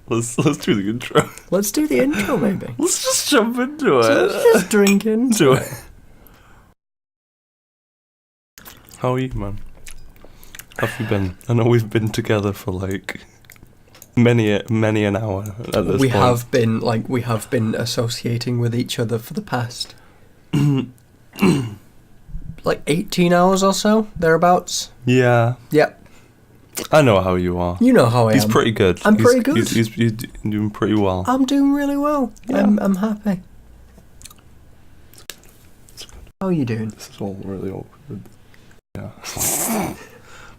Let's do the intro. Let's do the intro, maybe. Let's just jump into it. So let's just drink into it. How are you, man? How have you been? I know we've been together for like many an hour at this point. We have been associating with each other for the past like 18 hours or so, thereabouts. Yeah. Yep. I know how you are. You know how I am. He's pretty good. I'm pretty good. He's doing pretty well. I'm doing really well. Yeah. I'm happy. How are you doing? This is all really awkward. Yeah.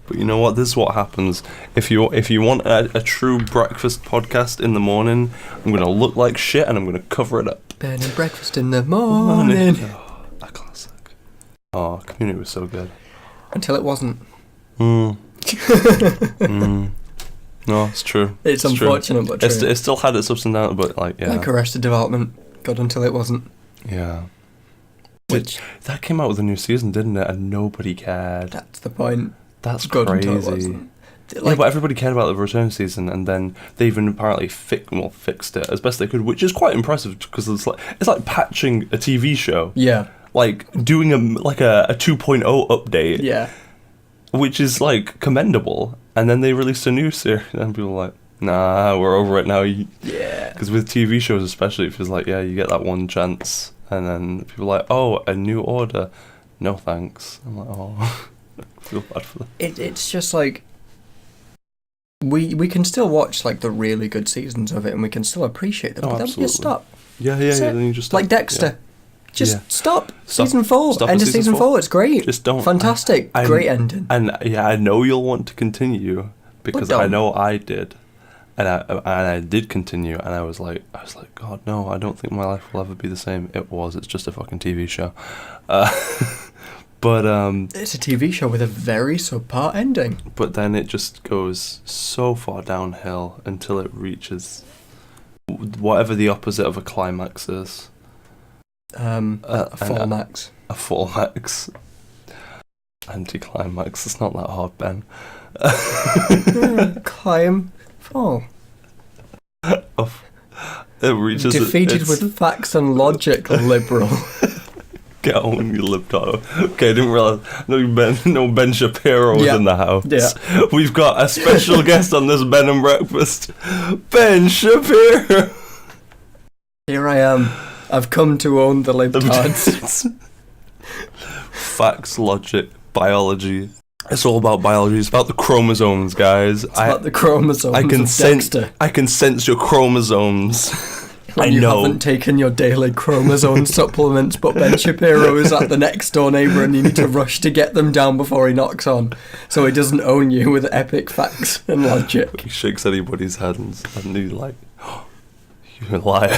But you know what? This is what happens. If you want a true breakfast podcast in the morning, I'm going to look like shit and I'm going to cover it up. Burning breakfast in the morning. Oh, a classic. Oh, Community was so good. Until it wasn't. No, it's true. It's unfortunate, but true. It still had its ups and downs, but like, yeah. Like Arrested Development. Good until it wasn't. Yeah. Which that came out with a new season, didn't it? And nobody cared. That's the point. That's good crazy. Until it wasn't. Yeah, but everybody cared about the return season, and then they even apparently fixed it as best they could, which is quite impressive because it's like patching a TV show. Yeah. Like doing a 2.0 update. Yeah. Which is like commendable, and then they released a new series, and people were like, "Nah, we're over it now." Yeah. Because with TV shows, especially, it feels like, yeah, you get that one chance, and then people are like, "Oh, a new order." No thanks. I'm like, oh, I feel bad for them. It's just like we can still watch like the really good seasons of it, and we can still appreciate them. But then you stop. Yeah. Then you just stop. Like Dexter. Yeah. Just stop. Season 4. Stop End of season 4. It's great. Just don't. Fantastic. Great ending. And yeah, I know you'll want to continue because I know I did, and I did continue, and I was like, God, no, I don't think my life will ever be the same. It was. It's just a fucking TV show. But it's a TV show with a very subpar ending. But then it just goes so far downhill until it reaches whatever the opposite of a climax is. A full max. A full max. Anti-climax. It's not that hard, Ben. Climb. Fall. It reaches. Defeated with facts and logic, liberal. Get on, you libtard. Okay, I didn't realise. No, Ben Shapiro was in the house. Yeah. We've got a special guest on this Ben and Breakfast. Ben Shapiro. Here I am. I've come to own the libtards. Facts, logic, biology. It's all about biology. It's about the chromosomes, guys. It's about the chromosomes. Dexter. I can sense your chromosomes. When you haven't taken your daily chromosome supplements, but Ben Shapiro is at the next door neighbour and you need to rush to get them down before he knocks on, so he doesn't own you with epic facts and logic. He shakes anybody's head and he's like, oh, you're a liar.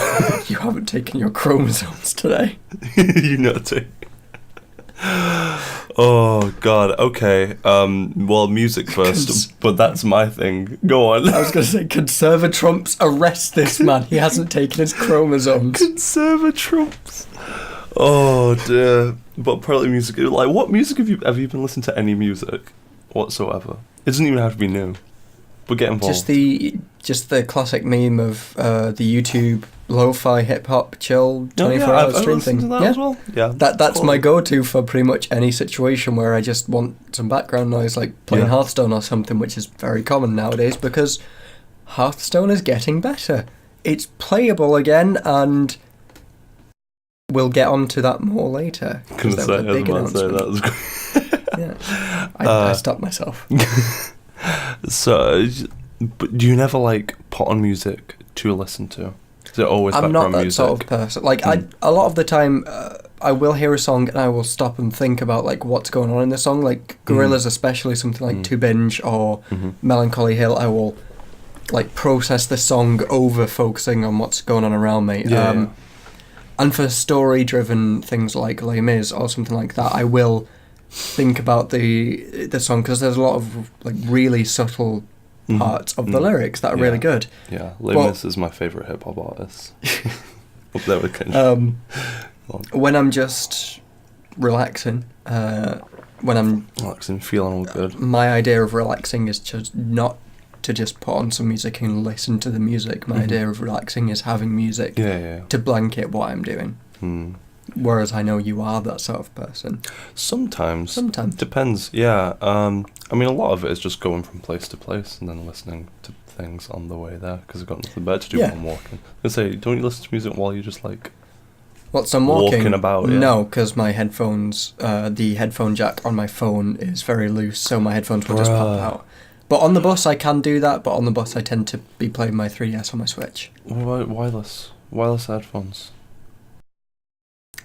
You haven't taken your chromosomes today. You not take. Oh God. Okay. Well, music first, but that's my thing. Go on. I was going to say, Conserva Trumps, arrest this man. He hasn't taken his chromosomes. Conserva Trumps. Oh dear. But apparently, music. Like, what music have you been listening to? Any music whatsoever? It doesn't even have to be new. But get involved. Just the classic meme of the YouTube lo-fi hip-hop chill 24-hour stream thing. That as well. Yeah, that's my go-to for pretty much any situation where I just want some background noise, like playing Hearthstone or something, which is very common nowadays because Hearthstone is getting better. It's playable again, and we'll get onto that more later. I was about to say that was great. Yeah, I stopped myself. So, but do you never put on music to listen to? Is it always background music? I'm not that sort of person. A lot of the time, I will hear a song and I will stop and think about what's going on in the song. Like Gorillaz, especially something like To Binge or Melancholy Hill. I will process the song over focusing on what's going on around me. Yeah. And for story-driven things like Les Mis or something like that, I will think about the song because there's a lot of really subtle parts of the lyrics that are really good. Yeah, Les Mis is my favourite hip hop artist. Up there with Kendrick. When I'm just relaxing, when I'm relaxing, feeling all good. My idea of relaxing is just not to just put on some music and listen to the music. My idea of relaxing is having music to blanket what I'm doing. Whereas I know you are that sort of person. Sometimes. Depends. Yeah. I mean, a lot of it is just going from place to place and then listening to things on the way there, because I've got nothing better to do while I'm walking. I say, don't you listen to music while you're just like... Whilst I'm walking about? No, because my headphones, the headphone jack on my phone is very loose, so my headphones will just pop out. But on the bus I can do that, but on the bus I tend to be playing my 3DS on my Switch. Why wireless headphones?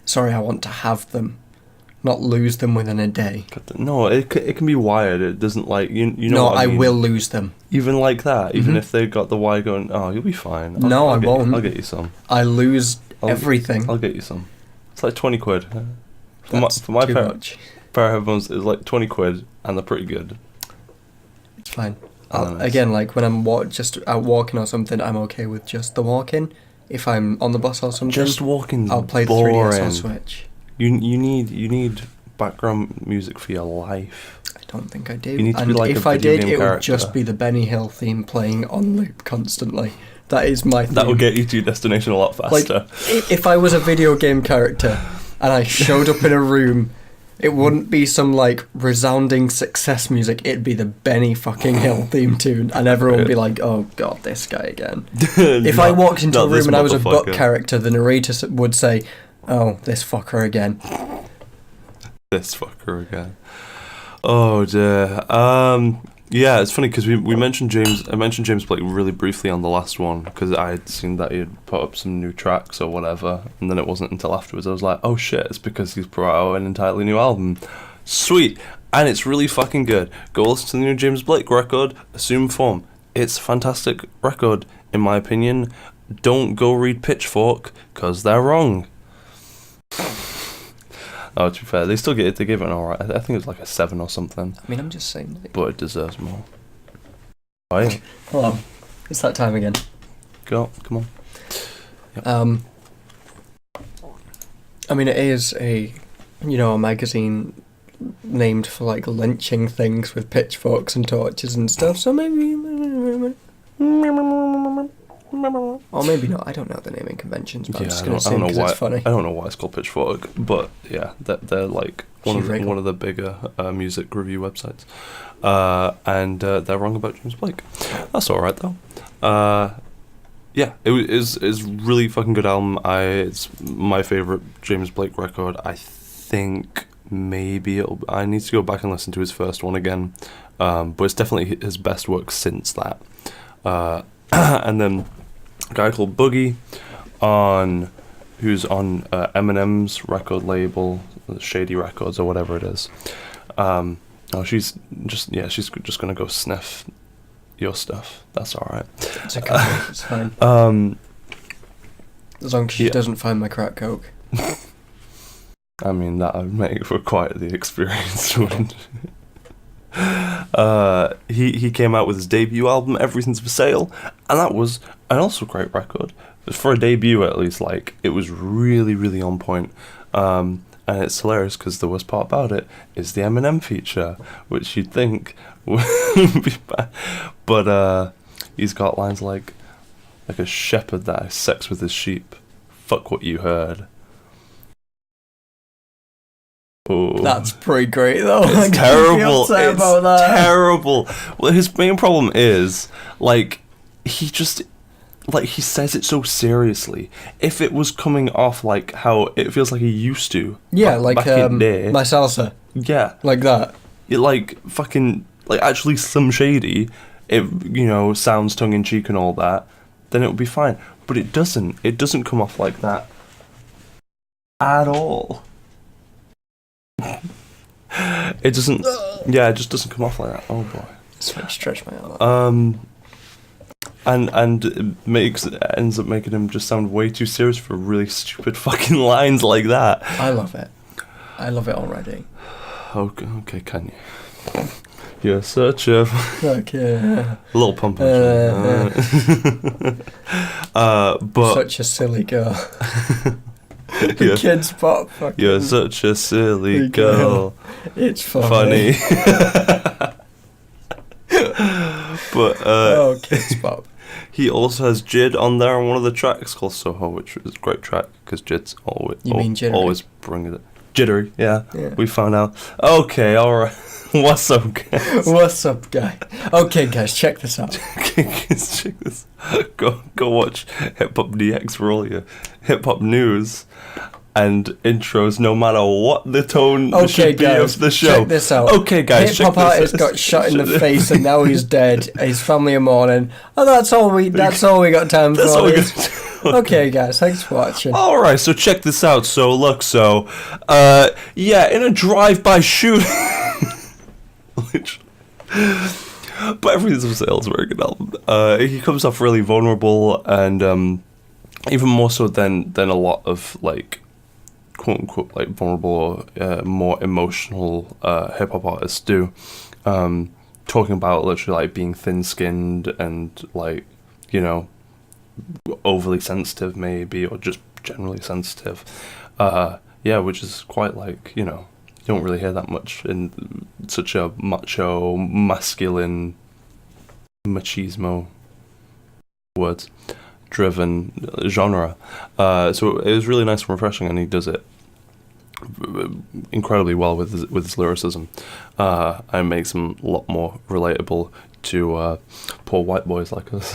Sorry, I want to have them, not lose them within a day. No, it can be wired. It doesn't like you know. No, what I mean? will lose them. Even like that, even if they got the wire going. Oh, you'll be fine. I won't. I'll get you some. I lose everything. I'll get you some. It's like 20 quid. For my pair of headphones, it's like 20 quid, and they're pretty good. It's fine. Again, like when I'm just out walking or something, I'm okay with just the walking. If I'm on the bus or something, just walking. I'll play the 3DS or Switch. You need background music for your life. I don't think I do. You need to be like if a I did, video it game would just be the Benny Hill theme playing on loop constantly. That is my theme. That will get you to your destination a lot faster. Like, if I was a video game character and I showed up in a room, it wouldn't be some like resounding success music. It'd be the Benny fucking Hill theme tune, and everyone would be like, "Oh God, this guy again." If I walked into a room and I was a Buck character, the narrator would say, "Oh, this fucker again." This fucker again. Oh dear. Yeah, it's funny because we mentioned James. I mentioned James Blake really briefly on the last one because I had seen that he had put up some new tracks or whatever, and then it wasn't until afterwards I was like, oh shit, it's because he's brought out an entirely new album. Sweet, and it's really fucking good. Go listen to the new James Blake record, Assume Form. It's a fantastic record, in my opinion. Don't go read Pitchfork because they're wrong. Oh, to be fair, they gave it an alright. I think it was like a 7 or something. I mean, I'm just saying. But it deserves more. Oh yeah. Hello. It's that time again. Come on. Yep. I mean, it is a magazine named for like lynching things with pitchforks and torches and stuff. So maybe. Or maybe not. I don't know the naming conventions, but I'm just going to say because it's funny. I don't know why it's called Pitchfork, but yeah, they're like one of the bigger music review websites, and they're wrong about James Blake. That's all right though. Yeah, it's really fucking good album. It's my favorite James Blake record. I think maybe I need to go back and listen to his first one again, but it's definitely his best work since that. And then a guy called Boogie, who's on Eminem's record label, Shady Records or whatever it is. She's just gonna go sniff your stuff. That's all right. It's okay. It's fine. As long as she doesn't find my crack coke. I mean, that would make for quite the experience, wouldn't it? He came out with his debut album, Everything's for Sale, and that was an also great record. For a debut, at least, like, it was really, really on point. And it's hilarious because the worst part about it is the Eminem feature, which you'd think would be bad. But he's got lines like a shepherd that has sex with his sheep. Fuck what you heard. Oh. That's pretty great though. It's terrible. It's terrible. Well, his main problem is he says it so seriously. If it was coming off like how it feels like he used to, back in day, my salsa, like that, it like fucking like actually Slim Shady, it sounds tongue in cheek and all that, then it would be fine. But it doesn't. It doesn't come off like that at all. It doesn't. Yeah, it just doesn't come off like that. Oh boy. Stretch my arm. And it ends up making him just sound way too serious for really stupid fucking lines like that. I love it. I love it already. Okay, can you? You're such a little pump. But such a silly girl. The kids pop. You're such a silly girl. It's funny. But Oh, Kids Bop. he also has Jid on there on one of the tracks called Soho, which is a great track because Jid's always Jittery? always bringing it. Jittery, yeah. Yeah. We found out. Okay, all right. What's up, guys? What's up, guy? Okay, guys, check this out. Guys, check this. Go watch Hip Hop DX for all your hip hop news and intros, no matter what the tone should be of the show. Check this out. Okay, guys, hip hop artist got shot in the face and now he's dead. His family are mourning. Oh, that's all we got time That's for. all we got. Okay, guys, thanks for watching. All right, so check this out. So look, yeah, in a drive-by shooting, which, but everything's for sale. It's a very good album. He comes off really vulnerable, and even more so than a lot of like, quote unquote, like vulnerable, more emotional hip hop artists do. Talking about literally like being thin-skinned and like, you know, overly sensitive maybe, or just generally sensitive, yeah, which is quite like, you know, you don't really hear that much in such a macho, masculine, machismo words driven genre. So it was really nice and refreshing, and he does it incredibly well with his lyricism, and makes him a lot more relatable to poor white boys like us.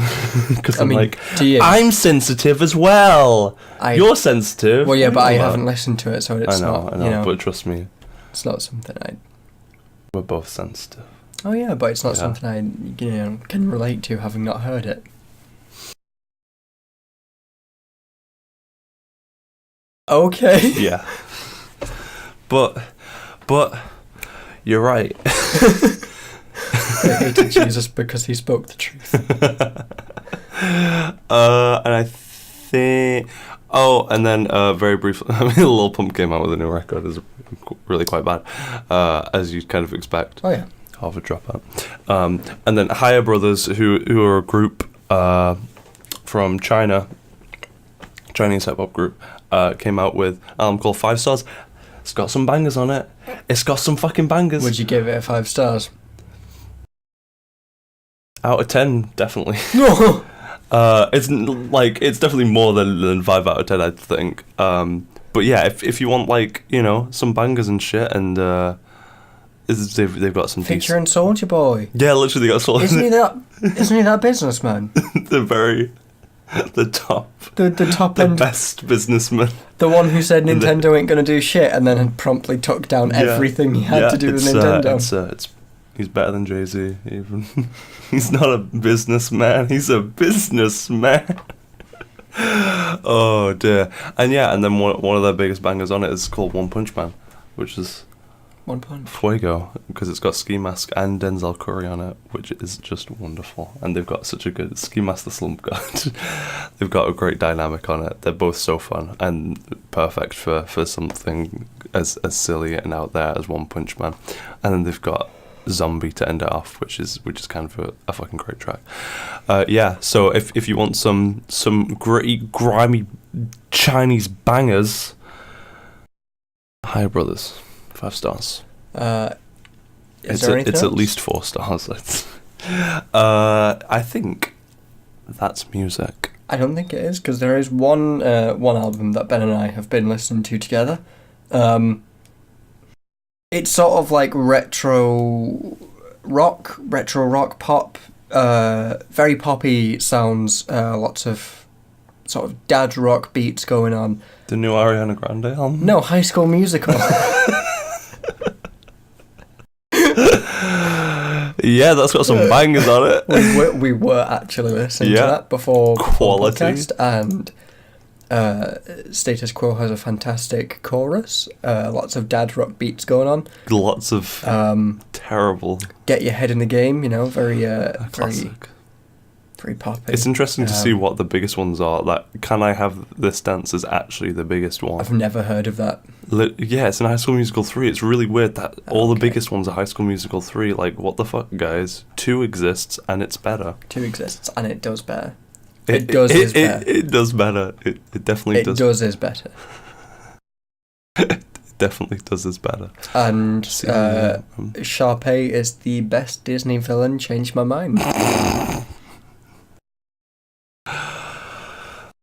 Because I'm sensitive as well. You're sensitive. Well, yeah, but I haven't listened to it, so it's not. I know, you know, but trust me, it's not something we're both sensitive. Oh yeah, but it's not something I can relate to, having not heard it. Okay. Yeah. But you're right. I hated Jesus because he spoke the truth. And I think... Oh, and then very briefly, I mean, Lil Pump came out with a new record. It's really quite bad, as you'd kind of expect. Oh, yeah. Half a dropout. And then Higher Brothers, who are a group from China, Chinese hip-hop group, came out with an album called 5 Stars. It's got some bangers on it. It's got some fucking bangers. Would you give it 5 stars? Out of 10, definitely. It's definitely more than 5 out of 10, I think. But yeah, if you want, like, you know, some bangers and shit, and they've got some featuring Soulja Boy. Yeah, literally they got Soulja. Isn't he that businessman? The top end, best businessman. The one who said Nintendo ain't gonna do shit, and then had promptly took down everything he had to do with Nintendo. He's better than Jay-Z. Even he's not a businessman. He's a businessman. Oh dear. And yeah, and then one of their biggest bangers on it is called One Punch Man, which is One Punch Fuego, because it's got Ski Mask and Denzel Curry on it, which is just wonderful. And they've got such a good Ski Mask, the Slump God. They've got a great dynamic on it. They're both so fun and perfect for something as silly and out there as One Punch Man. And then they've got Zombie to end it off, which is kind of a fucking great track. Yeah, so if you want some gritty, grimy Chinese bangers, Higher Brothers, 5 stars. Is there anything else? At least 4 stars. I think that's music. I don't think it is, because there is one album that Ben and I have been listening to together. It's sort of like retro rock pop, very poppy sounds, lots of sort of dad rock beats going on. The new Ariana Grande album? No, High School Musical. Yeah, that's got some bangers on it. We were actually listening to that before quality podcast, and Status Quo has a fantastic chorus, lots of dad rock beats going on, lots of terrible get your head in the game, very classic, very poppy. It's interesting to see what the biggest ones are. Like, Can I Have This Dance is actually the biggest one. I've never heard of that. Yeah, it's in High School Musical 3. It's really weird that all the biggest ones are High School Musical 3. Like, what the fuck, guys? 2 exists and it's better. 2 exists and it does better. It does better. It definitely does. It does is better. definitely does this better. And See, Sharpay is the best Disney villain. Changed my mind. I'm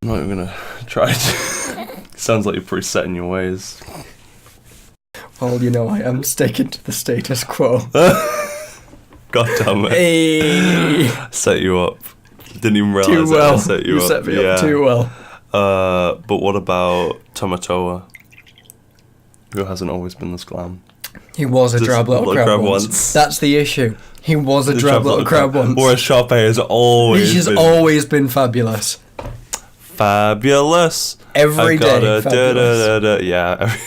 not even gonna try to. Sounds like you're pretty set in your ways. Well, you know, I am sticking to the status quo. God damn it. Hey! Set you up. Didn't even realise Too well. I set you up. set me up too well. But what about Tamatoa? Who hasn't always been this glam? He was a Just drab little crab once. once. That's the issue. He was a drab little crab once. Whereas Sharpay has always He's been always been fabulous. fabulous. Every day, fabulous. Yeah.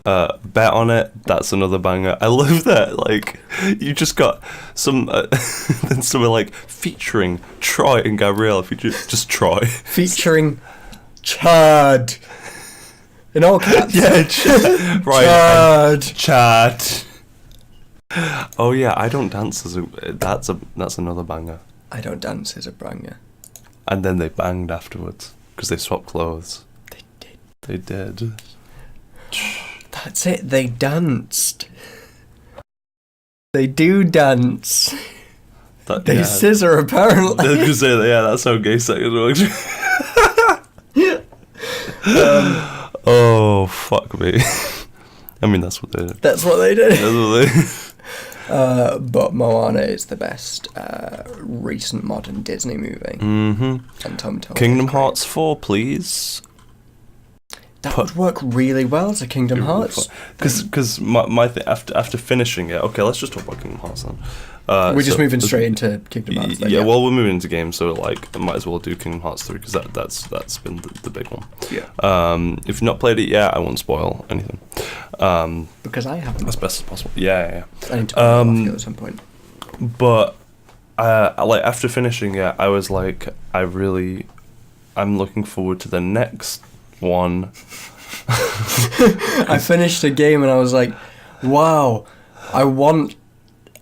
Bet on it. That's another banger. I love that. Like, you just got some. Then something like featuring Troy and Gabrielle. Just Troy. Featuring Chad. In all caps. Yeah, right. Chad. Oh yeah, I don't dance as a. That's another banger. I don't dance as a banger. And then they banged afterwards because they swapped clothes. They did. They did. That's it. They danced. They do dance. They scissor apparently. I was gonna say that, yeah, that's how gay sex works. Oh fuck me. I mean, that's what they did. That's what they did. That's what they did. But Moana is the best recent modern Disney movie. Mm-hmm. And Tom Kingdom Hearts 4, please. That would work really well as a Kingdom Hearts. Because my thing, after finishing it, okay, let's just talk about Kingdom Hearts then. We're just moving straight into Kingdom Hearts then, yeah, well, we're moving into games, so like, I might as well do Kingdom Hearts 3, because that's been the big one. Yeah. If you've not played it yet, I won't spoil anything. Because I haven't. As best as possible. Yeah. I need to play it off you at some point. But, like, after finishing it, I was like, I'm looking forward to the next one. I finished a game and I was like, wow, I want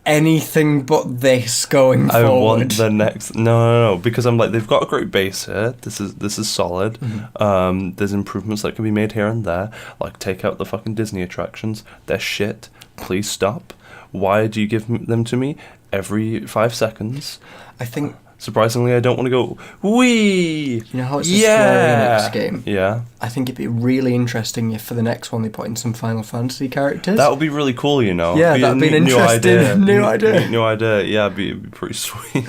anything but this going forward. I want the next. No, because I'm like, they've got a great base here. This is solid. Mm-hmm. There's improvements that can be made here and there. Like, take out the fucking Disney attractions. They're shit. Please stop. Why do you give them to me every 5 seconds? I think. Surprisingly, I don't want to go, wee! You know how it's a Square Enix game? Yeah. I think it'd be really interesting if for the next one they put in some Final Fantasy characters. That would be really cool, you know. Yeah, that'd be an interesting new idea. New idea, yeah, it'd be pretty sweet.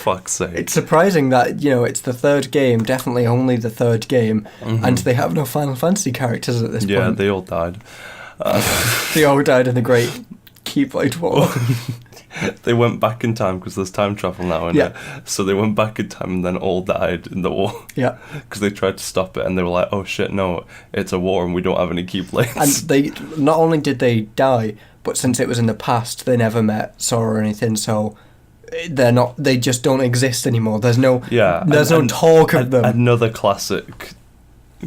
Fuck's sake. It's surprising that, you know, it's the third game, definitely only the third game, and they have no Final Fantasy characters at this point. Yeah, they all died. They all died in the Great Keyblade War. They went back in time because there's time travel now, yeah. So they went back in time and then all died in the war. Yeah. Because they tried to stop it and they were like, oh shit, no, it's a war and we don't have any Keyblades. And they, not only did they die, but since it was in the past, they never met Sora or anything, so they just don't exist anymore. There's no talk of them. Another classic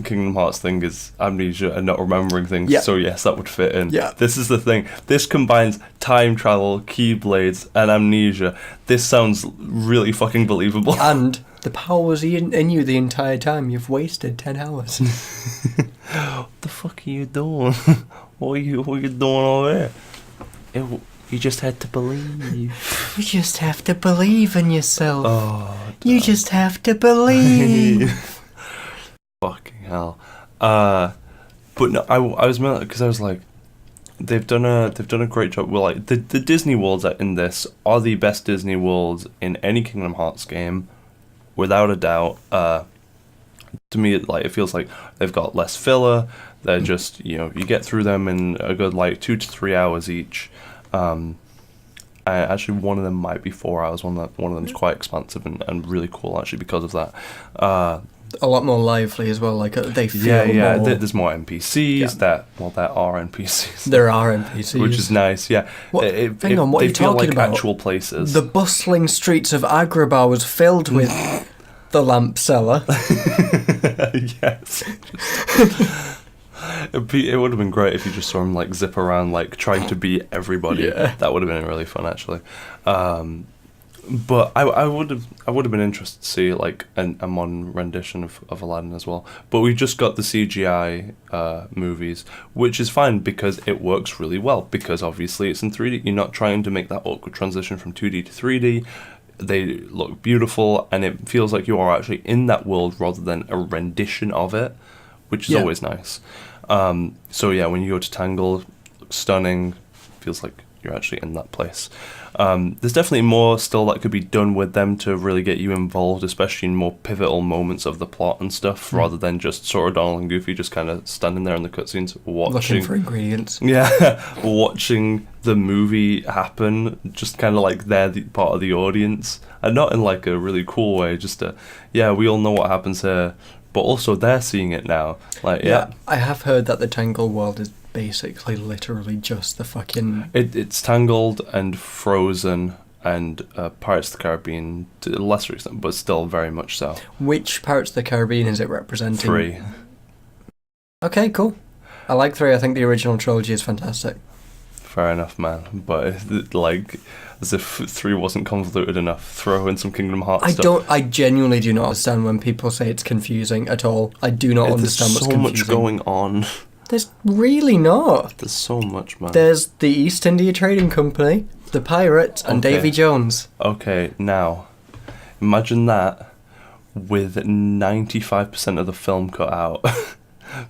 Kingdom Hearts thing is amnesia and not remembering things. Yeah. So yes, that would fit in. Yeah. This is the thing. This combines time travel, Keyblades, and amnesia. This sounds really fucking believable. And the power was in you the entire time. You've wasted 10 hours. What the fuck are you doing? What are you doing over there? You just had to believe. You just have to believe in yourself. Oh, you just have to believe. Fucking hell. But no, I was mad because I was like, they've done a great job. Well, like the Disney worlds in this are the best Disney worlds in any Kingdom Hearts game, without a doubt. To me, it feels like they've got less filler. They're just, you get through them in a good 2 to 3 hours each. Actually, one of them might be 4 hours. One of them's quite expansive and really cool actually because of that. A lot more lively as well. They feel more. There's more NPCs. There are NPCs. There are NPCs, which is nice. Yeah. Hang on, what are you talking like about? Actual places. The bustling streets of Agrabah was filled with the lamp seller. Yes. It would have been great if you just saw him zip around trying to beat everybody. Yeah. That would have been really fun actually. But I would have been interested to see like a modern rendition of Aladdin as well. But we just got the CGI movies, which is fine because it works really well. Because obviously it's in 3D. You're not trying to make that awkward transition from 2D to 3D. They look beautiful, and it feels like you are actually in that world rather than a rendition of it, which is always nice. So yeah, when you go to Tangled, looks stunning. Feels like you're actually in that place. There's definitely more still that could be done with them to really get you involved, especially in more pivotal moments of the plot and stuff, rather than just sort of Donald and Goofy just kind of standing there in the cutscenes watching. Looking for ingredients. Yeah, watching the movie happen, just kind of like they're part of the audience. And not in like a really cool way, just we all know what happens here, but also they're seeing it now. Like, yeah. I have heard that the Tangled world is basically literally just the fucking... It's Tangled and Frozen and Pirates of the Caribbean to a lesser extent, but still very much so. Which Pirates of the Caribbean is it representing? 3. Okay, cool. I like 3. I think the original trilogy is fantastic. Fair enough, man. But like, as if 3 wasn't convoluted enough, throw in some Kingdom Hearts stuff. I genuinely do not understand when people say it's confusing at all. I do not understand what's confusing. There's so much going on. There's really not. There's so much, man. There's the East India Trading Company, the pirates, and Davy Jones. Okay, now, imagine that with 95% of the film cut out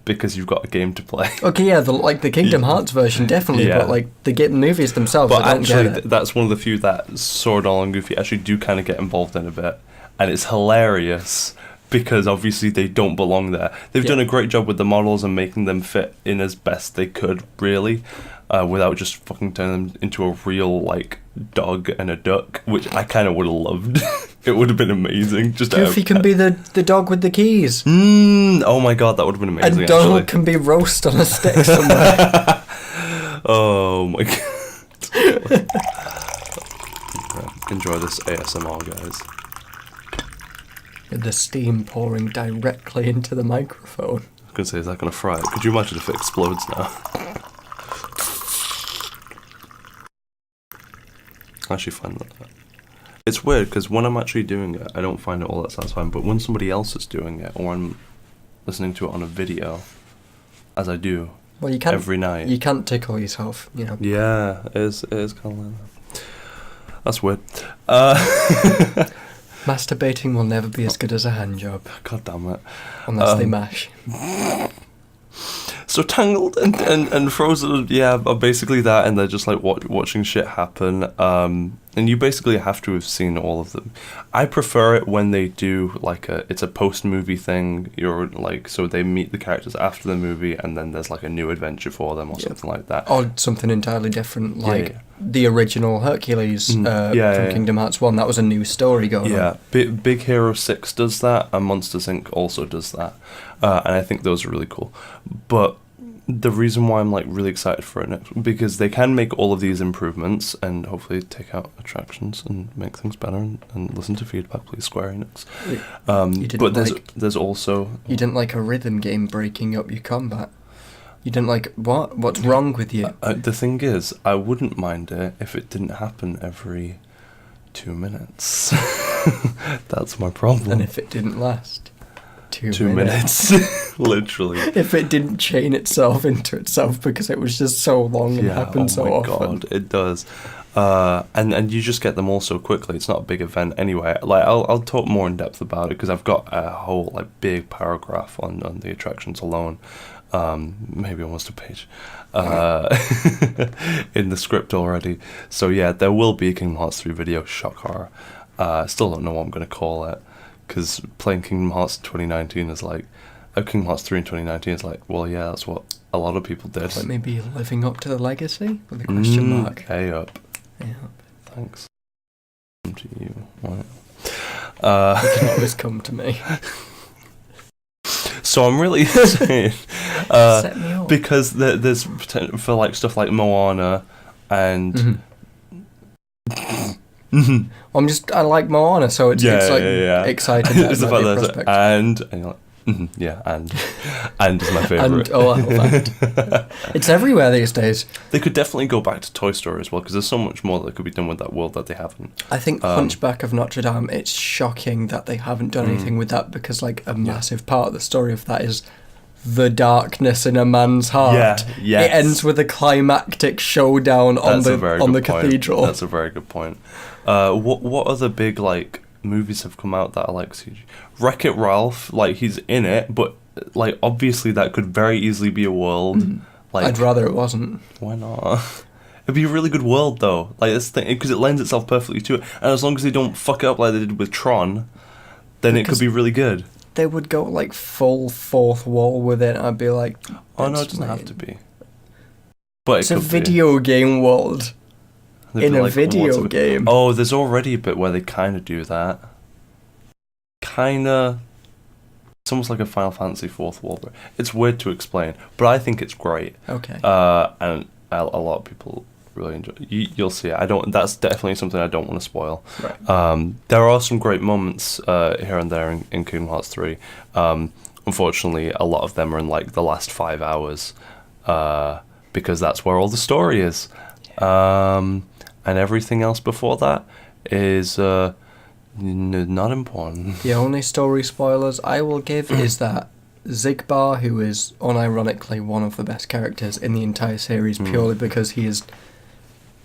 because you've got a game to play. Okay, yeah, the Kingdom Hearts version, definitely, but like the movies themselves, but I don't actually, get it. That's one of the few that Sword and Goofy actually do kind of get involved in a bit, and it's hilarious. Because obviously they don't belong there. They've done a great job with the models and making them fit in as best they could, really, without just fucking turning them into a real, like, dog and a duck, which I kind of would have loved. It would have been amazing. Just Goofy can be the dog with the keys. Oh my god, that would have been amazing, and Donald can be roast on a stick somewhere. Oh my god. Enjoy this ASMR, guys. With the steam pouring directly into the microphone. I was going to say, is that going to fry it? Could you imagine if it explodes now? I actually find that. It's weird, because when I'm actually doing it, I don't find it all that satisfying, but when somebody else is doing it, or I'm listening to it on a video, as I do every night. You can't tickle yourself, you know. Yeah, it is kind of like that. That's weird. Masturbating will never be as good as a hand job. God damn it. Unless they mash. So Tangled and Frozen, are basically that, and they're just like watching shit happen. And you basically have to have seen all of them. I prefer it when they do like it's a post-movie thing. You're like, so they meet the characters after the movie, and then there's like a new adventure for them or something like that. Or something entirely different, like the original Hercules from Kingdom Hearts 1. That was a new story going on. Yeah, Big Hero 6 does that, and Monsters Inc. also does that. And I think those are really cool. But the reason why I'm like really excited for it next, because they can make all of these improvements and hopefully take out attractions and make things better and listen to feedback, please, Square Enix. But there's also... You didn't like a rhythm game breaking up your combat? You didn't like... What? What's wrong with you? The thing is, I wouldn't mind it if it didn't happen every 2 minutes. That's my problem. And if it didn't last 2 minutes. Literally. If it didn't chain itself into itself because it was just so long and happened so often. Oh my god, it does. And you just get them all so quickly. It's not a big event anyway. Like I'll talk more in depth about it because I've got a whole like big paragraph on the attractions alone. Maybe almost a page in the script already. So yeah, there will be a Kingdom Hearts 3 video. Shock horror. Still don't know what I'm going to call it, because playing Kingdom Hearts in 2019 is like... Kingdom Hearts 3 in 2019 is like, well, yeah, that's what a lot of people did. Like maybe living up to the legacy? With a question mark. Hey up. Hey up. Thanks. Come to you. Right. You can always come to me. So I'm really saying... Set me up. Because there's potential for like stuff like Moana and... I like Moana, so it's like exciting. It's the fact that and you're like, Yeah, and is my favourite. It's everywhere these days. They could definitely go back to Toy Story as well, because there's so much more that could be done with that world that they haven't. I think Hunchback of Notre Dame, it's shocking that they haven't done anything with that, because like a massive part of the story of that is the darkness in a man's heart. Yeah, yes. It ends with a climactic showdown on the cathedral. That's a very good point. What other big like movies have come out that are like CG? Wreck-It Ralph, like he's in it, but like obviously that could very easily be a world. Like I'd rather it wasn't. Why not? It'd be a really good world though. Like this thing, because it lends itself perfectly to it, and as long as they don't fuck it up like they did with Tron, then it could be really good. They would go like full fourth wall with it. I'd be like, oh no, it doesn't have to be. But it's a video game world. In a video game. Oh, there's already a bit where they kind of do that. It's almost like a Final Fantasy fourth wall. It's weird to explain, but I think it's great. Okay. And a lot of people really enjoy it. You'll see it. That's definitely something I don't want to spoil. Right. There are some great moments here and there in Kingdom Hearts 3. Unfortunately, a lot of them are in like the last 5 hours, because that's where all the story is. And everything else before that is not important. The only story spoilers I will give is that Zigbar, who is unironically one of the best characters in the entire series, purely because he is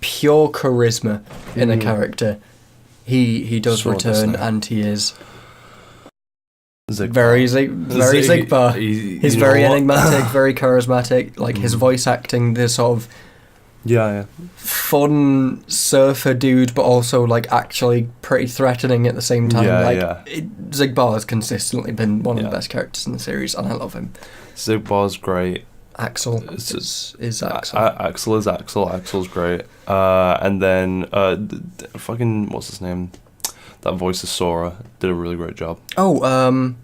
pure charisma in a character, he does return, and he is Zigbar. very Zigbar. He's very enigmatic, very charismatic. Like his voice acting, this sort of fun surfer dude, but also like actually pretty threatening at the same time. Zigbar has consistently been one of the best characters in the series, and I love him. Zigbar's great. Axel is Axel. Axel is Axel. Axel's great. And then fucking what's his name? That voice of Sora did a really great job. Oh,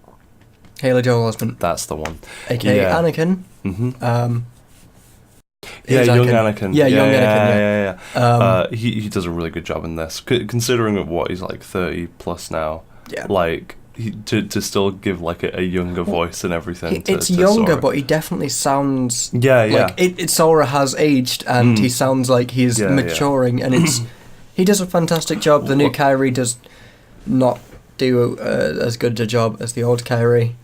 Haley Joel Osment. That's the one. AKA Anakin. Young Anakin. Young Anakin. Yeah. He does a really good job in this, considering what he's like 30 plus now. Yeah. Like to still give like a younger voice and everything. It's younger, Sora. But he definitely sounds. Like Sora has aged, and he sounds like he's maturing, and he does a fantastic job. The new Kairi does not do as good a job as the old Kairi.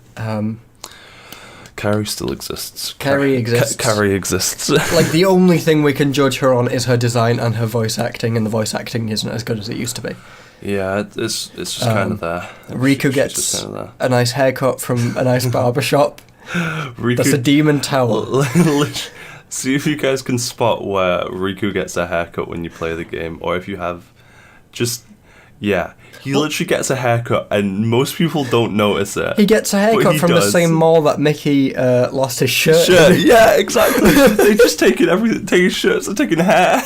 Kairi still exists. Kairi exists. Kairi exists. Like, the only thing we can judge her on is her design and her voice acting, and the voice acting isn't as good as it used to be. Yeah, it's just kind of there. Riku gets a nice haircut from a nice barbershop. Riku, that's a demon towel. See if you guys can spot where Riku gets a haircut when you play the game, or if you have just... Yeah, he literally gets a haircut, and most people don't notice it. He gets a haircut from the same mall that Mickey lost his shirt. Yeah, exactly. They're just taking everything, taking shirts and taking hair.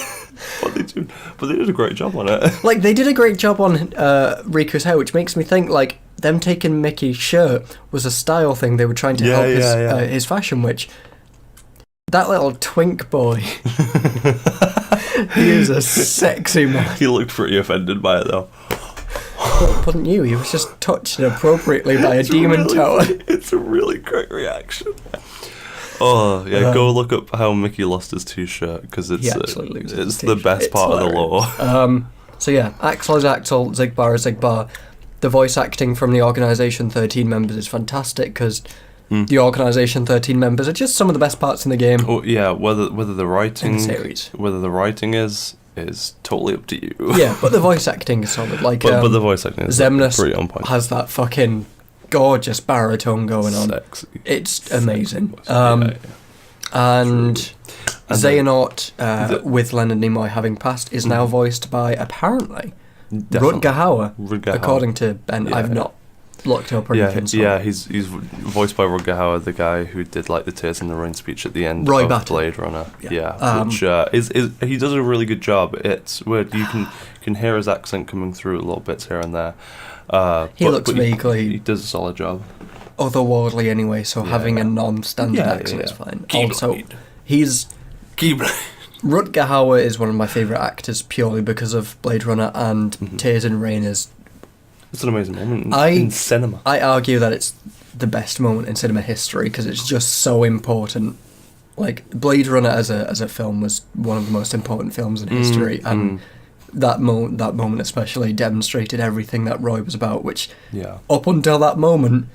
What they do, but they did a great job on it. Like, they did a great job on Riku's hair, which makes me think like them taking Mickey's shirt was a style thing. They were trying to help his fashion, which that little twink boy. He is a sexy man. He looked pretty offended by it though. Well, wasn't you? He was just touched inappropriately by a demon tower. It's a really great reaction. Oh yeah, go look up how Mickey lost his t-shirt, because it's the best part of the lore. So yeah, Axel is Axel, Zigbar is Zigbar. The voice acting from the Organisation 13 members is fantastic, because the Organisation 13 members are just some of the best parts in the game. Oh yeah, whether the writing, whether the writing is totally up to you. Yeah, but the voice acting is solid. Like, but the voice acting is Xemnas pretty on point. Has that fucking gorgeous baritone going on. Sexy. It's amazing. And Xehanort, with Leonard Nimoy having passed, is now voiced by, apparently, Rutger Hauer, according to Ben. Yeah. I've not looked up or anything. He's voiced by Rutger Hauer, the guy who did like the Tears in the Rain speech at the end of Blade Runner. Which is he does a really good job. It's weird. You can hear his accent coming through a little bits here and there. He looks vaguely... He does a solid job. Otherworldly anyway, so having a non-standard accent is fine. Also, he's... Rutger Hauer is one of my favourite actors purely because of Blade Runner, and Tears in Rain is... It's an amazing moment in cinema. I argue that it's the best moment in cinema history because it's just so important. Like Blade Runner as a film was one of the most important films in history, and that moment especially demonstrated everything that Roy was about. Which up until that moment,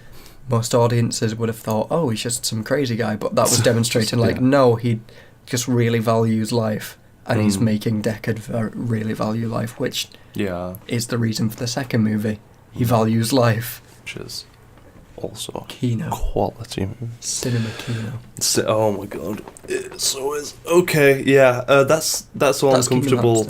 most audiences would have thought, oh, he's just some crazy guy, but that was demonstrating like no, he just really values life, and he's making Deckard really value life, which is the reason for the second movie. He values life, which is also Kino. Quality movie. Cinema Kino. Oh my god, it so is. Okay, yeah, that's all I'm comfortable.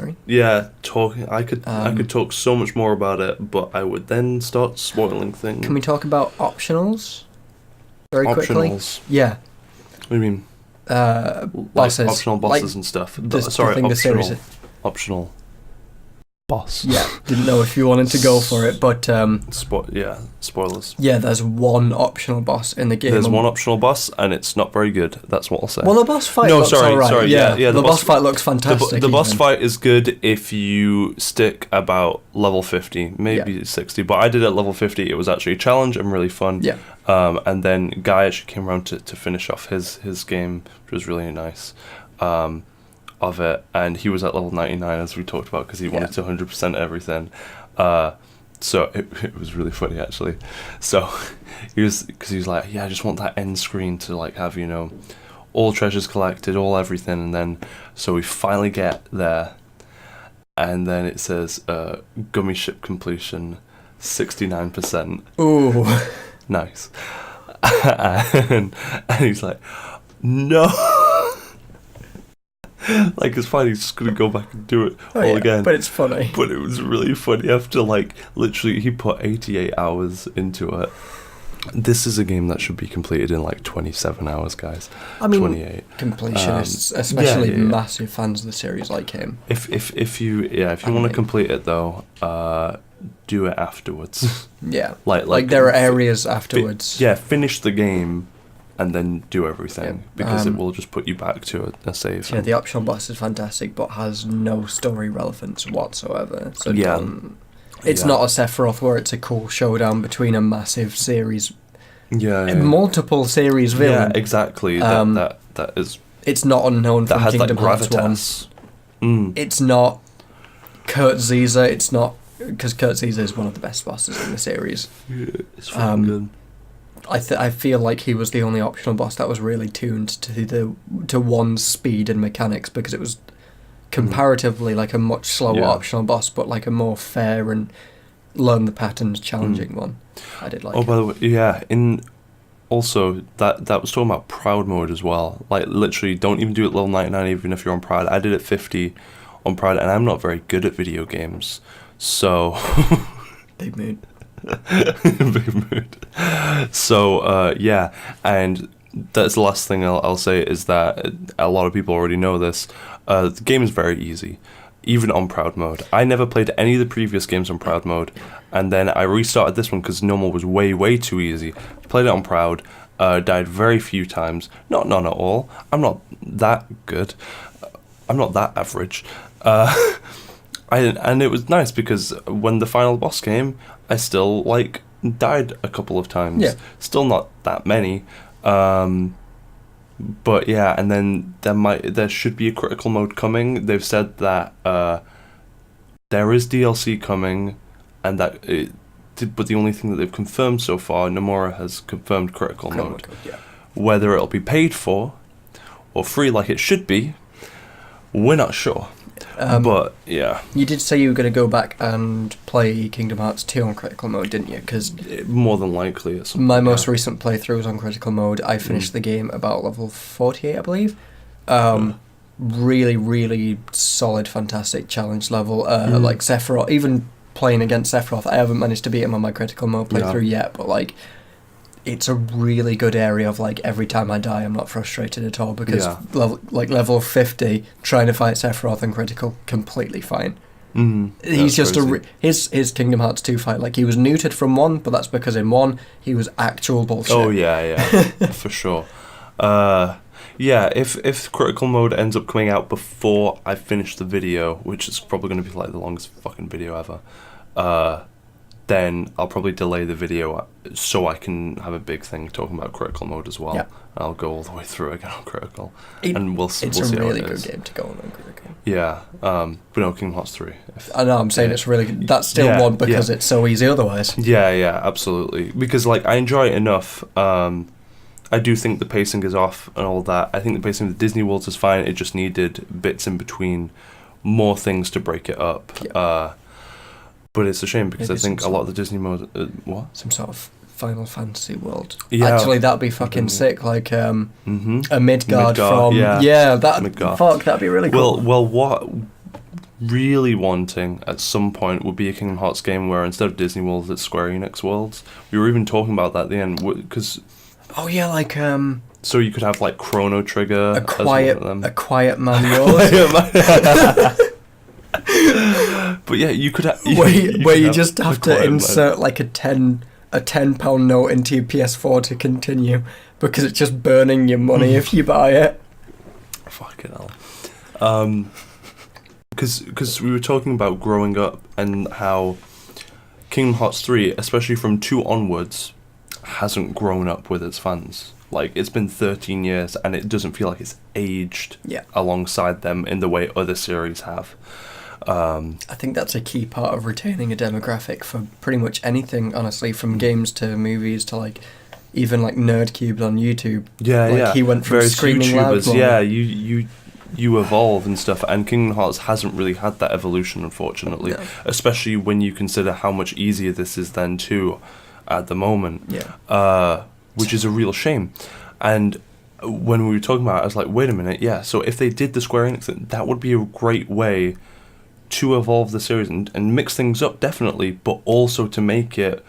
Talking. I could talk so much more about it, but I would then start spoiling things. Can we talk about optionals very quickly? Optionals. Yeah. What do you mean? Bosses. Optional bosses and stuff. Optional boss. Yeah, didn't know if you wanted to go for it, but spoilers. Yeah, there's one optional boss in the game. There's one optional boss, and it's not very good. That's what I'll say. Well, the boss fight looks alright. Yeah, the boss fight looks fantastic. The boss fight is good if you stick about level 50, maybe 60. But I did it at level 50. It was actually a challenge and really fun. Yeah. And then Guy actually came around to finish off his game, which was really nice. Of it, and he was at level 99 as we talked about because he wanted to 100% everything. So it was really funny actually. So he was like, I just want that end screen to like have all treasures collected, all everything, and then so we finally get there, and then it says gummy ship completion 69%. Ooh, nice. and he's like, no. Like, it's fine, he's just going to go back and do it again. But it's funny. But it was really funny after, like, literally he put 88 hours into it. This is a game that should be completed in, like, 27 hours, guys. I mean, 28. Completionists, especially massive fans of the series like him. If you want to complete it, though, do it afterwards. Yeah. like there are areas afterwards. Finish the game. And then do everything because it will just put you back to a save. Yeah, the optional boss is fantastic, but has no story relevance whatsoever. So it's not a Sephiroth where it's a cool showdown between a massive series, multiple series villain. Yeah, exactly. That is. It's not unknown from Kingdom Hearts 1. It's not Kurt Ziza. It's not because Kurt Ziza is one of the best bosses in the series. Yeah, it's fucking good. I feel like he was the only optional boss that was really tuned to one's speed and mechanics because it was comparatively like a much slower optional boss, but like a more fair and learn the patterns challenging one. I did like. Oh, by the way, also that was talking about Proud mode as well. Like literally, don't even do it level 99 even if you're on Proud. I did it 50 on Proud, and I'm not very good at video games, so. Big mood. Big mood. So and that's the last thing I'll say is that a lot of people already know this. The game is very easy, even on Proud mode. I never played any of the previous games on Proud mode, and then I restarted this one because normal was way too easy. Played it on Proud, died very few times. Not none at all. I'm not that good. I'm not that average. And it was nice because when the final boss came, I still died a couple of times. Yeah. Still not that many. But and then there should be a critical mode coming. They've said that there is DLC coming, and but the only thing that they've confirmed so far, Nomura has confirmed critical mode. Whether it'll be paid for or free like it should be, we're not sure. But yeah, you did say you were going to go back and play Kingdom Hearts 2 on critical mode, didn't you? Because more than likely, it's my most recent playthrough was on critical mode. I finished the game about level 48, I believe. Really solid, fantastic challenge level. Like Sephiroth, even playing against Sephiroth, I haven't managed to beat him on my critical mode playthrough yet. But like, it's a really good area of like every time I die I'm not frustrated at all because level 50 trying to fight Sephiroth and critical completely fine. He's just his Kingdom Hearts 2 fight, like he was neutered from 1, but that's because in 1 he was actual bullshit. Oh yeah for sure. If critical mode ends up coming out before I finish the video, which is probably going to be like the longest fucking video ever, then I'll probably delay the video so I can have a big thing talking about critical mode as well. Yeah. I'll go all the way through again on critical, It- and we'll It's see a how really it good is. game to go on critical. Yeah, but no, Kingdom Hearts 3. I know, I'm saying it's really good. That's still Yeah, one because it's so easy otherwise. Yeah, absolutely. Because like I enjoy it enough. I do think the pacing is off and all that. I think the pacing of the Disney Worlds is fine. It just needed bits in between, more things to break it up. Yeah. But it's a shame because Maybe I think a some lot of the Disney mode. What? Some sort of Final Fantasy world. Yeah. Actually, that'd be fucking sick. Like a Midgard Midgard, from that. Midgard. Fuck, that'd be really cool. Well, what really wanting at some point would be a Kingdom Hearts game where instead of Disney Worlds, it's Square Enix Worlds. We were even talking about that at the end because. Oh yeah, like So you could have like Chrono Trigger. a quiet man world. But yeah, you could have where you just have to quiet insert like a £10 note into your PS4 to continue because it's just burning your money if you buy it. Fucking hell. Because we were talking about growing up and how Kingdom Hearts 3, especially from 2 onwards, hasn't grown up with its fans. Like, it's been 13 years and it doesn't feel like it's aged alongside them in the way other series have. I think that's a key part of retaining a demographic for pretty much anything, honestly, from games to movies to like even like Nerd Cubes on YouTube. He went from various screaming loud. You evolve and stuff, and Kingdom Hearts hasn't really had that evolution, unfortunately. No. Especially when you consider how much easier this is than 2 at the moment. Which is a real shame. And when we were talking about it, I was like, wait a minute, so if they did the Square Enix thing, that would be a great way to evolve the series and mix things up, definitely, but also to make it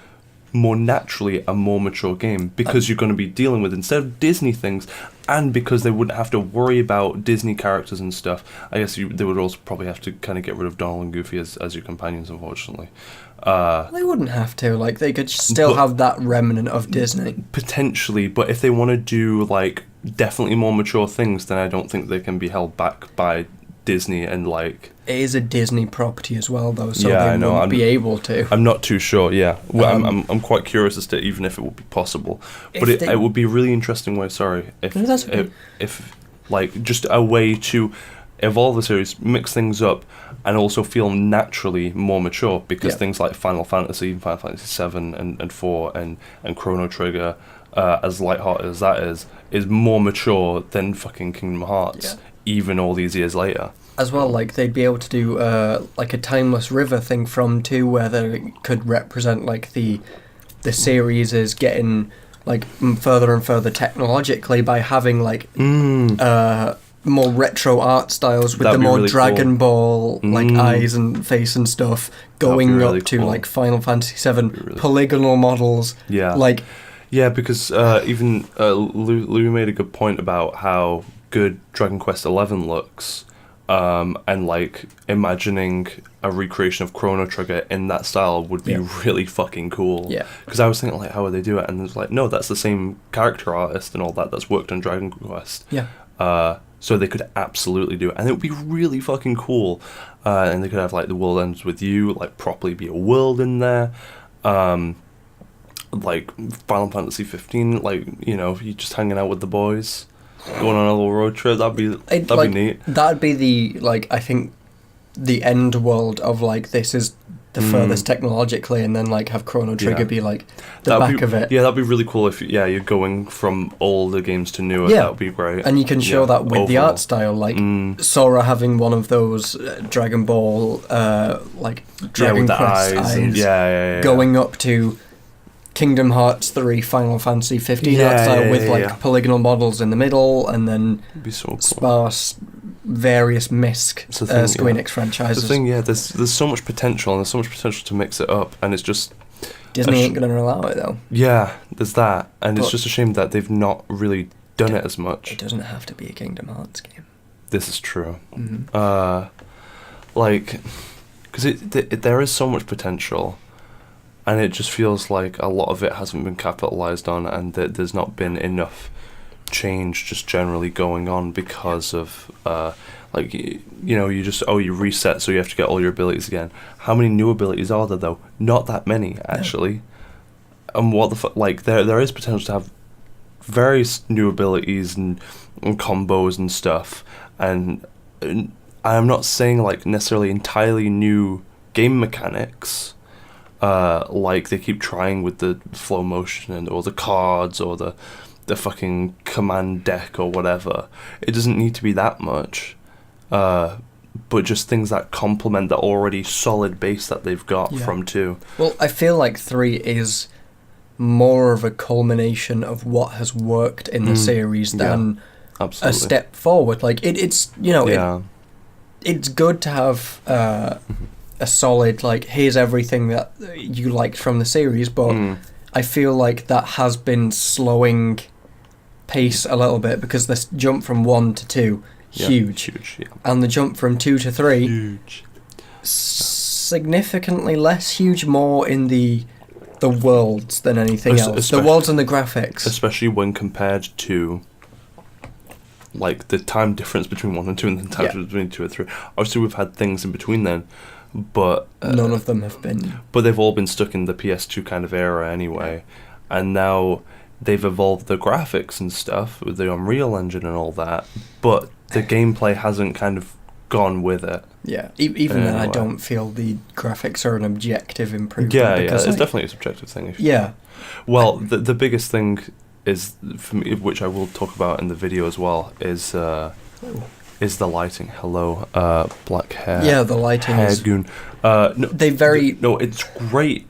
more naturally a more mature game, because you're going to be dealing with, instead of Disney things, and because they wouldn't have to worry about Disney characters and stuff, I guess they would also probably have to kind of get rid of Donald and Goofy as your companions, unfortunately. They wouldn't have to, like, they could still have that remnant of Disney. Potentially, but if they want to do, like, definitely more mature things, then I don't think they can be held back by Disney and, like... It is a Disney property as well, though, so I know, wouldn't be able to. I'm not too sure, Well, I'm quite curious as to even if it would be possible. But it would be a really interesting way, if like, just a way to evolve the series, mix things up, and also feel naturally more mature, because things like Final Fantasy 7 and 4 and Chrono Trigger, as lighthearted as that is more mature than fucking Kingdom Hearts, even all these years later. As well, like, they'd be able to do like a Timeless River thing from 2, where they could represent like the series is getting like further and further technologically by having like more retro art styles with That'd the more really Dragon Ball like eyes and face and stuff, going really up to cool. like Final Fantasy 7 polygonal models. Because even Louis made a good point about how good Dragon Quest XI looks, and like imagining a recreation of Chrono Trigger in that style would be really fucking cool. Because I was thinking, like, how would they do it? And it's like, no, that's the same character artist and all that's worked on Dragon Quest. So they could absolutely do it, and it would be really fucking cool. And they could have like The World Ends With You, like properly be a world in there. Like Final Fantasy 15, like, you know, you just hanging out with the boys, going on a little road trip. That'd be neat. That'd be the, like, I think the end world of like, this is the furthest technologically, and then like have Chrono Trigger be like the back of it. Yeah, that'd be really cool if you're going from older games to newer. That would be great. And you can show that with the art style, like Sora having one of those Dragon Ball like Dragon Quest eyes, going up to Kingdom Hearts 3 Final Fantasy 15 art style with like polygonal models in the middle, and then be so cool. Sparse various MISC Square Enix franchises. The thing, there's so much potential, and there's so much potential to mix it up, and it's just... Disney ain't going to allow it, though. Yeah, there's that, and it's just a shame that they've not really done it as much. It doesn't have to be a Kingdom Hearts game. This is true. Like, because there is so much potential, and it just feels like a lot of it hasn't been capitalized on, and there's not been enough change just generally going on because of Like, you just, you reset, so you have to get all your abilities again. How many new abilities are there, though? Not that many, actually. And what the fuck, like, there is potential to have various new abilities and combos and stuff, and I'm not saying, like, necessarily entirely new game mechanics, like they keep trying with the flow motion or the cards or the fucking command deck or whatever. It doesn't need to be that much, but just things that complement the already solid base that they've got from 2. Well, I feel like 3 is more of a culmination of what has worked in the series than a step forward. Like, it's it's good to have a solid, like, here's everything that you liked from the series, but I feel like that has been slowing pace a little bit, because this jump from 1 to 2, huge, and the jump from 2 to 3, huge, significantly less huge, more in the worlds than anything else. The worlds and the graphics. Especially when compared to, like, the time difference between 1 and 2 and the time difference between 2 and 3. Obviously, we've had things in between then, but... none of them have been... But they've all been stuck in the PS2 kind of era anyway. And now they've evolved the graphics and stuff with the Unreal Engine and all that, but the gameplay hasn't kind of gone with it. Yeah, even then, I don't feel the graphics are an objective improvement. Yeah, it's definitely a subjective thing. Well, the biggest thing is, for me, which I will talk about in the video as well, is the lighting. Hello, black hair. Yeah, the lighting is... goon. No, it's great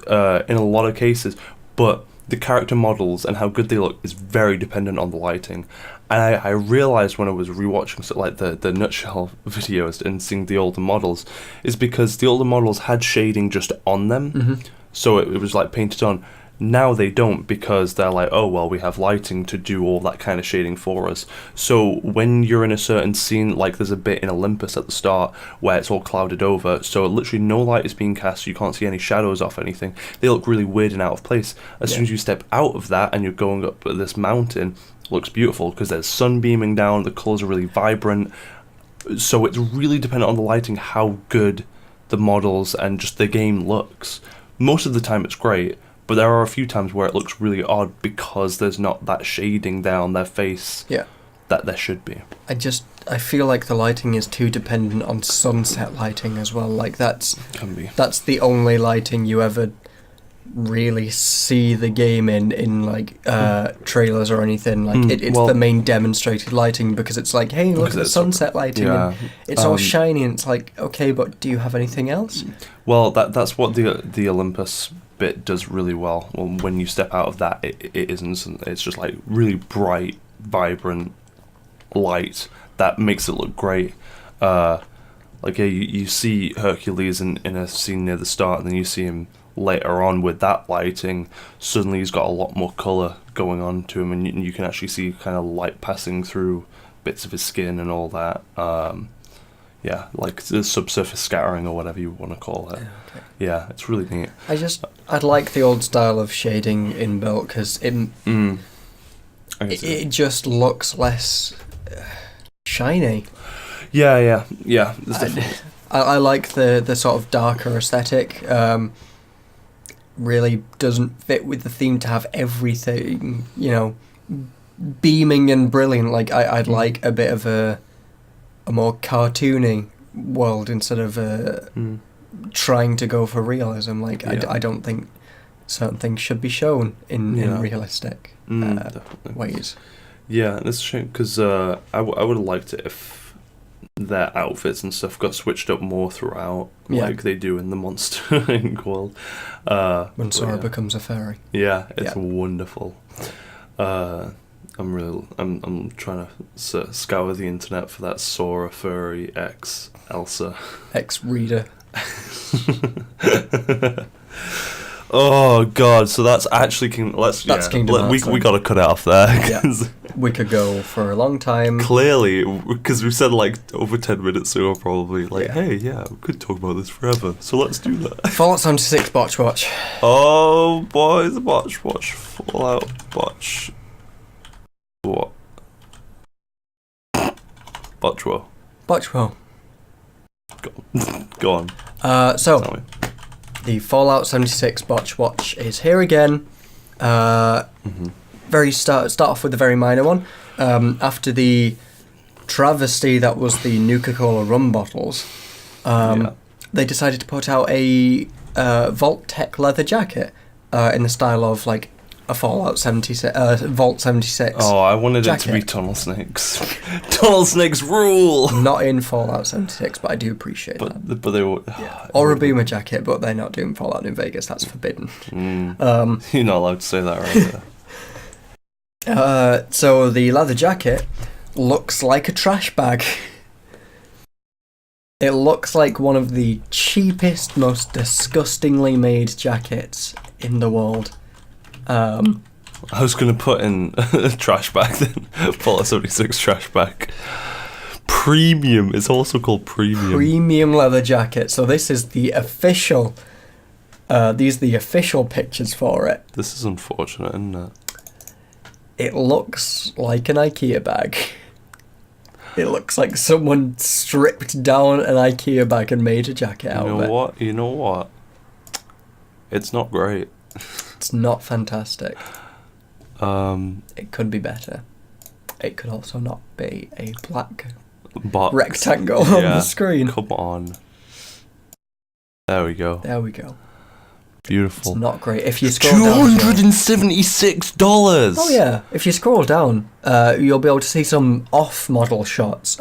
in a lot of cases, but the character models and how good they look is very dependent on the lighting. And I realised when I was rewatching the nutshell videos and seeing the older models, is because the older models had shading just on them, so it was like painted on. Now they don't, because they're like, oh well, we have lighting to do all that kind of shading for us. So when you're in a certain scene, like there's a bit in Olympus at the start where it's all clouded over, so literally no light is being cast, so you can't see any shadows off anything. They look really weird and out of place. As soon as you step out of that and you're going up this mountain, it looks beautiful because there's sun beaming down, the colours are really vibrant. So it's really dependent on the lighting how good the models and just the game looks. Most of the time it's great, but there are a few times where it looks really odd because there's not that shading down their face that there should be. I feel like the lighting is too dependent on sunset lighting as well. Like, that's the only lighting you ever really see the game in like trailers or anything. Like, it's the main demonstrated lighting, because it's like, hey, look at the sunset lighting, and it's all shiny, and it's like, okay, but do you have anything else? Well, that's what the Olympus bit does really well. Well, when you step out of that, it isn't. It's just like really bright, vibrant light that makes it look great. You see Hercules in a scene near the start, and then you see him later on with that lighting. Suddenly he's got a lot more colour going on to him, and you can actually see kind of light passing through bits of his skin and all that. Like the subsurface scattering or whatever you want to call it. Yeah, it's really neat. I'd like the old style of shading inbuilt, because it just looks less shiny. Yeah. I like the sort of darker aesthetic. Really doesn't fit with the theme to have everything, beaming and brilliant. Like, I'd like a bit of a more cartoony world instead of trying to go for realism. Like, I don't think certain things should be shown in realistic ways. Yeah, and it's a shame, because I would have liked it if their outfits and stuff got switched up more throughout, like they do in the Monster Inc. world. When Sora becomes a fairy. Yeah, it's wonderful. I'm trying to scour the internet for that Sora furry X Elsa X Reader. Oh god! So that's actually Kingdom Hearts. We got to cut it off there. Yeah. We could go for a long time. Clearly, because we said like over 10 minutes ago, probably we could talk about this forever. So let's do that. Fallout 76 Botch Watch. Oh boy, the Botch Watch. Fallout Botch. What? Botch Wo. Botch, well. Go on. So, Tell me. the Fallout 76 Botch Watch is here again. Start off with a very minor one. After the travesty that was the Nuka-Cola rum bottles, they decided to put out a Vault Tech leather jacket in the style of like a Fallout 76, Vault 76. Oh, I wanted jacket. it to be Tunnel Snakes. Tunnel Snakes rule! Not in Fallout 76, but I do appreciate that. But they were... Or a Boomer jacket, but they're not doing Fallout New Vegas, that's forbidden. You're not allowed to say that right there. So the leather jacket looks like a trash bag. It looks like one of the cheapest, most disgustingly made jackets in the world. I was going to put in a trash bag then. Fallout 76 trash bag. Premium. It's also called Premium. Premium leather jacket. So this is the official... these are the official pictures for it. This is unfortunate, isn't it? It looks like an IKEA bag. It looks like someone stripped down an IKEA bag and made a jacket out of it. You know what? It's not great. It's not fantastic. It could be better. It could also not be a black box rectangle on the screen. Come on. There we go. There we go. Beautiful. It's not great. If you scroll down, $276. Oh yeah. If you scroll down, you'll be able to see some off-model shots,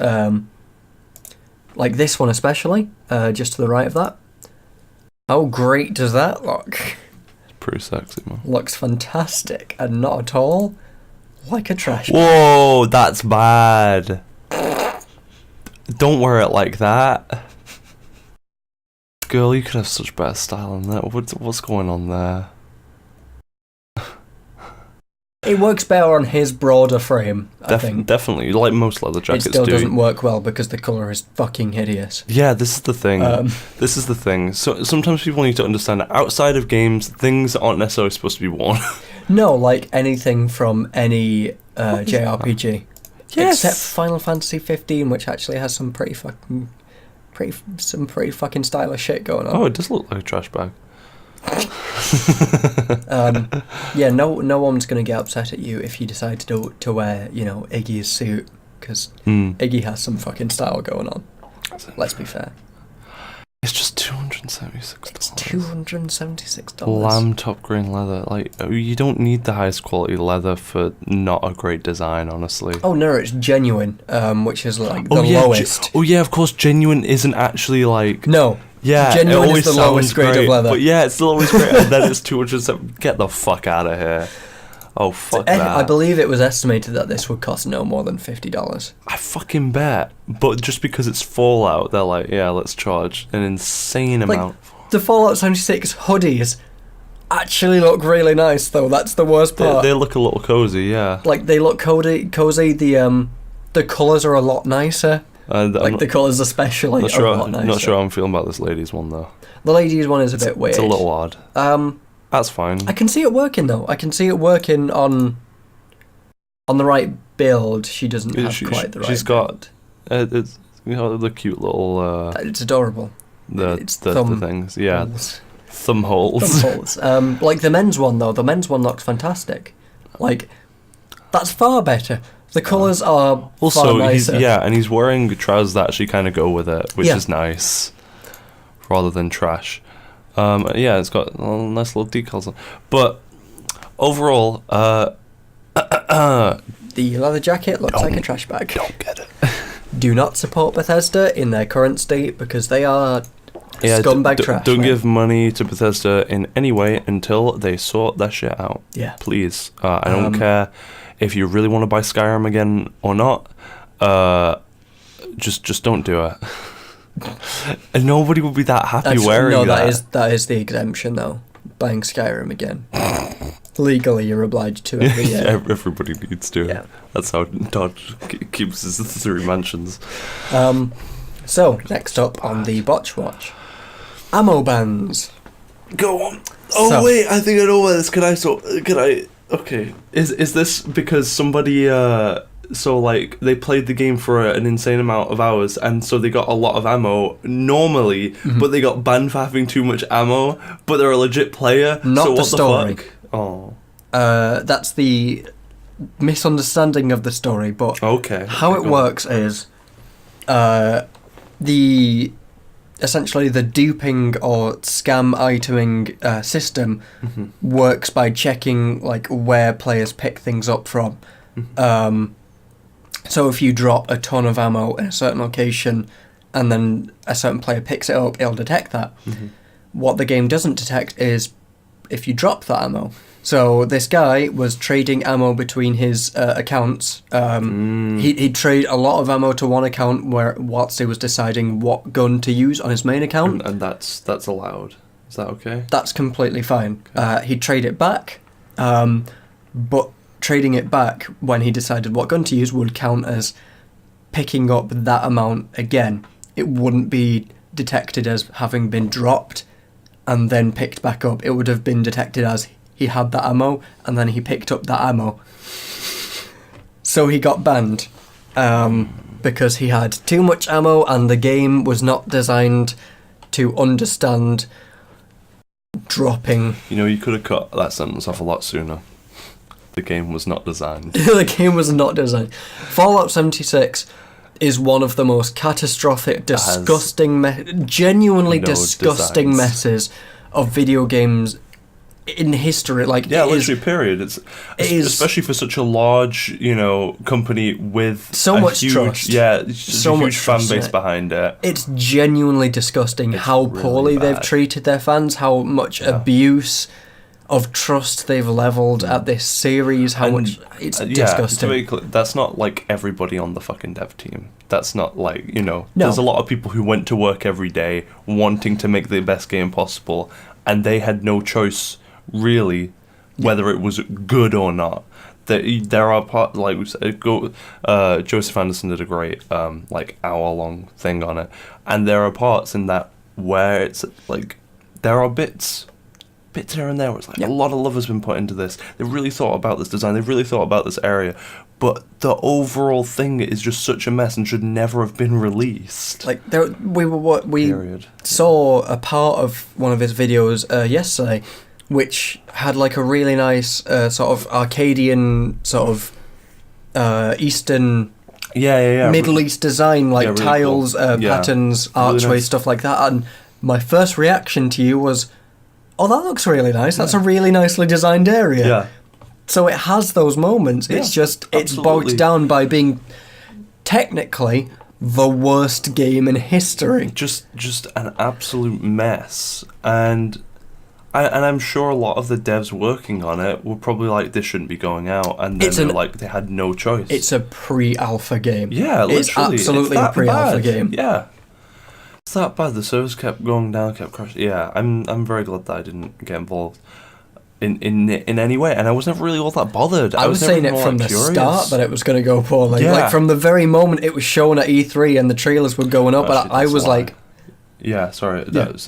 like this one especially, just to the right of that. How great does that look? It's pretty sexy, man. Looks fantastic and not at all like a trash bag. Whoa, that's bad. Don't wear it like that. Girl, you could have such better style than that. What's going on there? It works better on his broader frame, I think. Definitely, like most leather jackets do. It still doesn't work well because the colour is fucking hideous. Yeah, this is the thing. This is the thing. So sometimes people need to understand that outside of games, things aren't necessarily supposed to be worn. No, like anything from any JRPG. Yes. Except Final Fantasy 15, which actually has some pretty fucking stylish shit going on. Oh, it does look like a trash bag. Yeah, no one's gonna get upset at you if you decide to wear, Iggy's suit, because Iggy has some fucking style going on. Let's be fair. It's just $276. It's $276. Lamb top grain leather. Like, you don't need the highest quality leather for not a great design, honestly. Oh no, it's genuine, which is like the lowest. Of course, genuine isn't actually like... No. Yeah, genuine it always is the lowest grade great, of leather. But yeah, it's the lowest grade, and then it's 207. Get the fuck out of here. Oh, fuck that. I believe it was estimated that this would cost no more than $50. I fucking bet. But just because it's Fallout, they're like, yeah, let's charge an insane amount. The Fallout 76 hoodies actually look really nice, though. That's the worst part. They look a little cozy, yeah. Like, they look cozy. The colours are a lot nicer. The colours especially are a lot nicer. Not sure how I'm feeling about this ladies one, though. The ladies one is a bit weird. It's a little odd. That's fine. I can see it working, though. I can see it working on the right build. She doesn't have quite the right She's build. got... it's, the cute little... it's adorable. The things, yeah. Holes. Thumb holes. Thumb holes. Like the men's one, though. The men's one looks fantastic. Like, that's far better. The colours are far nicer. He's wearing trousers that actually kind of go with it, which is nice, rather than trash. It's got nice little decals on. But overall, the leather jacket looks like a trash bag. Don't get it. Do not support Bethesda in their current state because they are scumbag trash. Don't give money to Bethesda in any way until they sort that shit out. Yeah. Please. I don't care if you really want to buy Skyrim again or not. Just don't do it. And nobody will be that happy wearing that. That is the exemption, though. Buying Skyrim again. Legally, you're obliged to every year. Everybody needs to. Yeah. That's how Dodge keeps his 3 mansions. So, next up on the Botch Watch. Ammo bans. Go on. Oh, wait, I think I know where this... Can I... Okay. Is this because somebody so like they played the game for an insane amount of hours, and so they got a lot of ammo normally, but they got banned for having too much ammo. But they're a legit player. Not so the what story. The fuck? Oh, that's the misunderstanding of the story. But how it works is, essentially the duping or scam iteming system works by checking like where players pick things up from. So if you drop a ton of ammo in a certain location and then a certain player picks it up, it'll detect that. What the game doesn't detect is if you drop that ammo. So this guy was trading ammo between his accounts. He'd trade a lot of ammo to one account whilst he was deciding what gun to use on his main account. And that's allowed. Is that okay? That's completely fine. He'd trade it back, but trading it back when he decided what gun to use would count as picking up that amount again. It wouldn't be detected as having been dropped and then picked back up. It would have been detected as he had that ammo and then he picked up that ammo. So he got banned because he had too much ammo and the game was not designed to understand dropping. You know, you could have cut that sentence off a lot sooner. The game was not designed. The game was not designed. Fallout 76 is one of the most catastrophic, disgusting, genuinely disgusting messes of video games in history. Like, literally, period. It is, especially for such a large, company with so much huge trust. Yeah, so a huge fan base behind it. It's genuinely disgusting how really poorly they've treated their fans, how much abuse of trust they've leveled at this series, how much it's disgusting. To be clear, that's not like everybody on the fucking dev team. That's not like, there's a lot of people who went to work every day wanting to make the best game possible, and they had no choice really whether it was good or not. There are parts, like we said, Joseph Anderson did a great hour-long thing on it, and there are parts in that where it's like there are bits here and there where it's like a lot of love has been put into this. They've really thought about this design, they've really thought about this area, but the overall thing is just such a mess and should never have been released. Like we saw a part of one of his videos yesterday, which had like a really nice sort of Arcadian sort of Eastern Middle East design, like really tiles, cool. Patterns, archway, really nice. Stuff like that. And my first reaction to you was, oh, that looks really nice. That's a really nicely designed area. Yeah. So it has those moments. It's just, it's bogged down by being technically the worst game in history. Just an absolute mess. And I'm sure a lot of the devs working on it were probably like, this shouldn't be going out. And then they had no choice. It's a pre-alpha game. Yeah, literally. It's absolutely a pre-alpha game. Yeah. It's that bad. The servers kept going down, kept crashing. Yeah, I'm very glad that I didn't get involved in any way, and I was never really all that bothered. I was saying it from the start that it was going to go poorly. Yeah. Like from the very moment it was shown at E3 and the trailers were going up, and I was like, yeah, sorry, that's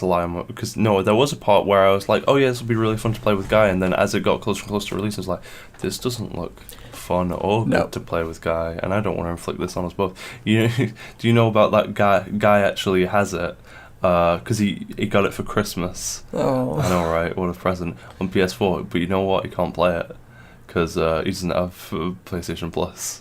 a lie. Because no, there was a part where I was like, oh yeah, this will be really fun to play with Guy, and then as it got closer and closer to release, I was like, this doesn't look fun or good to play with Guy, and I don't want to inflict this on us both. Do you know about that guy? Guy actually has it because he got it for Christmas. Oh, I know, right? What a present on PS4. But you know what? He can't play it because he doesn't have PlayStation Plus,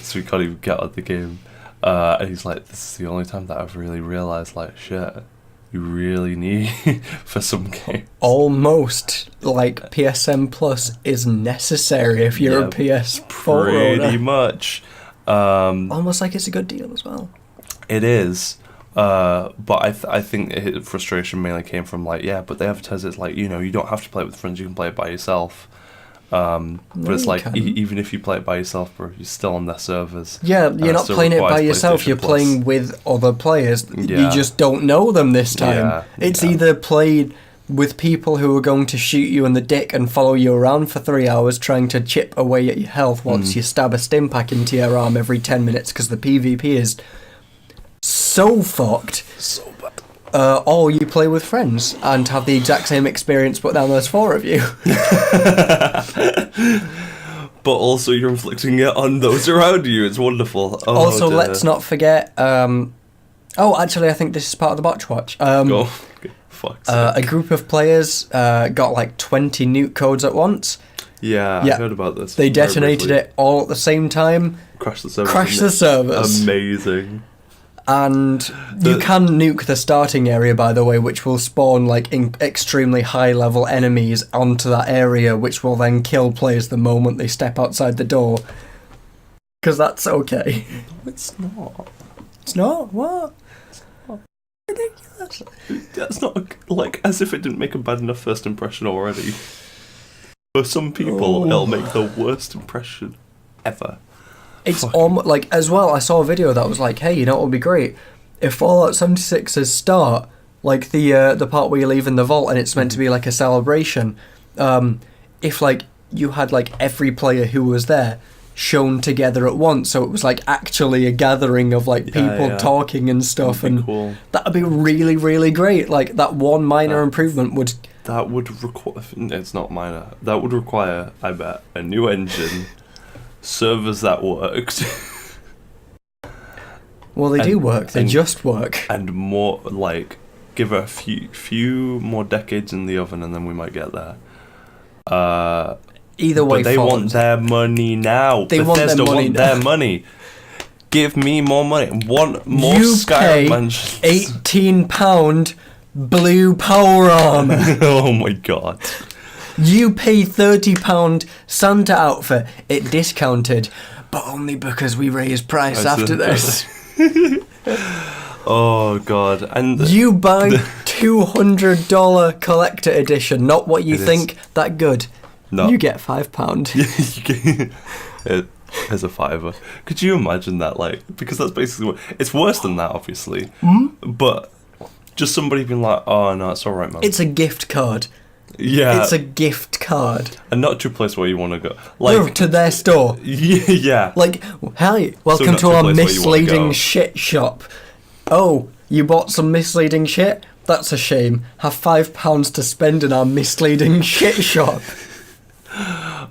so he can't even get on the game. And he's like, this is the only time that I've really realised, like, shit, you really need for some games. Almost like PSN Plus is necessary if you're a PS4 pretty owner. Much. Almost like it's a good deal as well. It is. But I think his frustration mainly came from like, but they advertise it's like, you don't have to play it with friends, you can play it by yourself. But it's like, even if you play it by yourself, bro, you're still on their servers. Yeah, you're not playing it by yourself, you're playing with other players. You just don't know them this time. It's either played with people who are going to shoot you in the dick and follow you around for 3 hours trying to chip away at your health once you stab a stim pack into your arm every 10 minutes because the PvP is so fucked. So bad. Or you play with friends and have the exact same experience, but now there's 4 of you. but also you're inflicting it on those around you. It's wonderful. Oh, Also, dear. let's not forget. Actually, I think this is part of the Botch Watch. Go. Fuck's sake. A group of players got like 20 nuke codes at once. Yeah, I heard about this. They detonated it all at the same time. Crashed the servers. Crashed the servers. Amazing. And you can nuke the starting area, by the way, which will spawn like extremely high level enemies onto that area, which will then kill players the moment they step outside the door. Because that's okay. No, it's not. It's not? What? Ridiculous. That's not like as if it didn't make a bad enough first impression already. For some people, it'll make the worst impression ever. It's like, as well, I saw a video that was like, hey, you know what would be great? If Fallout 76's start, like the part where you leave in the vault and it's meant to be like a celebration, if like you had like every player who was there shown together at once, so it was like actually a gathering of like people talking and stuff, and cool. That would be really, really great. Like that one minor improvement would... That would require... It's not minor. That would require, I bet, a new engine... servers that worked. Well, they do work. They just work. And more, like, give a few more decades in the oven, and then we might get there. Either way, but they want their money now. Bethesda want their money. Give me more money. Want more Skyrim mansions. £18 blue power armor. Oh my god. You pay £30 Santa outfit. It discounted, but only because we raised price after this. Oh god. And you buy $200 collector edition, not what you think that good. No. You get £5. As a fiver. Could you imagine that? Like, because that's basically what it's worse than that, obviously. But just somebody being like, "Oh no, it's all right, man." It's a gift card. Yeah, it's a gift card, and not to a place where you want to go. Like to their store. Yeah. Like, hey, welcome to our misleading shit shop. Oh, you bought some misleading shit? That's a shame. Have £5 to spend in our misleading shit shop.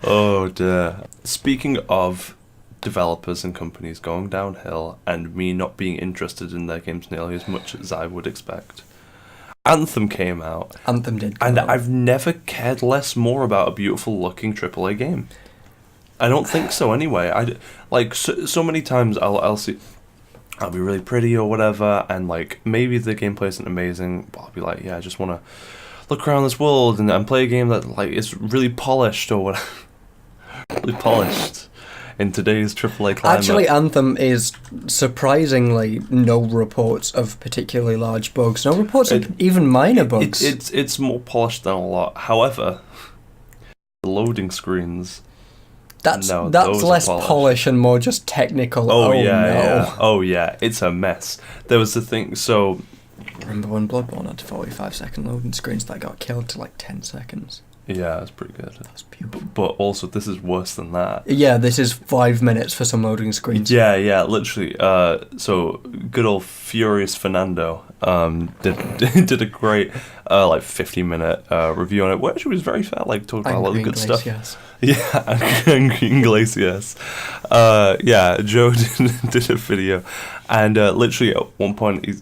Oh dear. Speaking of developers and companies going downhill and me not being interested in their games nearly as much as I would expect, Anthem came out. Anthem did come out. I've never cared less more about a beautiful looking AAA game. I don't think so anyway. I like so many times I'll see I'll be really pretty or whatever, and like maybe the gameplay isn't amazing, but I'll be like, yeah, I just want to look around this world and play a game that like is really polished or whatever. Really polished in today's AAA climate. Actually, Anthem is surprisingly no reports of particularly large bugs. No reports of even minor bugs. It's more polished than a lot. However, the loading screens. That's less polish and more just technical. Oh yeah. Oh yeah, it's a mess. There was the thing. So remember when Bloodborne had 45-second loading screens that got killed to like 10 seconds? Yeah, it's pretty good. That's beautiful. But also, this is worse than that. Yeah, this is 5 minutes for some loading screens. Yeah, literally. So, good old Furious Fernando did a great, 50-minute review on it, which was very fair, like, talking about a lot of good stuff. Yes. Yeah, Angry Iglesias. Joe did a video, and literally at one point, he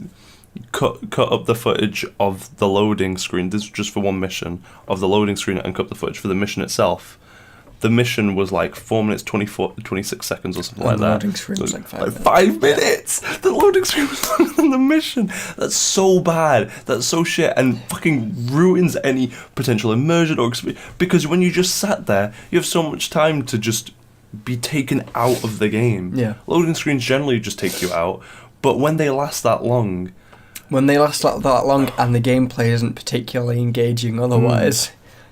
cut up the footage of the loading screen. This was just for one mission of the loading screen, and cut the footage for the mission itself. The mission was like 4 minutes 26 seconds or something like that. The loading screen was like 5 minutes. 5 minutes. The loading screen was longer than the mission. That's so bad. That's so shit, and fucking ruins any potential immersion or experience. Because when you just sat there, you have so much time to just be taken out of the game. Yeah. Loading screens generally just take you out, but when they last that long. When they last that long and the gameplay isn't particularly engaging otherwise.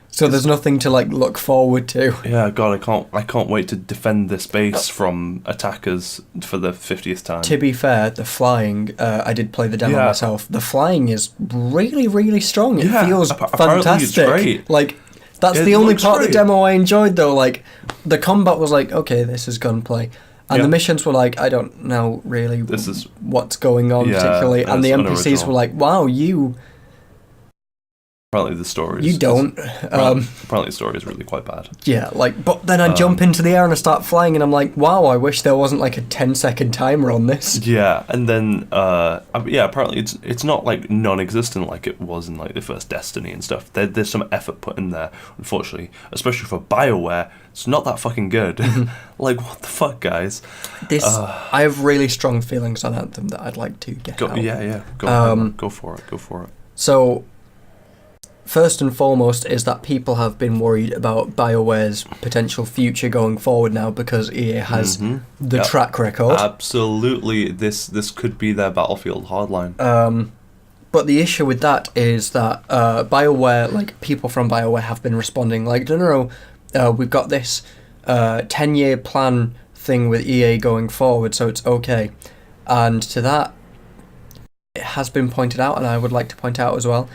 So there's nothing to like look forward to. Yeah, God, I can't wait to defend this base from attackers for the 50th time. To be fair, the flying, I did play the demo myself. The flying is really, really strong. It feels fantastic. It's great. Like, that's the only part of the demo I enjoyed though. Like, the combat was like, okay, this is gunplay. And the missions were like, I don't know really what's going on particularly. And the NPCs were like, wow, you Apparently the story is... You don't. Apparently the story is really quite bad. Yeah, like, but then I jump into the air and I start flying and I'm like, wow, I wish there wasn't like a 10-second timer on this. Yeah, and then, apparently it's not like non-existent like it was in like the first Destiny and stuff. There's some effort put in there, unfortunately, especially for BioWare. It's not that fucking good. Like, what the fuck, guys? I have really strong feelings on Anthem that I'd like to get out. Yeah, go for it. So, first and foremost is that people have been worried about BioWare's potential future going forward now because EA has the track record. Absolutely, this could be their Battlefield hardline. But the issue with that is that BioWare, like, people from BioWare have been responding like, no, we've got this 10-year plan thing with EA going forward, so it's okay. And to that, it has been pointed out, and I would like to point out as well,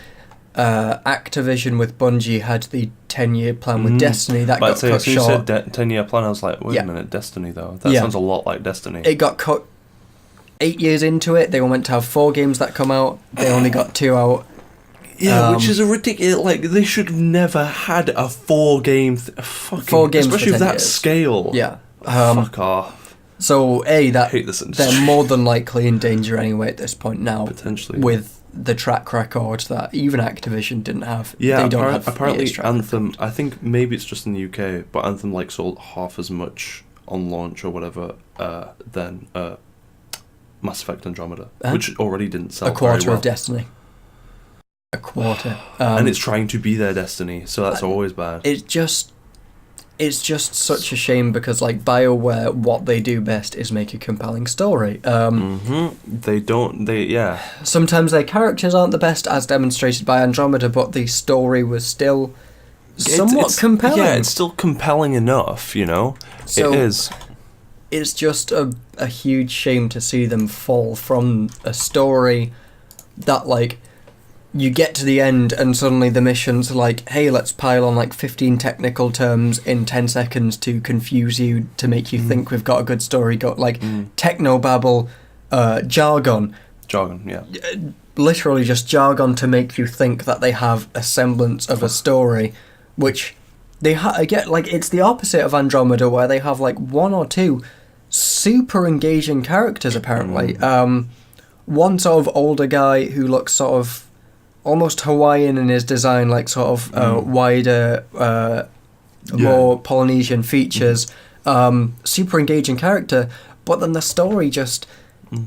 Activision with Bungie had the 10-year plan with Destiny. That got cut short. You said 10-year plan, I was like, wait a minute, Destiny though? That sounds a lot like Destiny. It got cut 8 years into it. They were meant to have 4 games that come out. They only got 2 out. Yeah, which is a ridiculous... Like, they should have never had a 4-game... fucking... 4 games especially for 10 of that years. scale. Yeah. Fuck off. So, I hate this industry. they're more than likely in danger anyway at this point now. Potentially. With the track record that even Activision didn't have. Yeah, they don't have apparently EA's track Anthem... record. I think maybe it's just in the UK, but Anthem, like, sold half as much on launch or whatever than Mass Effect Andromeda, which already didn't sell a quarter very well. of Destiny. A quarter. And it's trying to be their Destiny, so that's always bad. It's just such a shame because, like, BioWare, what they do best is make a compelling story. Sometimes their characters aren't the best, as demonstrated by Andromeda, but the story was still somewhat compelling. Yeah, it's still compelling enough, you know? So, it is. It's just a huge shame to see them fall from a story that, like, you get to the end and suddenly the mission's like, hey, let's pile on like 15 technical terms in 10 seconds to confuse you, to make you think we've got a good story. Got like technobabble, jargon. Jargon, yeah. Literally just jargon to make you think that they have a semblance of a story, which they get, like, it's the opposite of Andromeda, where they have like 1 or 2 super engaging characters apparently. One sort of older guy who looks sort of almost Hawaiian in his design, like sort of wider, more Polynesian features, super engaging character, but then the story just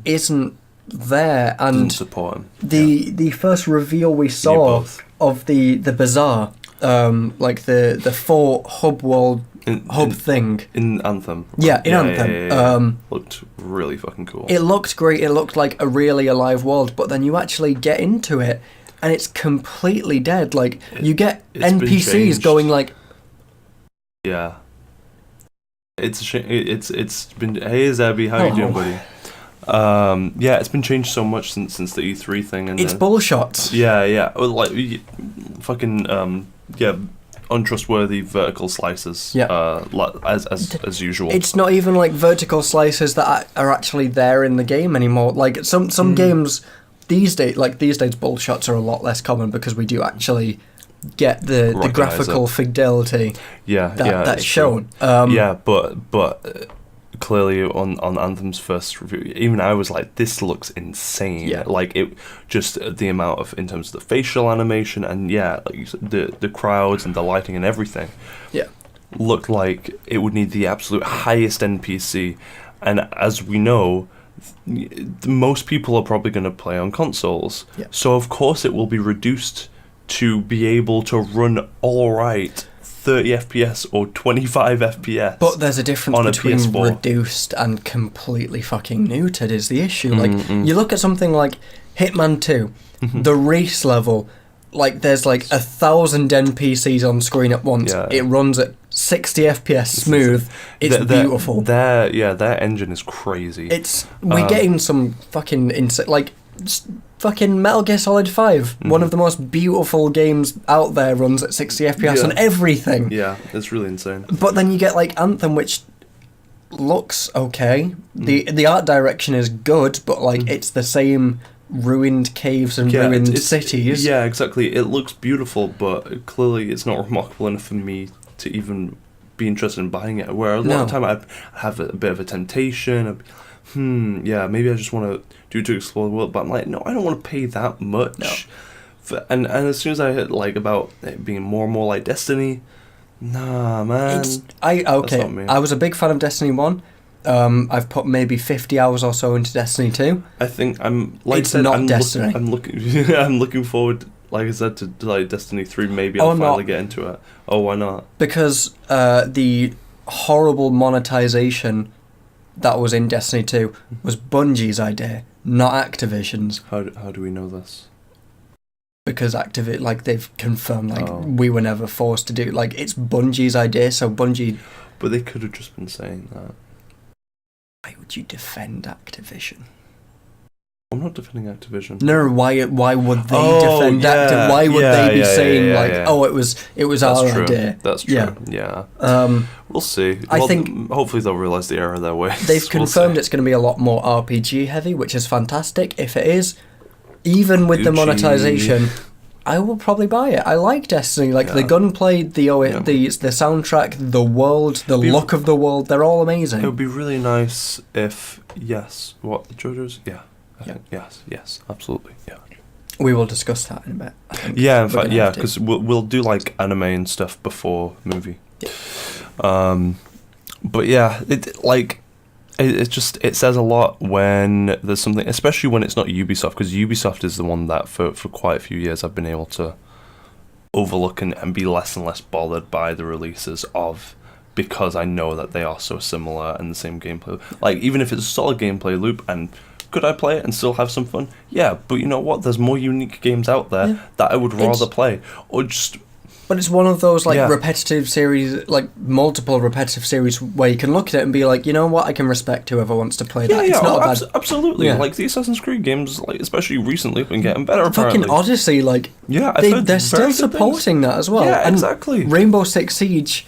isn't there. And didn't support him. The first reveal we saw of the bazaar, like the 4 hub thing in Anthem. Anthem. Looked really fucking cool. It looked great. It looked like a really alive world, but then you actually get into it and it's completely dead. Like, you get NPCs going like... Yeah. It's a shame. It's been... Hey, Zabby, how you doing, buddy? Yeah, it's been changed so much since the E3 thing. And it's bullshot. Yeah. Like, fucking, untrustworthy vertical slices. Yeah. As usual. It's not even like vertical slices that are actually there in the game anymore. Like, some games... These days, bullshots are a lot less common because we do actually get the graphical fidelity that's shown. But clearly on Anthem's first review, even I was like, this looks insane. Yeah. Like, it just the amount of, in terms of the facial animation and like you said, the crowds and the lighting and everything. Yeah. Looked like it would need the absolute highest NPC, and as we know, most people are probably going to play on consoles, so of course it will be reduced to be able to run alright 30 FPS or 25 FPS. But there's a difference between PS4. Reduced and completely fucking neutered is the issue. Like, you look at something like Hitman 2, the race level, like, there's like 1,000 NPCs on screen at once. Yeah. It runs at 60 FPS smooth. It's beautiful. Their engine is crazy. We're getting some fucking fucking Metal Gear Solid 5, one of the most beautiful games out there, runs at 60 FPS on everything. Yeah, it's really insane. But then you get like Anthem, which looks okay. The art direction is good, but like it's the same ruined caves and ruined cities. Yeah, exactly. It looks beautiful, but clearly it's not remarkable enough for me to even be interested in buying it. Where a lot of the time I'd have a bit of a temptation. Yeah, maybe I just want to explore the world, but I'm like, no, I don't want to pay that much. No. And as soon as I hit like about it being more and more like Destiny, nah, man. I was a big fan of Destiny 1. I've put maybe 50 hours or so into Destiny 2. I think I'm like it's not Destiny. I'm looking forward, like I said, to like Destiny 3. Maybe I'll finally get into it. Oh, why not? Because the horrible monetization that was in Destiny 2 was Bungie's idea, not Activision's. How do we know this? Because they've confirmed, we were never forced to do, it's Bungie's idea, so Bungie... But they could have just been saying that. Why would you defend Activision? I'm not defending Activision. No, why would they defend Activision? Why would they be saying it was our idea? That's true. Yeah. We'll see. I think hopefully they'll realise the error of their ways. They've confirmed it's going to be a lot more RPG heavy, which is fantastic. If it is, even with the monetization, I will probably buy it. I like Destiny, the gunplay, the soundtrack, the world, the look of the world. They're all amazing. It would be really nice if the JoJo's? Yeah. I think yes, absolutely, yeah. We will discuss that in a bit. I think. Yeah, in fact, yeah, because we'll do like anime and stuff before movie. Yeah. But yeah, it says a lot when there's something, especially when it's not Ubisoft, because Ubisoft is the one that for quite a few years I've been able to overlook and be less and less bothered by the releases of, because I know that they are so similar and the same gameplay. Like, even if it's a solid gameplay loop, and could I play it and still have some fun? Yeah, but you know what? There's more unique games out there that I would rather play. Or just... But it's one of those repetitive series, multiple repetitive series where you can look at it and be like, you know what, I can respect whoever wants to play that. It's not absolutely. Yeah. Like the Assassin's Creed games, especially recently, have been getting better. Apparently, fucking Odyssey, they're still supporting that as well. Yeah, exactly. Rainbow Six Siege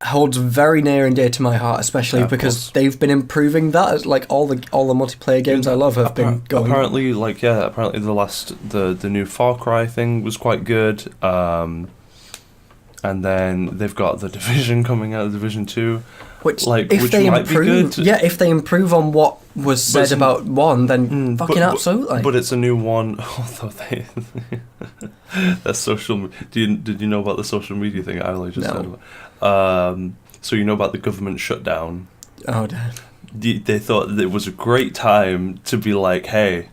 holds very near and dear to my heart, especially because they've been improving that. As all the multiplayer games I love have been going. Apparently, the new Far Cry thing was quite good. And then they've got the Division coming out, the Division 2, which might be good. Yeah, if they improve on what was said about 1, then absolutely. But it's a new one. Although their social. Did you know about the social media thing I just said about? So you know about the government shutdown. Oh, damn. They thought that it was a great time to be like, hey,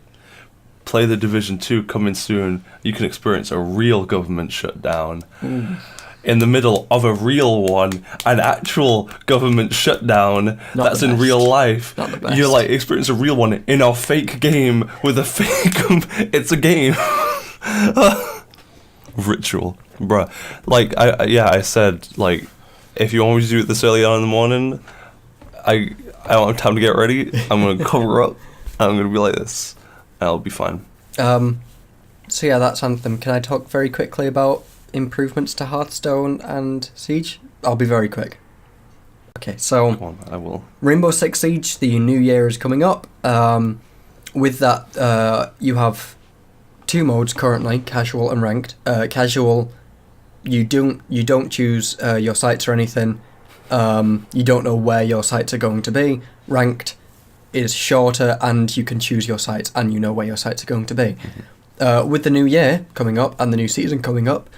play the Division 2 coming soon. You can experience a real government shutdown. In the middle of a real one, an actual government shutdown that's in real life. Not the best. You're experience a real one in our fake game with a fake... It's a game. Ritual. Bruh. I said, if you want me to do it this early on in the morning, I don't have time to get ready. I'm going to cover up. I'm going to be like this. And I'll be fine. So yeah, that's Anthem. Can I talk very quickly about improvements to Hearthstone and Siege? I'll be very quick. Okay, so... Come on, I will. Rainbow Six Siege, the new year is coming up. With that, you have 2 modes currently, casual and ranked. Casual... You don't choose your sites or anything. You don't know where your sites are going to be. Ranked is shorter, and you can choose your sites, and you know where your sites are going to be. With the new year coming up and the new season coming up,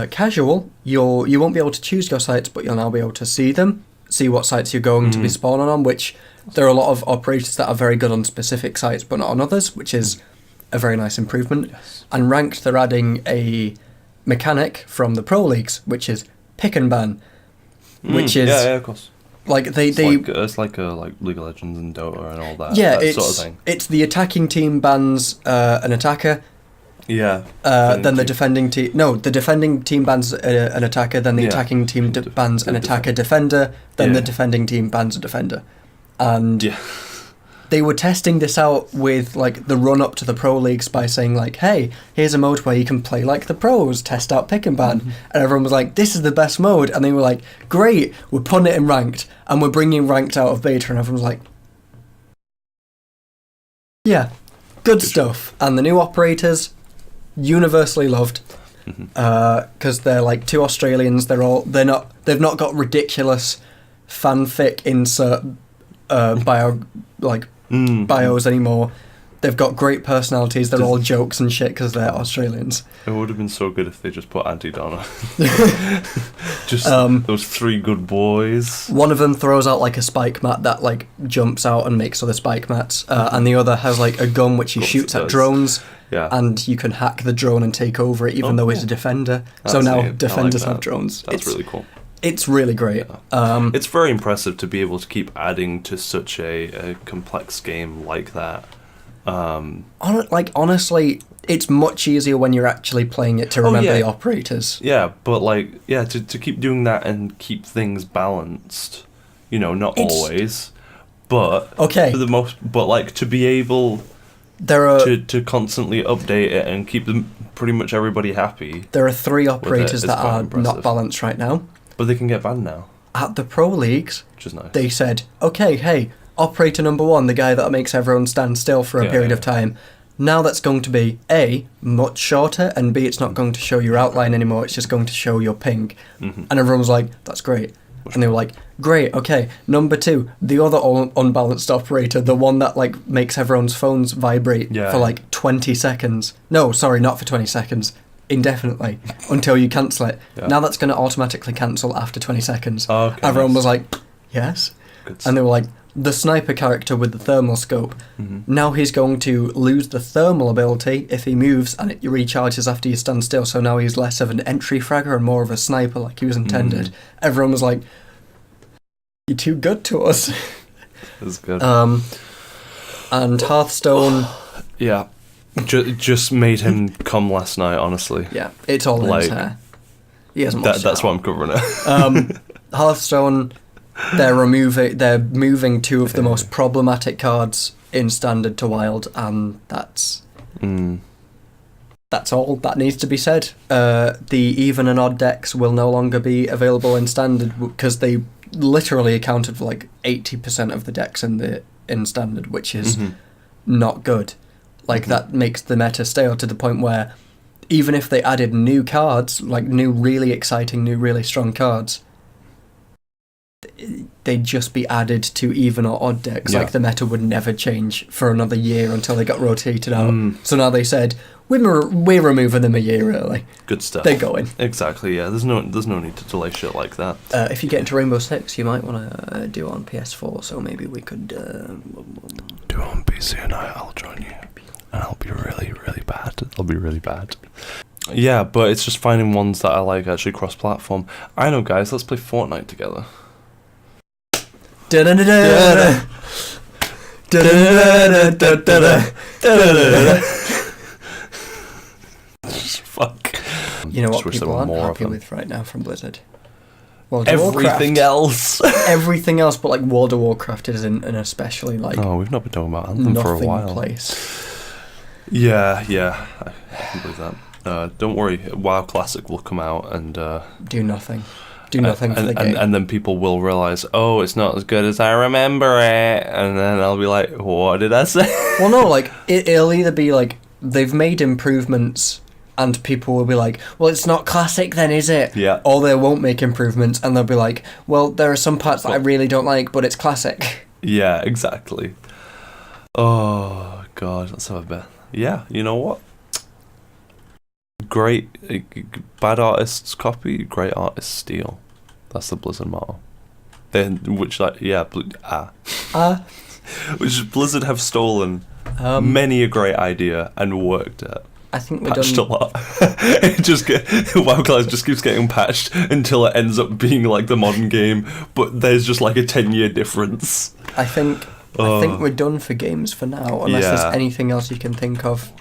casual, you won't be able to choose your sites, but you'll now be able to see them, see what sites you're going to be spawning on. Which there are a lot of operators that are very good on specific sites, but not on others, which is a very nice improvement. Yes. And ranked, they're adding a mechanic from the pro leagues, which is pick and ban, which is of course. It's like League of Legends and Dota and all that. Yeah, that it's sort of thing. It's the attacking team bans an attacker. Yeah. Then the defending team. No, the defending team bans an attacker. Then the attacking team bans an attacker defender. Then the defending team bans a defender. And they were testing this out with the run up to the pro leagues by saying hey, here's a mode where you can play like the pros, test out pick and ban. And everyone was like, this is the best mode. And they were like, great, we're putting it in ranked, and we're bringing ranked out of beta. And everyone was like, yeah, Good stuff. And the new operators, universally loved, because they're like two Australians. They've not got ridiculous fanfic insert bios anymore. They've got great personalities. They're all jokes and shit because they're Australians. It would have been so good if they just put Auntie Donna. Just those three good boys. One of them throws out like a spike mat that like jumps out and makes other spike mats, and the other has like a gun which he shoots at drones. Yeah. And you can hack the drone and take over it, even though he's a defender. So now defenders have drones. That's really cool. It's really great. Yeah. It's very impressive to be able to keep adding to such a complex game like that. Honestly, it's much easier when you're actually playing it to remember the operators. Yeah, but to keep doing that and keep things balanced, not always, but for the most, but to be able to constantly update it and keep pretty much everybody happy. There are 3 operators that are not balanced right now, but they can get banned now. At the pro leagues, which is nice. They said, okay, hey, operator number 1, the guy that makes everyone stand still for a period of time. Now that's going to be A, much shorter, and B, it's not going to show your outline anymore, it's just going to show your ping. And everyone was like, that's great. And they were like, great, okay. Number 2, the other unbalanced operator, the one that makes everyone's phones vibrate for 20 seconds. No, sorry, not for 20 seconds. Indefinitely, until you cancel it. Yeah. Now that's going to automatically cancel after 20 seconds. Everyone was like, yes. And they were like, the sniper character with the thermal scope, now he's going to lose the thermal ability if he moves, and it recharges after you stand still, so now he's less of an entry fragger and more of a sniper like he was intended. Everyone was like, you're too good to us. That's good. And Hearthstone... yeah. Just made him come last night, honestly. Yeah, it's all in his hair. He hasn't watched that's why I'm covering it. Hearthstone... They're moving 2 of the most problematic cards in Standard to Wild, and that's all that needs to be said. The even and odd decks will no longer be available in Standard because they literally accounted for 80% of the decks in Standard, which is not good. That makes the meta stale to the point where even if they added new cards, new really exciting, new really strong cards, they'd just be added to even or odd decks. The meta would never change for another year until they got rotated out. So now they said, we're removing them a year early. Good stuff. They're going. Exactly, yeah. There's no need to delay shit like that. If you get into Rainbow Six, you might want to do it on PS4, so maybe we could... do it on PC and I'll join you. And I'll be really, really bad. I'll be really bad. Yeah, but it's just finding ones that I like actually cross-platform. I know, guys, let's play Fortnite together. Fuck. You know what people aren't happy with right now from Blizzard? Everything else. Everything else, but World of Warcraft is in an especially Oh, we've not been talking about Anthem for a while. Place. Yeah, I can believe that. Don't worry, WoW Classic will come out and do nothing. Do nothing for the game. And then people will realise, oh, it's not as good as I remember it. And then I'll be like, what did I say? Well, no, it'll either be they've made improvements and people will be like, well, it's not classic then, is it? Yeah. Or they won't make improvements and they'll be like, well, there are some parts that I really don't like, but it's classic. Yeah, exactly. Oh, God, let's have a bet. Yeah, you know what? Great, bad artists copy, great artists steal. That's the Blizzard motto. Which Blizzard have stolen many a great idea and worked at. I think patched a lot. WoW Class just keeps getting patched until it ends up being the modern game, but there's just a 10-year difference. I think we're done for games for now, unless there's anything else you can think of.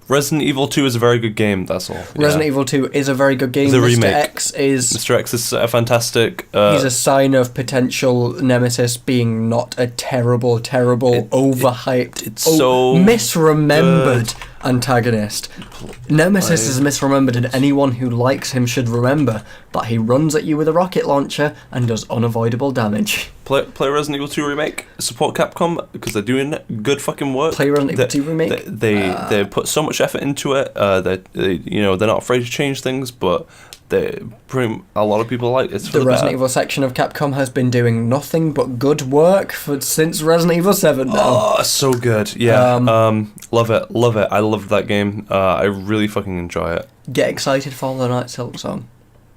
Resident Evil 2 is a very good game, that's all. Resident Evil 2 is a very good game. Mr. X is fantastic. He's a sign of potential Nemesis being not a terrible, overhyped, it's so misremembered antagonist. Nemesis is misremembered, and anyone who likes him should remember that he runs at you with a rocket launcher and does unavoidable damage. Play Resident Evil 2 Remake, support Capcom, because they're doing good fucking work. Play Resident Evil 2 Remake? They put so much effort into it. They're not afraid to change things, but a lot of people like it. The Resident Evil section of Capcom has been doing nothing but good work since Resident Evil 7 now. Oh, so good. Yeah. Love it. I loved that game. I really fucking enjoy it. Get excited for Hollow Knight Silksong.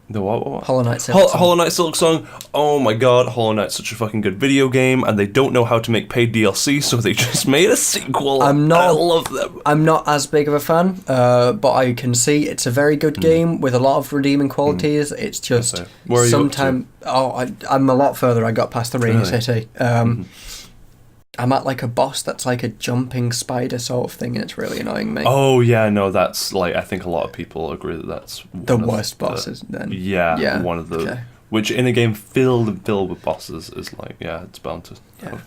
The what? Hollow Knight Silksong. Hollow Knight Silksong. Oh my god, Hollow Knight's such a fucking good video game, and they don't know how to make paid DLC, so they just made a sequel. I love them. I'm not as big of a fan, but I can see it's a very good game with a lot of redeeming qualities. It's just sometimes. I'm a lot further. I got past the Rainy City. I'm at like a boss that's like a jumping spider sort of thing, and it's really annoying me. Oh yeah, no, that's like I think a lot of people agree that that's the worst bosses. Then one of the which in a game filled with bosses is like it's bound to. Yeah.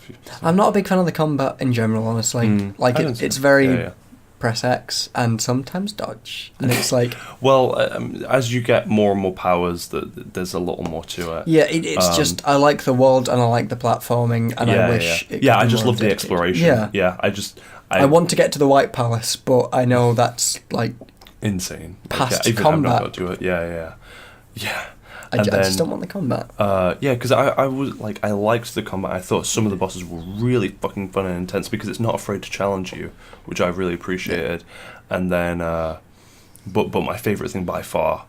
I'm not a big fan of the combat in general, honestly. It's very press X and sometimes dodge, and it's like as you get more and more powers, there's a little more to it. Yeah, it's just I like the world and I like the platforming, and I wish I just love the exploration. I want to get to the White Palace, but I know that's like insane past even combat. I've not got to it. Yeah. I just don't want the combat. Because I was like, I liked the combat. I thought some of the bosses were really fucking fun and intense because it's not afraid to challenge you, which I really appreciated. Yeah. And then, but my favorite thing by far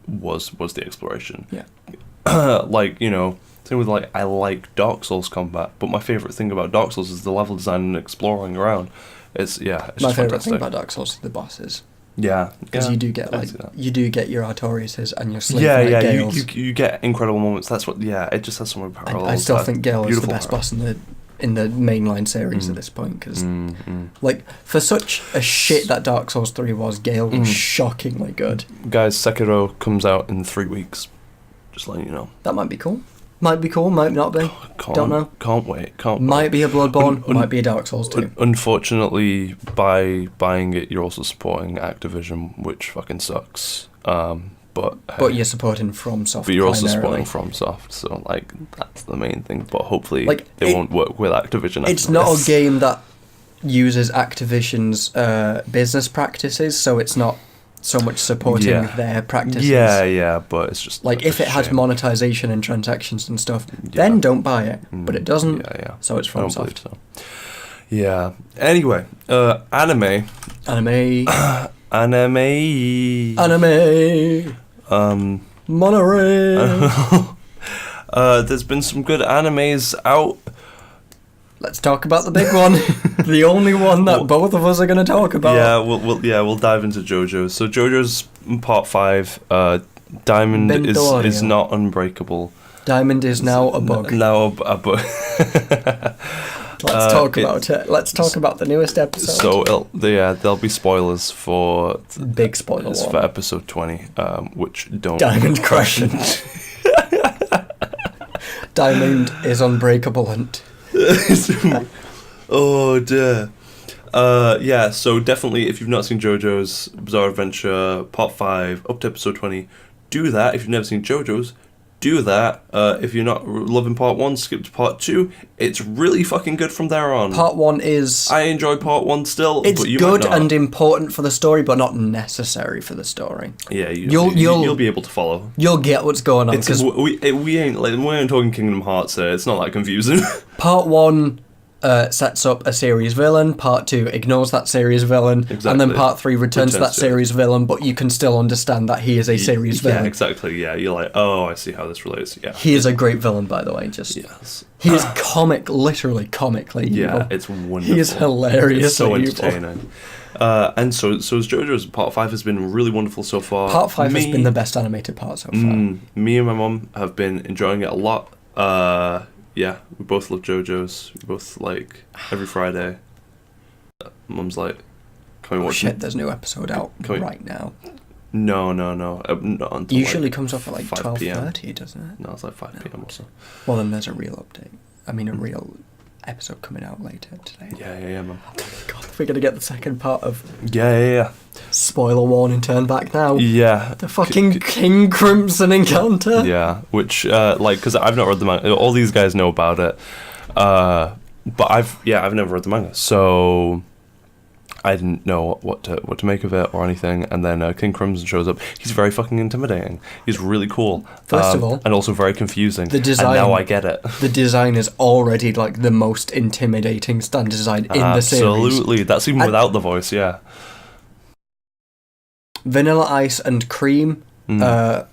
was the exploration. Yeah. Same with I like Dark Souls combat, but my favorite thing about Dark Souls is the level design and exploring around. It's my favorite thing about Dark Souls is the bosses. Yeah, because you do get your Artoriuses and your Slave Knight Gales. You get incredible moments. That's what. Yeah, it just has so many parallels. I still think Gale is the best boss in the mainline series at this point, because for such a shit that Dark Souls 3 was, Gale was shockingly good. Guys, Sekiro comes out in 3 weeks. Just letting you know. That might be cool. Might be cool, might not be. Don't know. Can't wait. Might be a Bloodborne, might be a Dark Souls 2. Unfortunately, by buying it, you're also supporting Activision, which fucking sucks. But you're supporting FromSoft. But you're also supporting FromSoft, so that's the main thing. But hopefully, they won't work with Activision. It's not a game that uses Activision's business practices, so it's not so much supporting their practices. Yeah, but it's just if it had monetization and transactions and stuff, then don't buy it. But it doesn't. So it's FromSoft. So. Yeah. Anyway, anime. Monorail. There's been some good animes out. Let's talk about the big one, the only one that both of us are going to talk about. Yeah, we'll dive into JoJo. So JoJo's Part 5. Diamond is not unbreakable. Diamond is now a bug. Now a bug. Let's talk about it. Let's talk about the newest episode. So there'll be spoilers for big spoilers for episode 20, which don't Diamond crashing. Diamond is unbreakable and. Oh dear. So definitely, if you've not seen JoJo's Bizarre Adventure Part 5 up to episode 20, do that. If you've never seen JoJo's, do that. If you're not loving Part 1, skip to Part 2. It's really fucking good from there on. Part 1 is... I enjoy Part 1 still, it's but you good might not. And important for the story, but not necessary for the story. Yeah, you'll be able to follow. You'll get what's going on. We ain't talking Kingdom Hearts here. It's not that confusing. Part 1... sets up a series villain, Part 2 ignores that series villain, and then Part 3 returns to that series villain, but you can still understand that he is a series villain. Yeah, exactly, yeah. You're like, oh, I see how this relates, yeah. He is a great villain, by the way, Yes. He is literally comically evil. Yeah, it's wonderful. He is hilarious. It's so entertaining. And so as JoJo's Part 5 has been really wonderful so far. Part 5 has been the best animated part so far. Me and my mum have been enjoying it a lot. Yeah, we both love JoJo's. We both every Friday. Mum's like, "Can we watch?" Shit, there's no episode out right now. No. Not until usually comes off at 12:30, doesn't it? No, it's 5 p.m. also. Well, then there's a real update. I mean, a real episode coming out later today. Yeah, man. God, we're gonna get the second part of. Yeah. Spoiler warning, turn back now. Yeah. The fucking King Crimson encounter. Yeah, which, because I've not read the manga. All these guys know about it. But I've never read the manga. So I didn't know what to make of it or anything. And then King Crimson shows up. He's very fucking intimidating. He's really cool. First of all. And also very confusing. The design. And now I get it. The design is already, like, the most intimidating stand design in the series. Absolutely. That's even without the voice, yeah. Vanilla Ice and Cream are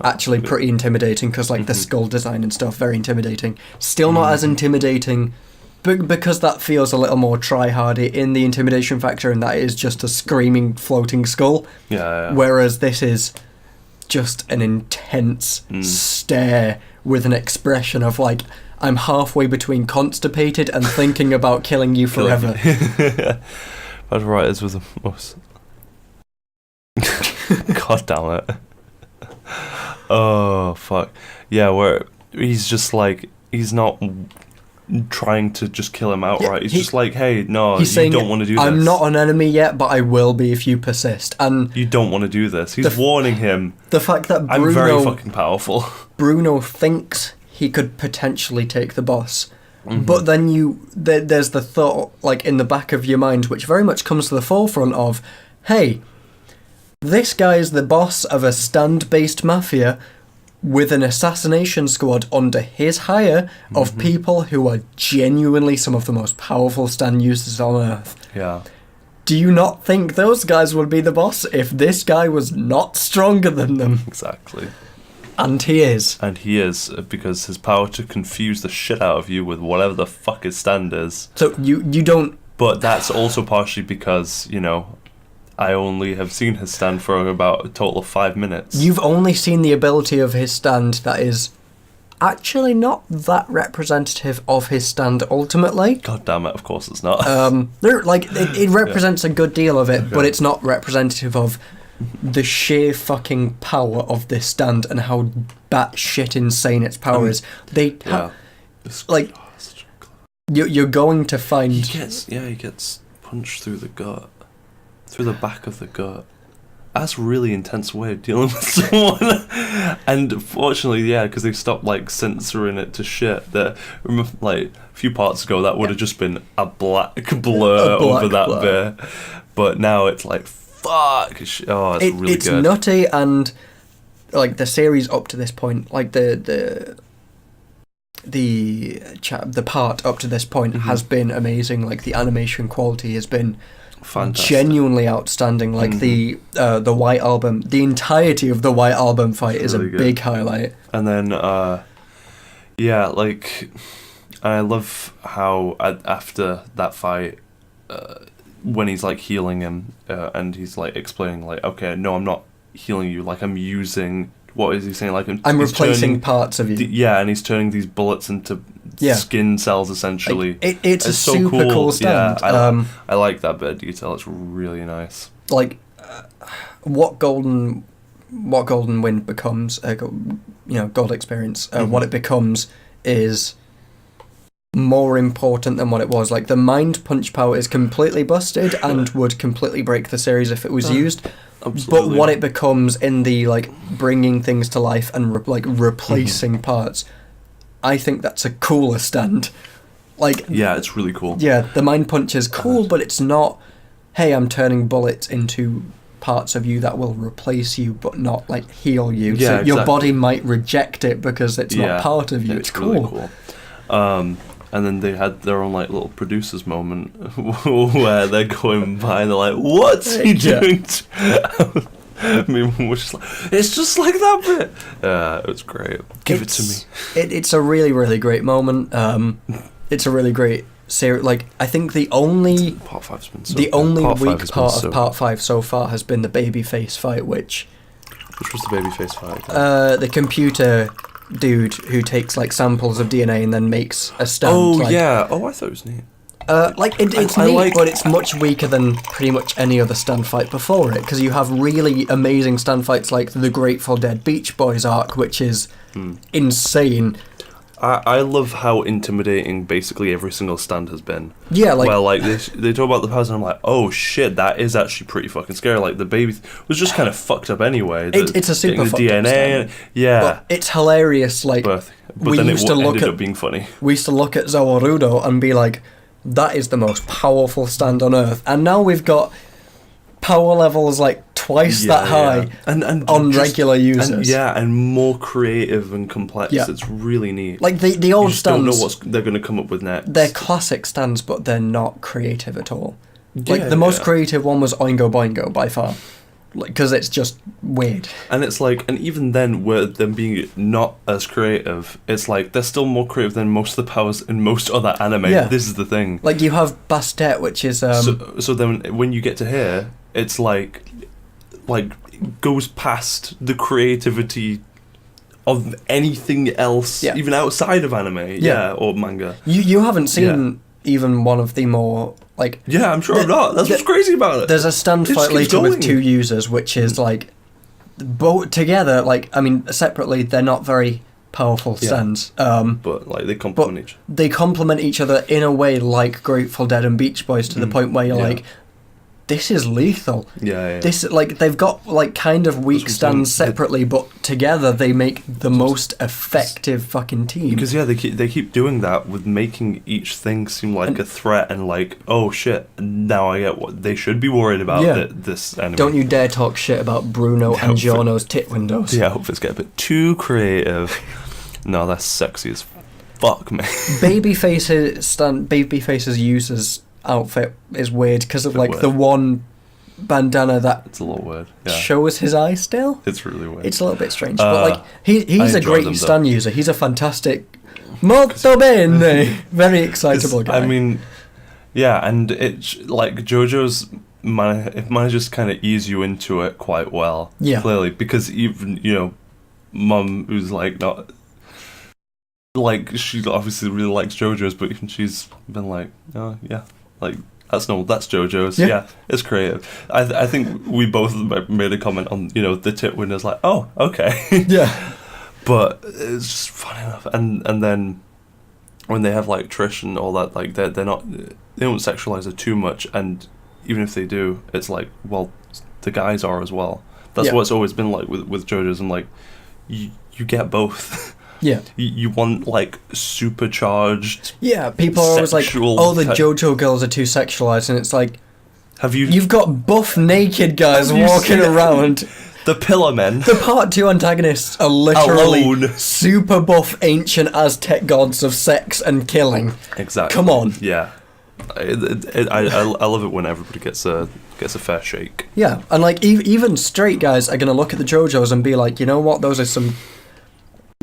actually pretty intimidating because, like, the skull design and stuff, very intimidating. Still not as intimidating, but because that feels a little more try-hardy in the intimidation factor, and that is just a screaming floating skull. Yeah. Whereas this is just an intense stare with an expression of, like, I'm halfway between constipated and thinking about killing you forever. That's right, it's with us. God damn it. Oh, fuck. Yeah, where he's just like, he's not trying to just kill him outright. He's just like, hey, no, you saying, don't want to do this. I'm not an enemy yet, but I will be if you persist. And you don't want to do this. He's warning him. The fact that Bruno... I'm very fucking powerful. Bruno thinks he could potentially take the boss. But then there's the thought, like, in the back of your mind, which very much comes to the forefront of, hey, this guy is the boss of a stand-based mafia with an assassination squad under his hire of people who are genuinely some of the most powerful stand users on Earth. Yeah. Do you not think those guys would be the boss if this guy was not stronger than them? Exactly. And he is. And he is, because his power to confuse the shit out of you with whatever the fuck his stand is. So you don't... But that's also partially because, I only have seen his stand for about a total of 5 minutes. You've only seen the ability of his stand that is actually not that representative of his stand ultimately. God damn it, of course it's not. It represents a good deal of it, but it's not representative of the sheer fucking power of this stand and how batshit insane its power is. You're going to find... He gets punched through the gut. Through the back of the gut. That's a really intense way of dealing with someone. And fortunately, because they stopped, censoring it to shit. That, a few parts ago, that would have just been a black blur over that bit. But now it's like, fuck. It's really good. It's nutty, and, the series up to this point, the part up to this point has been amazing. The animation quality has been... fantastic. Genuinely outstanding. The White Album, the entirety of the White Album fight is really a big highlight. And then I love how after that fight, when he's healing him, and he's explaining okay, no, I'm not healing you, I'm using, what is he saying, I'm replacing parts of you. And he's turning these bullets into skin cells, essentially. It's a so super cool stand. Yeah, I like that bit of detail. It's really nice. What Golden Wind becomes, Gold Experience, what it becomes is more important than what it was. The Mind Punch power is completely busted and would completely break the series if it was used. Absolutely. But what it becomes in the bringing things to life and replacing parts, I think that's a cooler stand. It's really cool. Yeah, the Mind Punch is cool, but it's not, hey, I'm turning bullets into parts of you that will replace you but not heal you. Yeah, so your body might reject it because it's not part of you. It's cool. Really cool. And then they had their own little producers moment where they're going by and they're like, what's he doing? I mean, we're just it's just like that bit. It was great. Give it to me. It's a really, really great moment. It's a really great series. I think the only part 5's been so the only weak part of part 5 so far has been the babyface fight, which was the babyface fight? The computer dude who takes samples of DNA and then makes a stand. Oh yeah. Oh, I thought it was neat. It's neat, but it's much weaker than pretty much any other stand fight before it, because you have really amazing stand fights like the Grateful Dead Beach Boys arc, which is insane. I love how intimidating basically every single stand has been. Yeah, like... Well, like, they talk about the powers and I'm like, oh shit, that is actually pretty fucking scary. Like, the baby was just kind of fucked up anyway. It's a super fucked DNA, up stand. Yeah. But it's hilarious, like... But we then used it to look ended at, up being funny. We used to look at Zowarudo and be like, that is the most powerful stand on Earth. And now we've got power levels like twice that high and on just, regular users. And more creative and complex. Yeah. It's really neat. Like the old you just stands, don't know what they're going to come up with next. they're classic stands, but they're not creative at all. Yeah, Like the most creative one was Oingo Boingo by far, because it's just weird. And it's like, and even then, with them being not as creative, it's like they're still more creative than most of the powers in most other anime. Yeah. This is the thing. Like you have Bastet, which is So then when you get to here, it's like goes past the creativity of anything else, even outside of anime, or manga. You haven't seen even one of the more like. Yeah, I'm sure I'm not. That's what's crazy about it. There's a stand fight later with 2 users, which is like both together. Like I mean, separately they're not very powerful stands. But like they complement each. They complement each other in a way like Grateful Dead and Beach Boys to the point where you're like, this is lethal. This like they've got like kind of weak stands separately, but together they make the most effective fucking team. Because they keep doing that with making each thing seem like a threat and like, oh shit, now I get what they should be worried about. This enemy. Don't you dare talk shit about Bruno and Giorno's tit windows. Yeah, outfits get a bit too creative. No, that's sexy as fuck, man. Babyface's users outfit is weird because of like the one bandana that it's a little weird. Shows his eye still. It's really weird. It's a little bit strange, but like he's a great stand user. He's a fantastic molto bene, very excitable guy. I mean, and it's like JoJo's manages to kind of ease you into it quite well. Yeah, clearly, because even Mum, who's like not. Like, she obviously really likes JoJo's, but even she's been like, oh, yeah, like, that's normal, that's JoJo's, yeah it's creative. I think we both made a comment on, the tit windows, like, oh, okay. Yeah. But it's just funny enough. And then when they have, like, Trish and all that, like, they don't sexualize her too much, and even if they do, it's like, well, the guys are as well. That's what it's always been like with JoJo's, and, like, you get both. Yeah, you want like supercharged. Yeah, people are always like, "Oh, the JoJo girls are too sexualized," and it's like, You've got buff naked guys walking around. The Pillar Men. The Part 2 antagonists are literally super buff ancient Aztec gods of sex and killing. Exactly. Come on. Yeah, I love it when everybody gets a fair shake. Yeah, and like even straight guys are gonna look at the JoJos and be like, you know what? Those are some.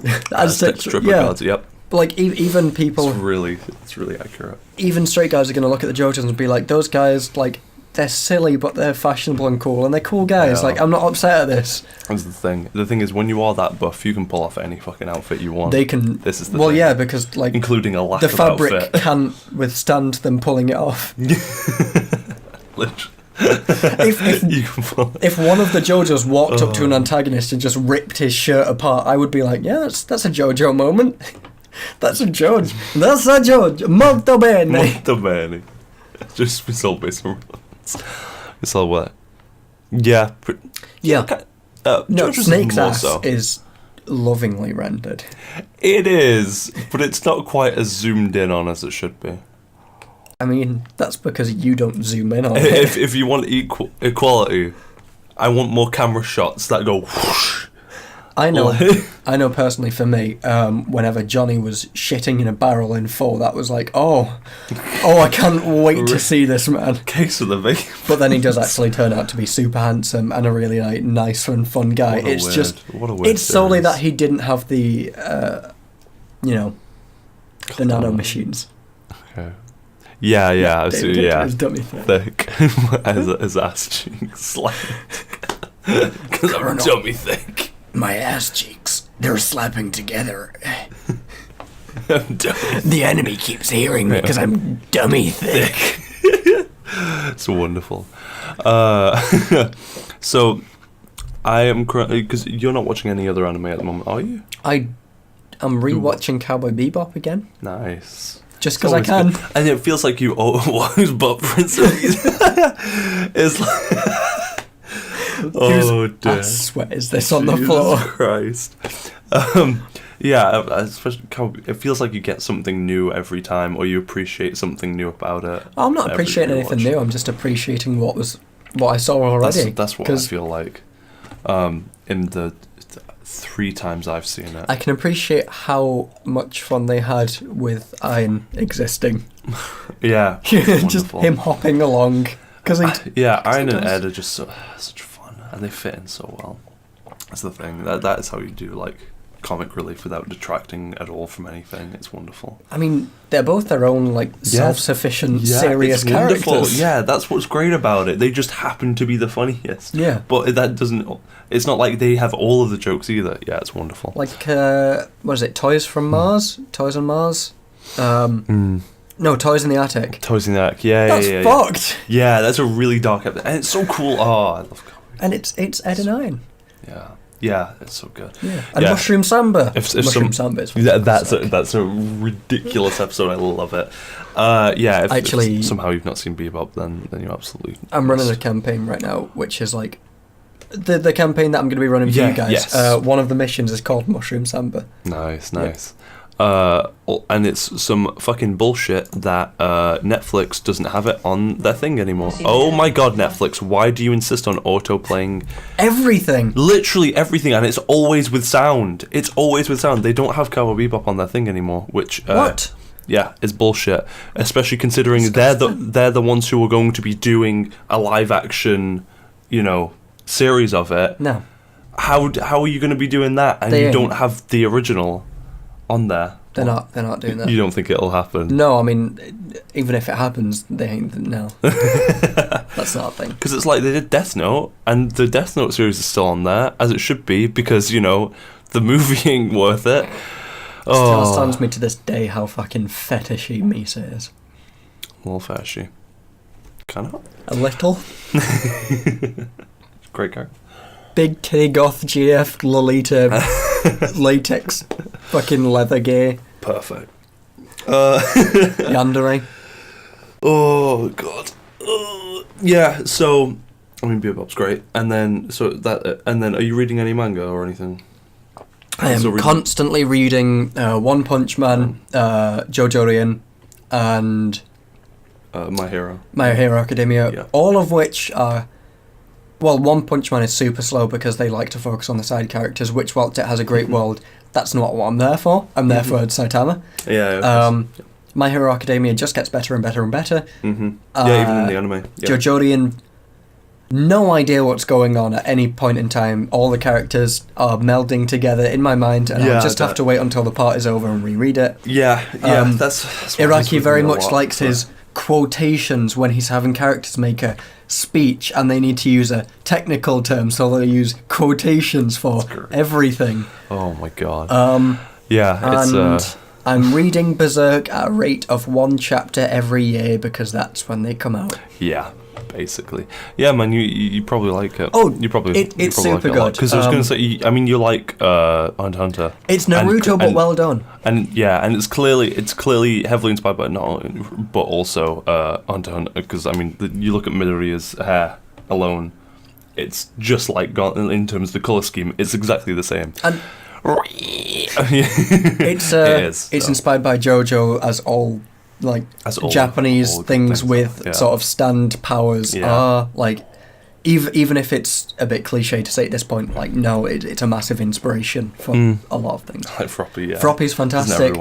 Stripper cards, yep. Like even people, it's really accurate. Even straight guys are gonna look at the JoJos and be like, those guys, like, they're silly, but they're fashionable and cool, and they're cool guys. Yeah. Like, I'm not upset at this. That's the thing. The thing is, when you are that buff, you can pull off any fucking outfit you want. They can. This is the thing. Yeah, because like including a lack of outfit. The fabric can't withstand them pulling it off. Literally. If one of the JoJos walked up to an antagonist and just ripped his shirt apart, I would be like, yeah, that's a JoJo moment. That's a JoJo. That's a JoJo. Molto bene. Molto bene. Just resolve based on it's all what. Yeah. Yeah. No, Snake's ass is lovingly rendered. It is, but it's not quite as zoomed in on as it should be. I mean, that's because you don't zoom in on it. If you want equality, I want more camera shots that go whoosh. I know personally for me, whenever Johnny was shitting in a barrel in 4, that was like, oh, I can't wait to see this man. Case of the week. But then he does actually turn out to be super handsome and a really nice and fun guy. It's solely that he didn't have the, the nano machines. Okay. Yeah, absolutely, yeah. His dummy thick. His ass cheeks slapped. Because I'm dummy thick. My ass cheeks, they're slapping together. I'm dummy. The enemy keeps hearing me because I'm dummy thick. It's wonderful. So, I am currently, because you're not watching any other anime at the moment, are you? I'm rewatching Cowboy Bebop again. Nice. Just because I can. Good. And it feels like you always butt for it. It's like... Oh, dear. Sweat is this on the floor? Jesus Christ. Yeah, especially it feels like you get something new every time, or you appreciate something new about it. I'm not appreciating anything new. I'm just appreciating what I saw already. That's what I feel like. In the 3 times I've seen it, I can appreciate how much fun they had with Iron existing. Yeah, just him hopping along. Iron and Ed are just such fun, and they fit in so well. That's the thing. That is how you do like comic relief without detracting at all from anything. It's wonderful. I mean, they're both their own like self-sufficient, serious characters. Wonderful. Yeah, that's what's great about it. They just happen to be the funniest. Yeah, but that doesn't. It's not like they have all of the jokes either. Yeah, it's wonderful. Like, what is it? Toys from Mars? Toys on Mars? No, Toys in the Attic. Toys in the Attic. Yeah, that's fucked. Yeah, that's a really dark episode, and it's so cool. Oh, I love Cowboy. And it's Ed and Iron. Yeah, it's so good. Yeah, and Mushroom Samba. Mushroom Samba is that's a ridiculous episode. I love it. If somehow you've not seen Bebop, then you absolutely. I'm running a campaign right now, which is like the campaign that I'm going to be running for you guys. Yes. One of the missions is called Mushroom Samba. Nice. And it's some fucking bullshit that Netflix doesn't have it on their thing anymore. Oh my god, Netflix, why do you insist on auto-playing everything? Literally everything, and it's always with sound. They don't have Cowboy Bebop on their thing anymore, which... what? Yeah, it's bullshit. Especially considering they're the ones who are going to be doing a live-action, series of it. No. How are you going to be doing that, and you don't have the original on there? They're not doing that. You don't think it'll happen? No, I mean, even if it happens, they ain't. No, that's not a thing. Because it's like they did Death Note, and the Death Note series is still on there, as it should be, because the movie ain't worth it. Still astounds me to this day how fucking fetishy Misa is. A little fetishy. Kind of. A little. Great character. Big kitty goth GF Lolita latex fucking leather gay. Perfect. Yandere. Oh god. Yeah. So, I mean, Bebop's great, and then are you reading any manga or anything? I am constantly reading One Punch Man, JoJo and My Hero Academia. Yeah. All of which are. Well, One Punch Man is super slow because they like to focus on the side characters, which, whilst it has a great world, that's not what I'm there for. I'm there for Saitama. Yeah. My Hero Academia just gets better and better and better. Mm-hmm. Even in the anime. Yeah. JoJo, no idea what's going on at any point in time. All the characters are melding together in my mind, and I'll just have to wait until the part is over and reread it. Yeah. That's Iraqi very much likes his quotations when he's having characters make a speech and they need to use a technical term, so they'll use quotations for everything. Oh my god. It's I'm reading Berserk at a rate of 1 chapter every year because that's when they come out. Yeah, basically. Yeah, man, you probably like it. Oh, you probably it's super good. Because I was going to say, I mean, you like Hunter x Hunter. It's Naruto, but well done. And and it's clearly heavily inspired by but also Hunter x Hunter. Because I mean, you look at Midoriya's hair alone, it's just like in terms of the color scheme, it's exactly the same. And it's inspired by JoJo, as all Japanese things with sort of stand powers are like. Even if it's a bit cliche to say at this point, like, no, it's a massive inspiration for a lot of things. Like Froppy, yeah. Froppy's fantastic.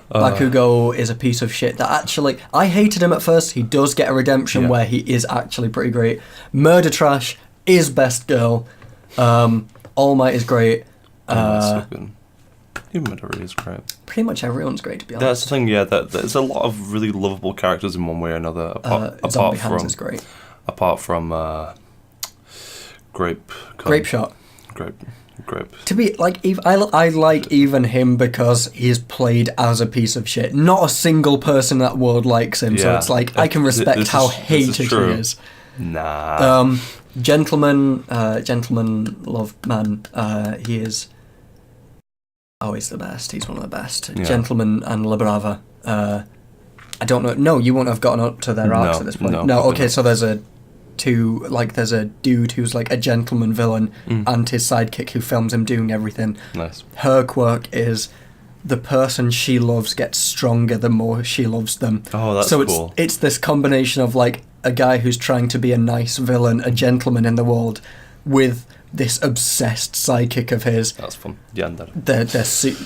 Bakugo is a piece of shit that actually... I hated him at first. He does get a redemption where he is actually pretty great. Murder Trash is best girl. All Might is great. Even Midori is great. Pretty much everyone's great, to be honest. That's the thing, there's a lot of really lovable characters in one way or another. Zombie Hands is great. Apart from Grape Shot. Grape. To be like, I like even him because he's played as a piece of shit. Not a single person in that world likes him, so it's like I can respect how hated he is. Nah. Gentleman Love Man. He is Oh, he's the best. He's one of the best. Yeah. Gentleman and La Brava. I don't know. No, you won't have gotten up to their arcs at this point. No, okay, so there's a dude who's like a gentleman villain and his sidekick who films him doing everything. Nice. Her quirk is the person she loves gets stronger the more she loves them. Oh, that's so cool. it's this combination of like a guy who's trying to be a nice villain, a gentleman in the world, with this obsessed sidekick of his. That's fun. Yeah, and They're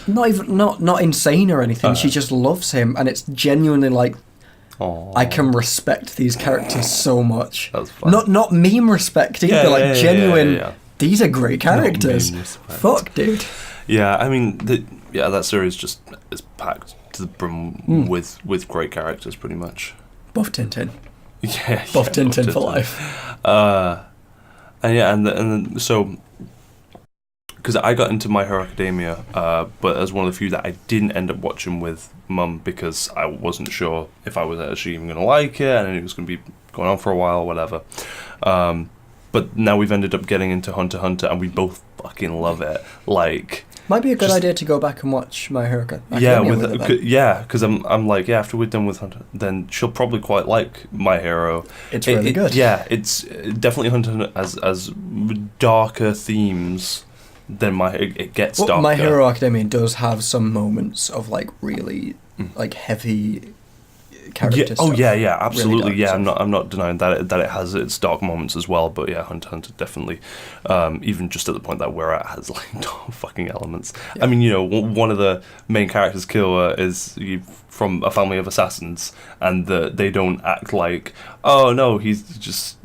not insane or anything. She just loves him, and it's genuinely like, aww. I can respect these characters so much. That's fun. Not meme respect either, genuine. Yeah. These are great characters. Fuck, dude. Yeah, I mean, that series just is packed to the brim with great characters, pretty much. Buff Tintin. Yeah, Buff Tintin for life. And so, because I got into My Hero Academia, but as one of the few that I didn't end up watching with Mum because I wasn't sure if I was actually even going to like it, and it was going to be going on for a while, or whatever. But now we've ended up getting into Hunter x Hunter, and we both fucking love it. Like, might be a good idea to go back and watch My Hero Academia. Because I'm like, yeah, after we're done with Hunter, then she'll probably quite like My Hero. It's really good. Yeah, it's definitely Hunter as darker themes than it gets darker. My Hero Academia does have some moments of like really like heavy character stuff. Yeah, absolutely. Really yeah, I'm not denying that it has its dark moments as well. But yeah, Hunter x Hunter definitely, even just at the point that we're at, has like dark fucking elements. Yeah. I mean, you know, one of the main characters, Killer, is from a family of assassins, and they don't act like, oh no, he's just.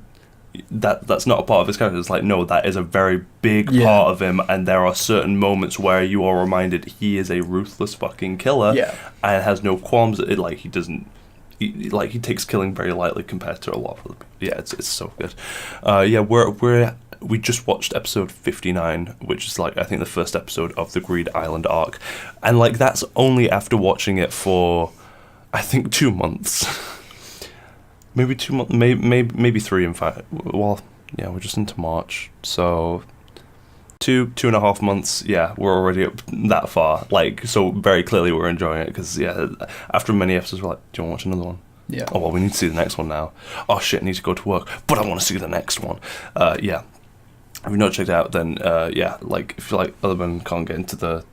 That's not a part of his character. It's like, no, that is a very big part of him, and there are certain moments where you are reminded he is a ruthless fucking killer, and has no qualms. He takes killing very lightly compared to a lot of other people. Yeah, it's so good. We just watched episode 59, which is like I think the first episode of the Greed Island arc, and like that's only after watching it for I think 2 months. Maybe 2 months, maybe 3 in fact. Well, yeah, we're just into March, so 2.5 months. Yeah, we're already up that far. Like, so very clearly we're enjoying it because after many episodes we're like, do you want to watch another one? Yeah. Oh well, we need to see the next one now. Oh shit, I need to go to work, but I want to see the next one. Yeah. If you've not checked it out, then like if you like other than can't get into the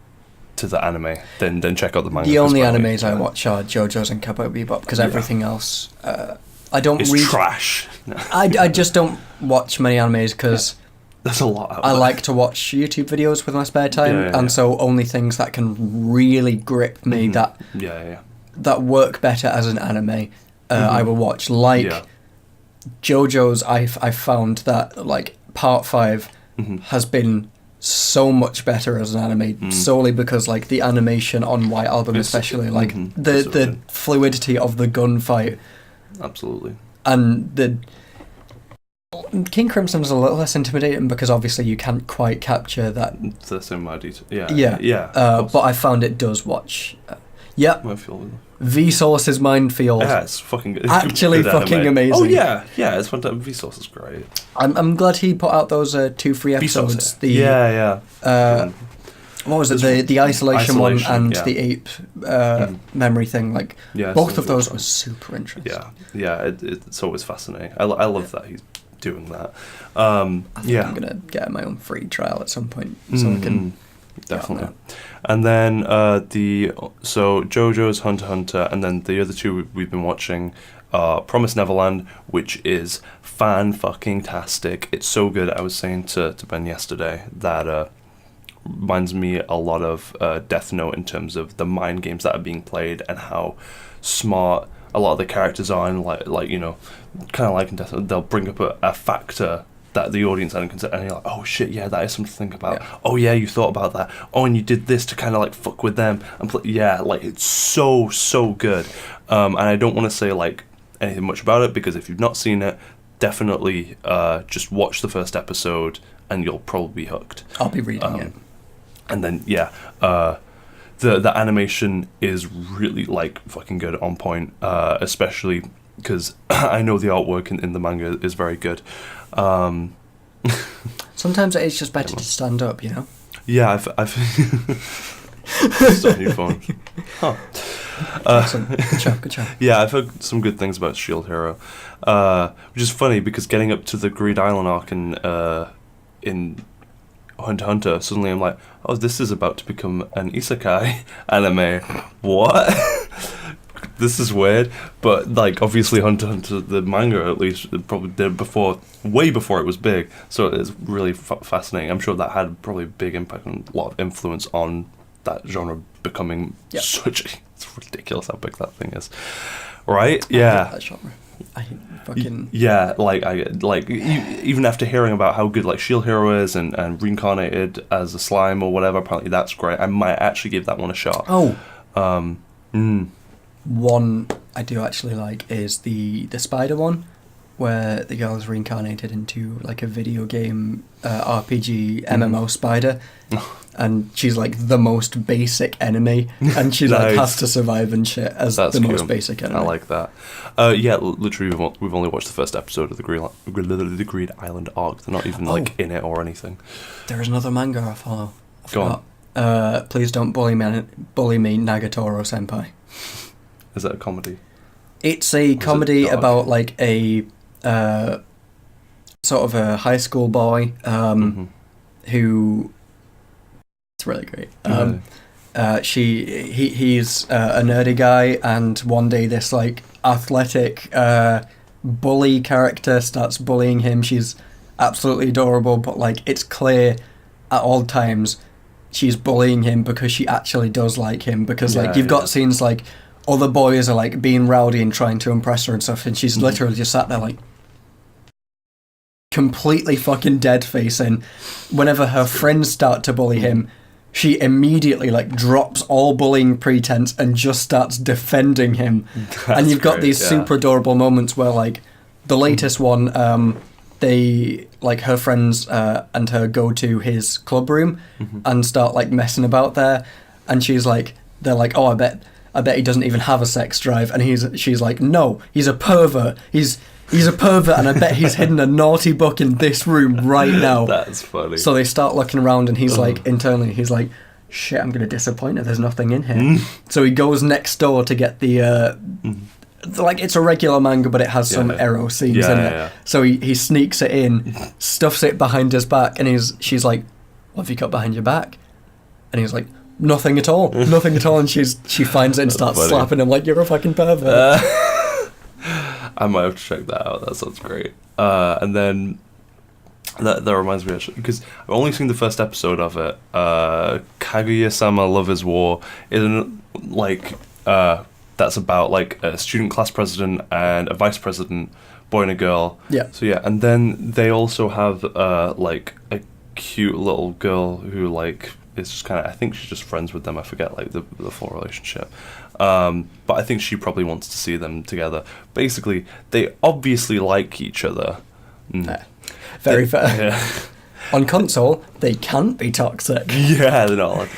anime, then check out the manga. The only animes I watch are JoJo's and Cowboy Bebop because everything else. I don't it's read. Trash. I just don't watch many animes because there's a lot out I there. like to watch YouTube videos with my spare time, so only things that can really grip me that work better as an anime, I will watch. Like JoJo's, I found that like Part 5 has been so much better as an anime solely because like the animation on White Album, especially like the fluidity of the gunfight. Absolutely. And the King Crimson's a little less intimidating because obviously you can't quite capture that. The same detail. But I found it does watch. Vsauce's Minefield. Yeah, it's fucking good. Actually, good fucking anime. amazing. Oh yeah, it's fantastic. Vsauce is great. I'm glad he put out those 2 free episodes. What was it? The isolation one and the ape memory thing. Like both of those were super interesting. It's always fascinating. I love that he's doing that. I think I'm gonna get my own free trial at some point so I can definitely. And then JoJo's Hunter x Hunter, and then the other 2 we've been watching. Promised Neverland, which is fan-fucking-tastic. It's so good. I was saying to Ben yesterday that reminds me a lot of Death Note in terms of the mind games that are being played and how smart a lot of the characters are, and like you know, kind of like in Death Note, they'll bring up a factor that the audience hadn't considered, and you're like, oh shit, yeah, that is something to think about. Oh yeah, you thought about that. Oh, and you did this to kind of like fuck with them and like it's so good. And I don't want to say like anything much about it because if you've not seen it, definitely just watch the first episode and you'll probably be hooked. I'll be reading it. And then the animation is really like fucking good, on point, especially because I know the artwork in the manga is very good. Sometimes it is just better to stand up, you know. Yeah, I've Just on your phone. Huh. Excellent. Good job. Yeah, I've heard some good things about Shield Hero, which is funny because getting up to the Greed Island arc in Hunter x Hunter, suddenly I'm like, oh, this is about to become an isekai anime. What? This is weird. But like, obviously, Hunter x Hunter, the manga at least, it probably did way before it was big. So it's really fascinating. I'm sure that had probably a big impact and a lot of influence on that genre becoming such. It's ridiculous how big that thing is, right? Yeah. I hate that genre. I fucking yeah. Even after hearing about how good like Shield Hero is and reincarnated as a slime or whatever, apparently that's great. I might actually give that one a shot. One I do actually like is the spider one, where the girl is reincarnated into like a video game RPG MMO spider, and she's like the most basic enemy, and she like has to survive and shit as That's the cute. most basic enemy. I like that. Yeah, literally we've only watched the first episode of the Greed Island arc. They're not even like in it or anything. There is another manga I follow. Go on. Please don't bully me, Nagatoro senpai. Is that a comedy? It's a comedy about like a sort of a high school boy who. It's really great. He's a nerdy guy, and one day this like athletic bully character starts bullying him. She's absolutely adorable, but like it's clear at all times she's bullying him because she actually does like him, because like you've got scenes like other boys are like being rowdy and trying to impress her and stuff, and she's literally just sat there like completely fucking dead facing. Whenever her friends start to bully him, she immediately like drops all bullying pretense and just starts defending him. And you've got these super adorable moments where like the latest one, they like her friends and her go to his club room and start like messing about there, and they're like, oh, I bet he doesn't even have a sex drive, and she's like, no, he's a pervert. He's a pervert, and I bet he's hidden a naughty book in this room right now. That's funny. So they start looking around, and he's like, internally, he's like, shit, I'm going to disappoint her. There's nothing in here. So he goes next door to get the, like, it's a regular manga, but it has some ero scenes in it. Yeah. So he sneaks it in, stuffs it behind his back, and she's like, what have you got behind your back? And he's like, nothing at all. And she finds it and starts slapping him like, you're a fucking pervert. I might have to check that out. That sounds great. And then that reminds me, actually, because I've only seen the first episode of it. Kaguya-sama Love is War is that's about like a student class president and a vice president, boy and a girl. Yeah. So yeah, and then they also have like a cute little girl who like is just kind of, I think she's just friends with them. I forget like the full relationship. But I think she probably wants to see them together. Basically, they obviously like each other. Very fair. Yeah. On console, they can't be toxic. Yeah, they're not.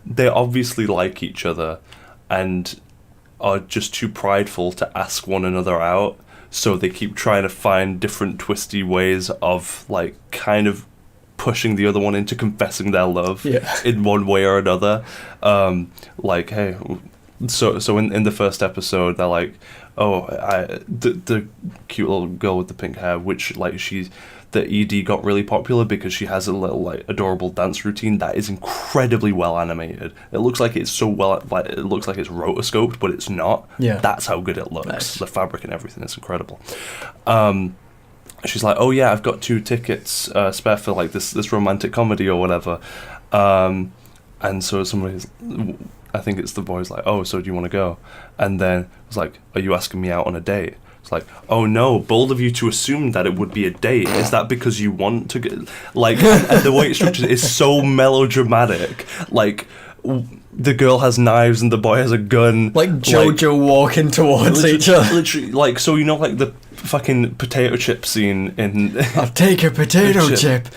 They obviously like each other and are just too prideful to ask one another out. So they keep trying to find different twisty ways of like kind of pushing the other one into confessing their love in one way or another. Like, hey, so in the first episode, they're like, oh, the cute little girl with the pink hair, which like the ED got really popular because she has a little like adorable dance routine that is incredibly well animated. It looks like it's so well, like it looks like it's rotoscoped, but it's not. Yeah, that's how good it looks. Nice. The fabric and everything is incredible. She's like, oh yeah, I've got 2 tickets spare for like this romantic comedy or whatever. And so I think it's the boy's like, oh, so do you want to go? And then it's like, are you asking me out on a date? It's like, oh no, bold of you to assume that it would be a date. Is that because you want to get, like, and the way it's structured is so melodramatic. Like, the girl has knives and the boy has a gun. Like Jojo walking towards each other. Literally, like, so you know, like the fucking potato chip scene in... I'll take a potato chip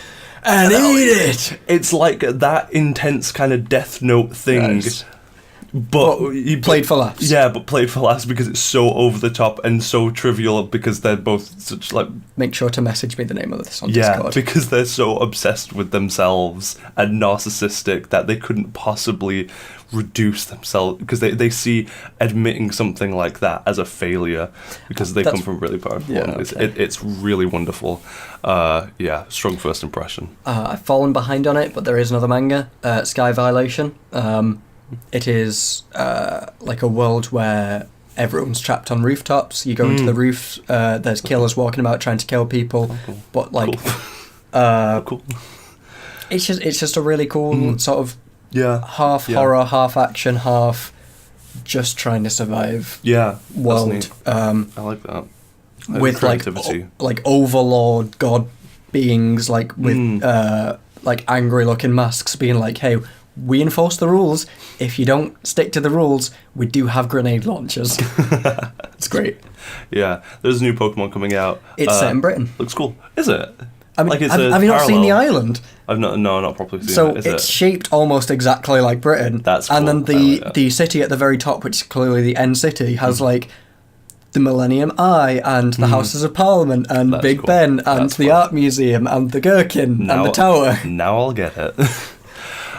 and eat it! It's like that intense kind of Death Note thing. Nice. but he played for laughs. Yeah, but played for laughs because it's so over the top and so trivial because they're both such like. Make sure to message me the name of this on yeah, Discord. because they're so obsessed with themselves and narcissistic that they couldn't possibly reduce themselves because they see admitting something like that as a failure because they come from really powerful families. Okay. It's really wonderful. Strong first impression. I've fallen behind on it, but there is another manga, Sky Violation. It is like a world where everyone's trapped on rooftops. You go into the roofs, there's killers walking about trying to kill people, but like Cool. it's just a really cool sort of half horror, half action, half just trying to survive world. I like that. With creativity. like overlord god beings, like with like angry looking masks being like, hey, we enforce the rules. If you don't stick to the rules, we do have grenade launchers. It's great. Yeah, there's a new Pokemon coming out. It's set in Britain. Looks cool. Is it? I mean, like it's have you not seen the island? I've not properly seen so it. It's shaped almost exactly like Britain. That's cool. And then the city at the very top, which is clearly the end city, has like the Millennium Eye and the Houses of Parliament and Big cool. Ben and That's the fun. Art Museum and the Gherkin and the Tower. Now I'll get it.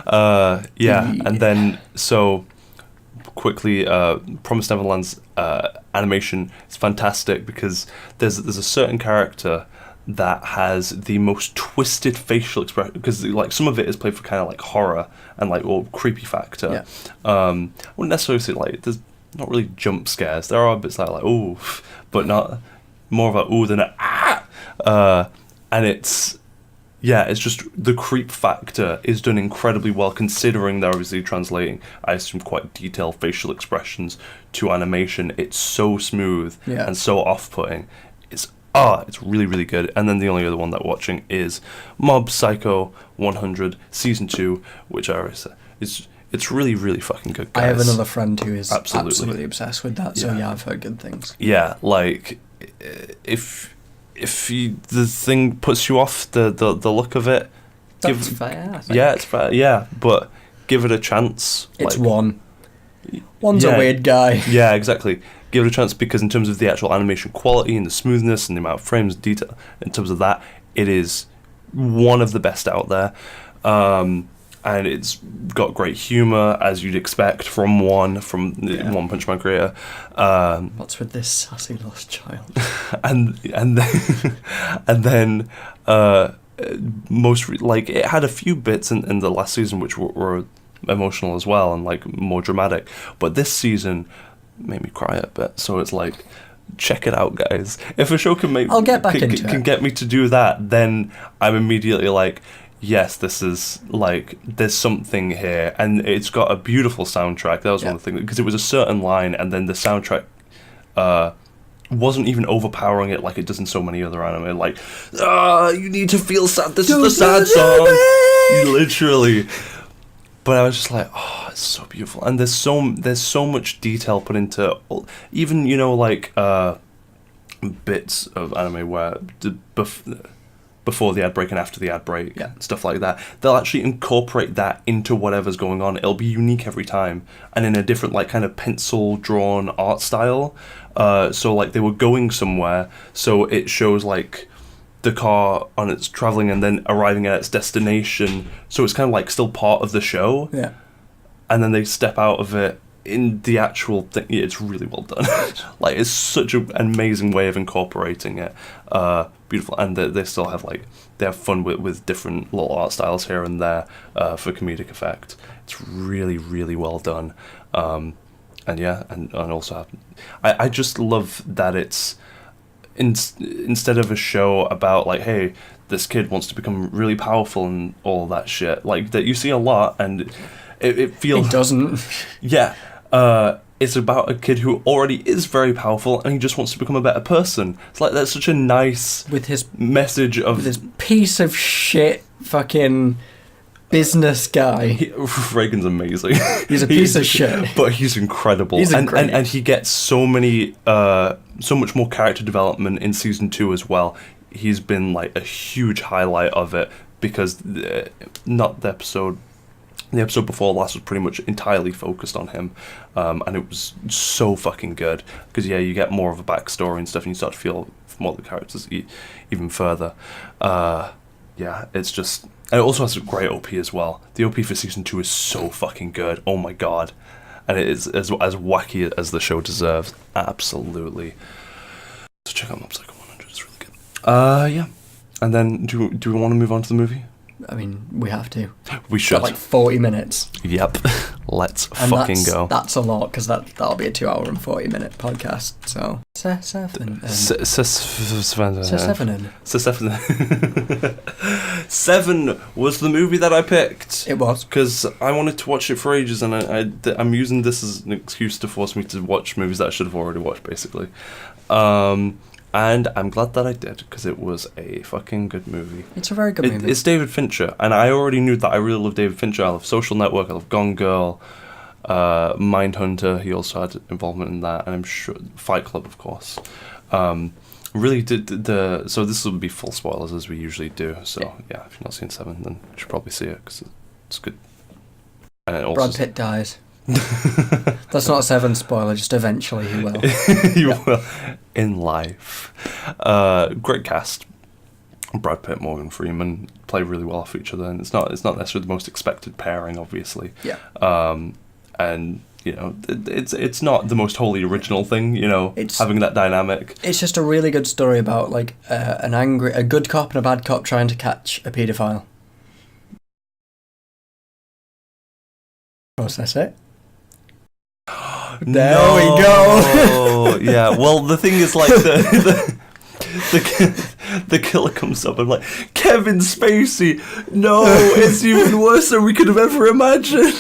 And then so quickly, Promised Neverland's animation is fantastic because there's a certain character that has the most twisted facial expression because like some of it is played for kind of like horror and like or creepy factor. I wouldn't necessarily say like there's not really jump scares. There are bits like ooh, but not more of a ooh than a ah. And it's just the creep factor is done incredibly well considering they're obviously translating, I assume, quite detailed facial expressions to animation. It's so smooth and so off-putting. It's really, really good. And then the only other one that we're watching is Mob Psycho 100 Season 2, which I already said it's really, really fucking good, guys. I have another friend who is absolutely obsessed with that, so I've heard good things. Yeah, like, if the thing puts you off the look of it, that's fair. It's fair. Yeah, but give it a chance. It's one's a weird guy. Yeah, exactly. Give it a chance because in terms of the actual animation quality and the smoothness and the amount of frames and detail, in terms of that, it is one of the best out there. And it's got great humor, as you'd expect from One Punch Man creator. What's with this sassy lost child? and then it had a few bits in the last season which were emotional as well and like more dramatic, but this season made me cry a bit. So it's like, check it out, guys. If a show can get me to do that, then I'm immediately like, yes, this is like, there's something here. And it's got a beautiful soundtrack. That was one of the things, because it was a certain line and then the soundtrack wasn't even overpowering it like it does in so many other anime. Like, you need to feel sad. This is the sad song. Literally. But I was just like, it's so beautiful. And there's so much detail put into, even, bits of anime where before the ad break and after the ad break, stuff like that, they'll actually incorporate that into whatever's going on. It'll be unique every time and in a different like kind of pencil drawn art style. So like they were going somewhere, so it shows like the car on its traveling and then arriving at its destination, so it's kind of like still part of the show, and then they step out of it in the actual thing. It's really well done. Like, it's such an amazing way of incorporating it. Beautiful. And they still have like, they have fun with different little art styles here and there for comedic effect. It's really, really well done. And also I just love that it's instead of a show about like, hey, this kid wants to become really powerful and all that shit, like that you see a lot, and it feels... It doesn't. Yeah. It's about a kid who already is very powerful and he just wants to become a better person. It's like, that's such a nice with his message of... With this piece of shit fucking business guy. Reagan's amazing. He's a piece of shit. But he's incredible. And he gets so much more character development in season 2 as well. He's been like a huge highlight of it because not the episode The episode before last was pretty much entirely focused on him, and it was so fucking good because you get more of a backstory and stuff, and you start to feel more the characters even further. It's just, and it also has a great OP as well. The OP for season 2 is so fucking good. Oh my god, and it is as wacky as the show deserves. Absolutely. So check out Mob Psycho 100. It's really good. And then do we want to move on to the movie? I mean, we have to. We should. Got like 40 minutes. Yep. Let's and fucking go. That's a lot, because that'll be a 2 hour and 40 minute podcast. So Seven was the movie that I picked. It was, because I wanted to watch it for ages, and I'm using this as an excuse to force me to watch movies that I should have already watched, basically. And I'm glad that I did, because it was a fucking good movie. It's a very good movie. It's David Fincher, and I already knew that I really love David Fincher. I love Social Network, I love Gone Girl, Mindhunter, he also had involvement in that, and I'm sure Fight Club, of course. Really did so this will be full spoilers, as we usually do, so yeah, if you've not seen Seven, then you should probably see it, because it's good. And it also Brad Pitt dies. That's not a Seven spoiler, just eventually he will. He will. In life. Great cast. Brad Pitt, Morgan Freeman play really well off each other, and it's not necessarily the most expected pairing, obviously. Yeah. And it's not the most wholly original thing, it's having that dynamic. It's just a really good story about like a good cop and a bad cop trying to catch a paedophile. Process it. There we go. Yeah, well, the thing is, like, the killer comes up and like, Kevin Spacey. No, it's even worse than we could have ever imagined.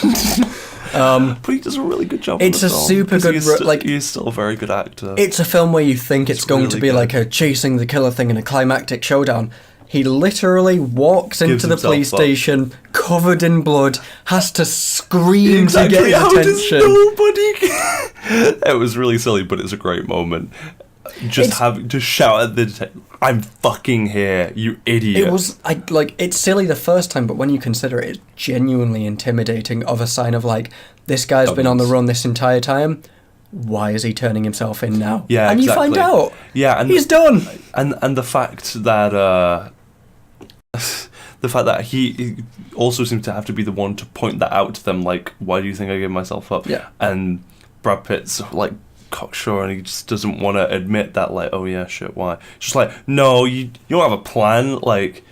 But he does a really good job. It's a super good. He's still a very good actor. It's a film where you think it's going really to be good. like a chasing the killer thing in a climactic showdown. He literally walks into the police station covered in blood, has to scream to get his attention. Nobody. It was really silly, but it's a great moment. Just shout at the detective, "I'm fucking here, you idiot!" It was it's silly the first time, but when you consider it, it's genuinely intimidating. Of a sign of like, this guy's been on the run this entire time. Why is he turning himself in now? Yeah, and exactly. you find out. Yeah, and he's done. And the fact that he also seems to have to be the one to point that out to them, like, why do you think I gave myself up? Yeah. And Brad Pitt's like cocksure, and he just doesn't want to admit that, like, oh yeah, shit, why? Just like, no, you don't have a plan, like,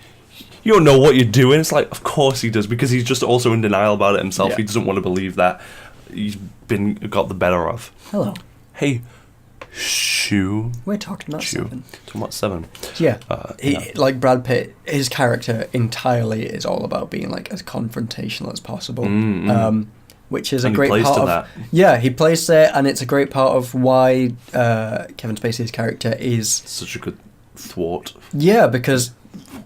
you don't know what you're doing. It's like, of course he does, because he's just also in denial about it himself. Yeah. He doesn't want to believe that he's got the better of. Hello. Hey, Shoo. We're talking about Seven. Talking about Seven. Yeah. Like Brad Pitt, his character entirely is all about being like as confrontational as possible. Which is a great part of that. Yeah, he plays there, and it's a great part of why Kevin Spacey's character is such a good thwart. Yeah, because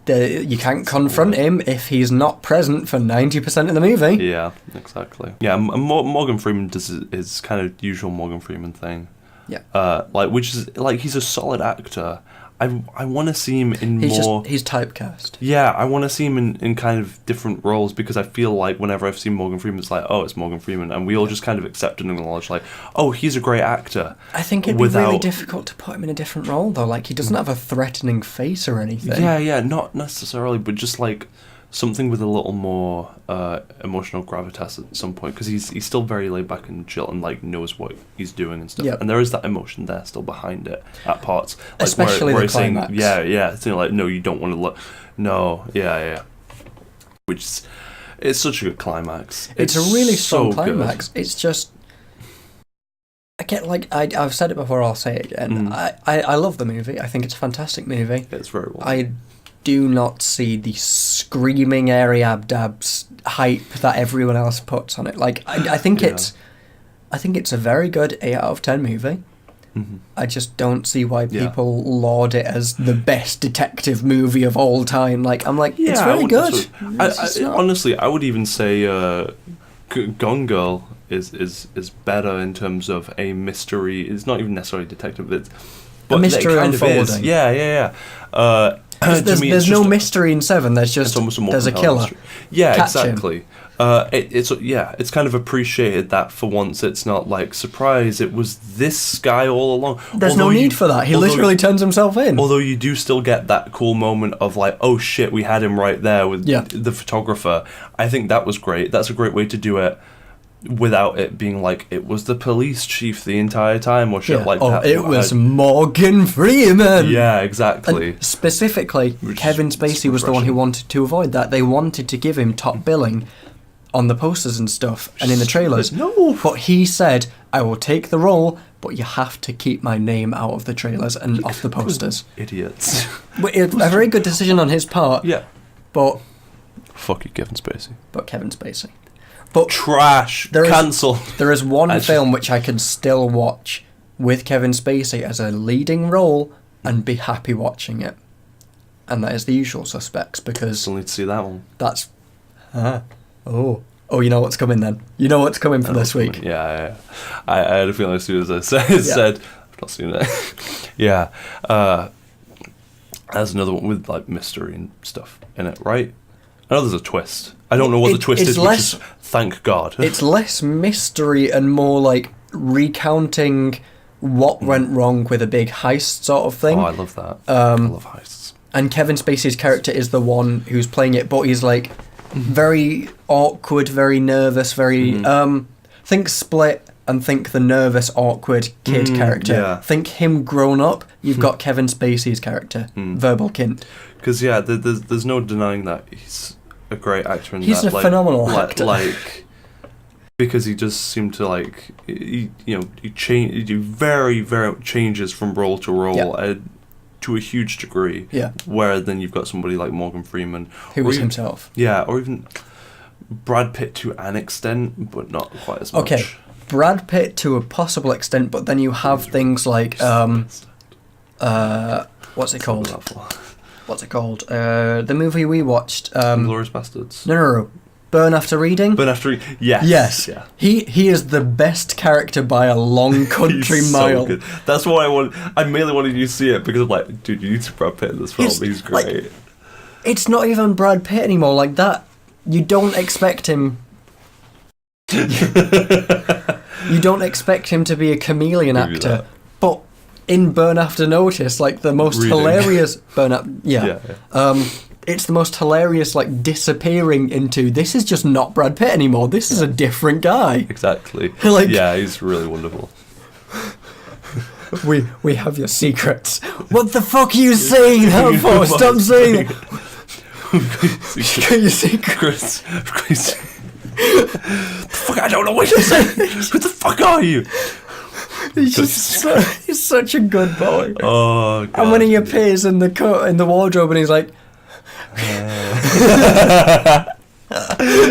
you can't confront him if he's not present for 90% of the movie. Yeah, exactly. Yeah, Morgan Freeman does his kind of usual Morgan Freeman thing. Yeah. Which is like, he's a solid actor. I want to see him in he's more... He's typecast. Yeah, I want to see him in kind of different roles, because I feel like whenever I've seen Morgan Freeman, it's like, oh, it's Morgan Freeman, and we all just kind of accept and acknowledge, like, oh, he's a great actor. I think it'd be really difficult to put him in a different role, though. Like, he doesn't have a threatening face or anything. Yeah, not necessarily, but just like something with a little more emotional gravitas at some point, because he's still very laid back and chill, and like knows what he's doing and stuff. Yep. And there is that emotion there still behind it at parts, like, especially where the climax. Saying, it's like, no, you don't want to look. No, yeah. Which it's such a good climax. It's a really strong climax. Good. It's just, I get like I've said it before. I'll say it again. I love the movie. I think it's a fantastic movie. It's very well. I do not see the screaming Ariab Dabs hype that everyone else puts on it. Like, I think it's a very good 8 out of 10 movie. Mm-hmm. I just don't see why people laud it as the best detective movie of all time. Like, I'm like, it's very good. Honestly, I would even say Gone Girl is better in terms of a mystery. It's not even necessarily detective. But a mystery kind unfolding. Of is. Yeah. There's no mystery in 7. There's just there's a killer. Mystery. Yeah, Catch exactly. him. It's kind of appreciated that for once it's not like surprise. It was this guy all along. There's no need for that. He literally turns himself in. Although you do still get that cool moment of like, oh shit, we had him right there with the photographer. I think that was great. That's a great way to do it without it being like it was the police chief the entire time or shit like that. It was Morgan Freeman. Yeah, exactly. And specifically, Kevin Spacey was the one who wanted to avoid that. They wanted to give him top billing on the posters and stuff and in the trailers. No. But he said, I will take the role, but you have to keep my name out of the trailers and off the posters. Idiots. A very good decision on his part. Yeah. But... fuck you, Kevin Spacey. But Kevin Spacey. But trash. Cancel. There is one film which I can still watch with Kevin Spacey as a leading role and be happy watching it. And that is The Usual Suspects, because... still need to see that one. That's... Oh, you know what's coming then. You know what's coming for this week. Yeah. I had a feeling as soon as I said I've not seen it. Yeah. There's another one with like mystery and stuff in it, right? I know there's a twist. I don't know what the twist is, which is thank God. It's less mystery and more like recounting what went wrong with a big heist sort of thing. Oh, I love that. I love heists. And Kevin Spacey's character is the one who's playing it, but he's like very awkward, very nervous, very... think Split and think the nervous, awkward kid character. Yeah. Think him grown up. You've got Kevin Spacey's character, Verbal Kint. Because, there's no denying that he's a great actor in that. He's a phenomenal actor. Because he just seemed to, like... He very, very changes from role to role to a huge degree. Yeah. Where then you've got somebody like Morgan Freeman. Who was himself. Yeah, or even Brad Pitt to an extent, but not quite as much. Okay, Brad Pitt to a possible extent, but then you have things like... what's it called? What's it called? The movie we watched... Inglourious Bastards. No. Burn After Reading? Burn After Reading, yes. Yes. Yeah. He is the best character by a long country mile. So good. That's why I mainly wanted you to see it, because I'm like, dude, you need to Brad Pitt in this film. He's great. Like, it's not even Brad Pitt anymore. Like that, you don't expect him... you don't expect him to be a chameleon actor. But in Burn After Notice, like the most hilarious... it's the most hilarious, like, disappearing into, this is just not Brad Pitt anymore, this is a different guy. Exactly. Like, yeah, he's really wonderful. We have your secrets. What the fuck are you saying that for? Stop saying it. Your secrets. Fuck, I don't know what you're saying. Who the fuck are you? He's such a good boy. Oh, God. And when he appears in the wardrobe and he's like...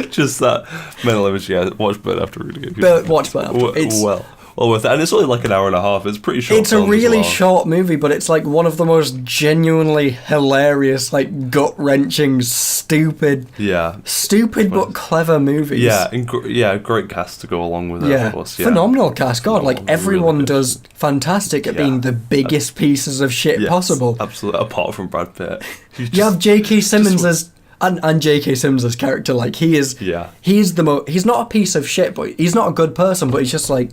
just that mental image. Watch Burn After Reading. Watch Burn After. It's well worth it, and it's only like an hour and a half. It's pretty short. It's a really short movie, but it's like one of the most genuinely hilarious, like gut-wrenching, stupid but clever movies. Yeah, great cast to go along with it. Of course, phenomenal cast. God, like everyone really does fantastic at being the biggest pieces of shit possible. Absolutely, apart from Brad Pitt. You have J.K. Simmons as and J.K. Simmons' character. Like he's he's not a piece of shit, but he's not a good person. But he's just like,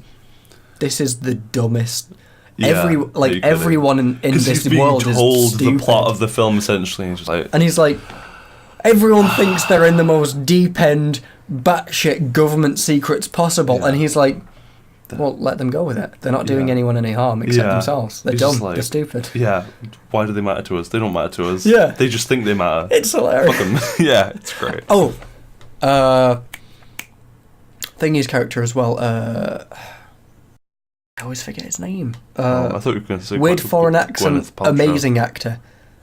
this is the dumbest. Everyone in this world is stupid. The plot of the film essentially, and he's like, everyone thinks they're in the most deep end, batshit government secrets possible, and he's like, well, let them go with it. They're not doing anyone any harm except themselves. They're dumb. They're stupid. Yeah. Why do they matter to us? They don't matter to us. Yeah. They just think they matter. It's hilarious. Fuck them. Yeah, it's great. Oh, Thingy's character as well. I always forget his name. I thought you were going to say weird foreign accent, amazing actor.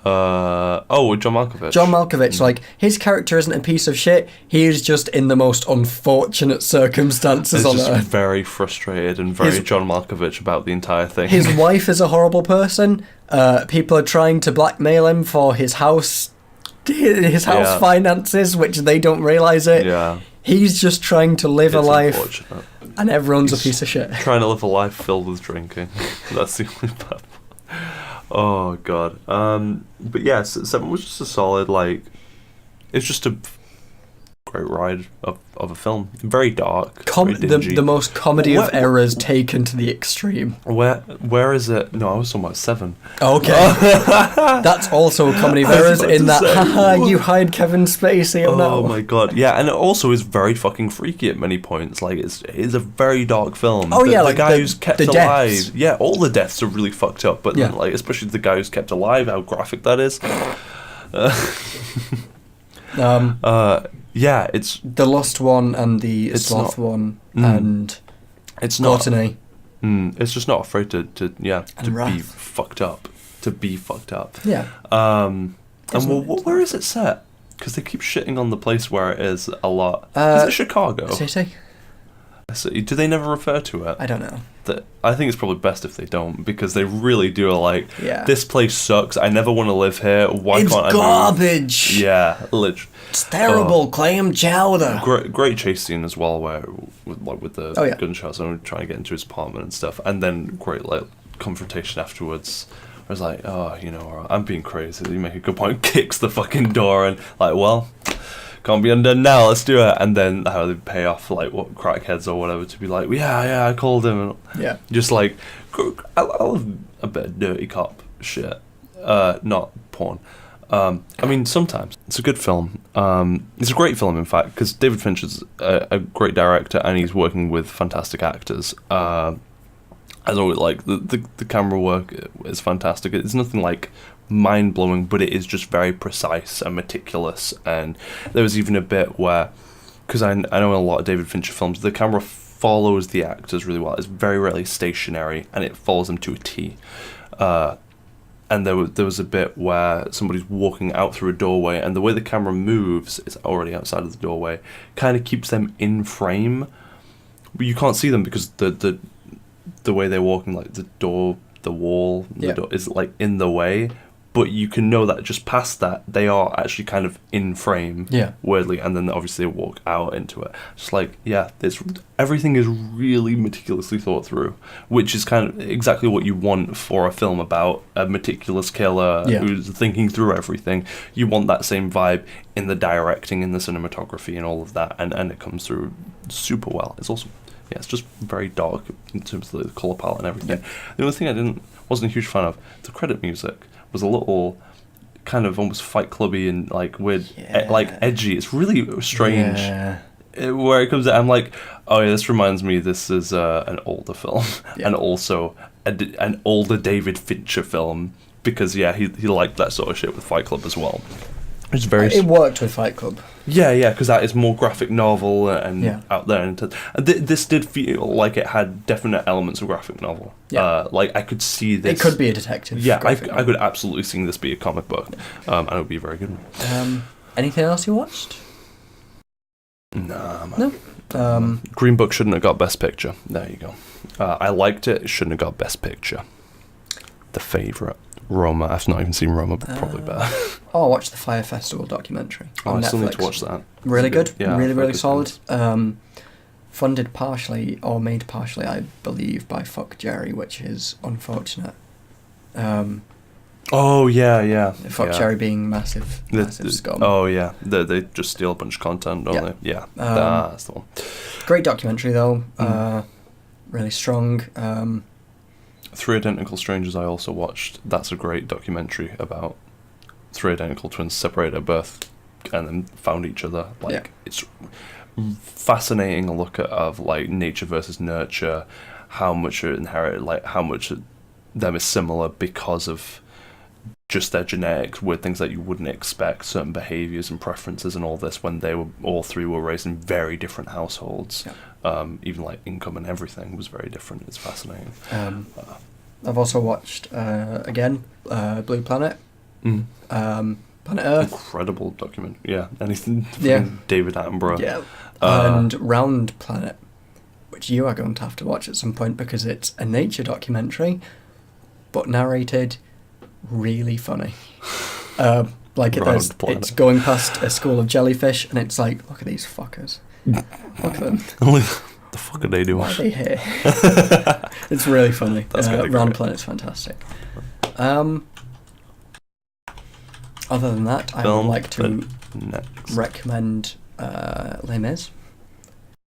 John Malkovich. John Malkovich, like, his character isn't a piece of shit. He is just in the most unfortunate circumstances on Earth. He's very frustrated and very John Malkovich about the entire thing. His wife is a horrible person. People are trying to blackmail him for his house finances, which they don't realise it. Yeah. He's just trying to live a life, and everyone's a piece of shit. Trying to live a life filled with drinking. That's the only part. Oh god. But yeah, Seven was just a solid, like, it's just a great ride of a film. Very dark. Very dingy. The most comedy of errors taken to the extreme. Where is it? No, I was talking about Seven. Okay. That's also a comedy of errors in that, haha, you hide Kevin Spacey, oh no. Oh my god, yeah, and it also is very fucking freaky at many points. Like, it's a very dark film. Oh yeah, the like guy who's kept the alive. deaths. Yeah, all the deaths are really fucked up, but Yeah. then, like, especially the guy who's kept alive, how graphic that is. Yeah, it's the Lost one and the Sloth one and it's not. Gluttony. It's just not afraid to be Wrath. fucked up. To be fucked up. Yeah. And where is it set? Because they keep shitting on the place where it is a lot. Is it Chicago? City? Do they never refer to it? I don't know. I think it's probably best if they don't, because they really do like, Yeah. this place sucks, I never want to live here, why It's can't I move? garbage! Yeah, literally. It's terrible, clam chowder! Great chase scene as well, where with the gunshots and trying to get into his apartment and stuff, and then great like confrontation afterwards. I was like, oh, you know, I'm being crazy. You make a good point. Kicks the fucking door and like, well, can't be undone now. Let's do it. And then how they pay off like what crackheads or whatever to be like, yeah, I called him. And Yeah. just like, I love a bit of dirty cop shit. Not porn. I mean, sometimes it's a good film. It's a great film, in fact, because David Finch is a great director and he's working with fantastic actors. As always, like the camera work is fantastic. It's nothing like mind blowing, but it is just very precise and meticulous. And there was even a bit where, because I know in a lot of David Fincher films, the camera follows the actors really well. It's very rarely stationary, and it follows them to a T. And there was a bit where somebody's walking out through a doorway, and the way the camera moves, it's already outside of the doorway, kind of keeps them in frame. But you can't see them because the way they're walking, like the door, the wall, the door is like in the way. But you can know that just past that, they are actually kind of in frame, weirdly, and then obviously they walk out into it. Just like, everything is really meticulously thought through, which is kind of exactly what you want for a film about a meticulous killer who's thinking through everything. You want that same vibe in the directing, in the cinematography, and all of that, and it comes through super well. It's also, it's just very dark in terms of the colour palette and everything. The only thing I wasn't a huge fan of, the credit music was a little kind of almost Fight Clubby and like weird, like edgy. It's really strange. Where it comes out, I'm like, oh yeah, this reminds me. This is an older film, and also an older David Fincher film, because he liked that sort of shit with Fight Club as well. It's very. It worked with Fight Club. Yeah, because that is more graphic novel and out there. And this did feel like it had definite elements of graphic novel. Like I could see this. It could be a detective. Yeah, I could absolutely see this be a comic book, and it would be a very good one. Anything else you watched? Nah, man. No. Green Book shouldn't have got Best Picture. There you go. I liked it. It shouldn't have got Best Picture. The Favourite. Roma. I've not even seen Roma, but probably better. I watched the Fire Festival documentary on Netflix. I still need to watch that. Really good. Yeah, really solid. Funded partially, or made partially, I believe, by Fuck Jerry, which is unfortunate. Oh, yeah. Fuck Jerry being massive scum. Oh, yeah. They just steal a bunch of content, don't they? Yeah. That's the one. Great documentary, though. Really strong. Three Identical Strangers I also watched. That's a great documentary about three identical twins separated at birth and then found each other. It's fascinating a look of like nature versus nurture, how much are inherited, like how much of them is similar because of just their genetics, weird things that you wouldn't expect, certain behaviours and preferences and all this, when all three were raised in very different households. Even like income and everything was very different. It's fascinating. I've also watched again Blue Planet. Planet Earth. Incredible documentary. Yeah, anything from David Attenborough. Yeah. And Round Planet, which you are going to have to watch at some point because it's a nature documentary, but narrated really funny. It's going past a school of jellyfish, and it's like, look at these fuckers. Look at them. The fuck are they doing? Why are they here? It's really funny. Round Planet's fantastic. Other than that, I would like to recommend Les Mis.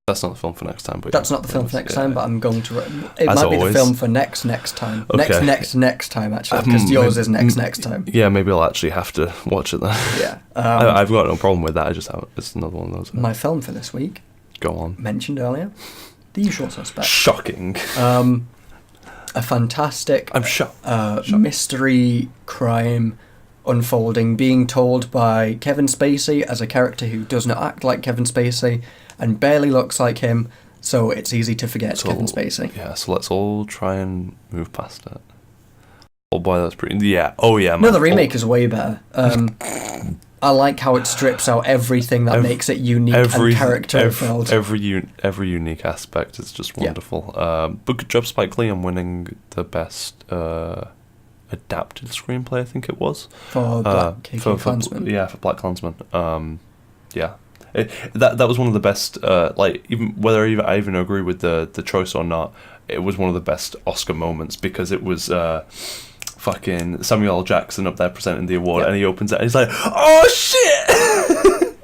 That's not the film for next time. But that's not the film for next time, but I'm going to... it might be the film for next time. Okay. Next time, actually, because yours is next time. Yeah, maybe I'll actually have to watch it then. Yeah. I've got no problem with that, I just have... It's another one of those. My film for this week... Go on. Mentioned earlier. The Usual Suspects. Shocking. A fantastic... I'm shocked. Mystery crime unfolding, being told by Kevin Spacey as a character who does not act like Kevin Spacey and barely looks like him, so it's easy to forget Kevin Spacey. Yeah, so let's all try and move past it. Oh boy, that's pretty... Yeah, oh yeah. No, the remake is way better. I like how it strips out everything that makes it unique and character-filled. Every unique aspect is just wonderful. But good job Spike Lee on winning the best adapted screenplay, I think it was. For Black Klansman. Yeah, for Black Klansman. Yeah. That was one of the best, even whether I even agree with the choice or not, it was one of the best Oscar moments because it was fucking Samuel L. Jackson up there presenting the award, and he opens it and he's like, "Oh shit!"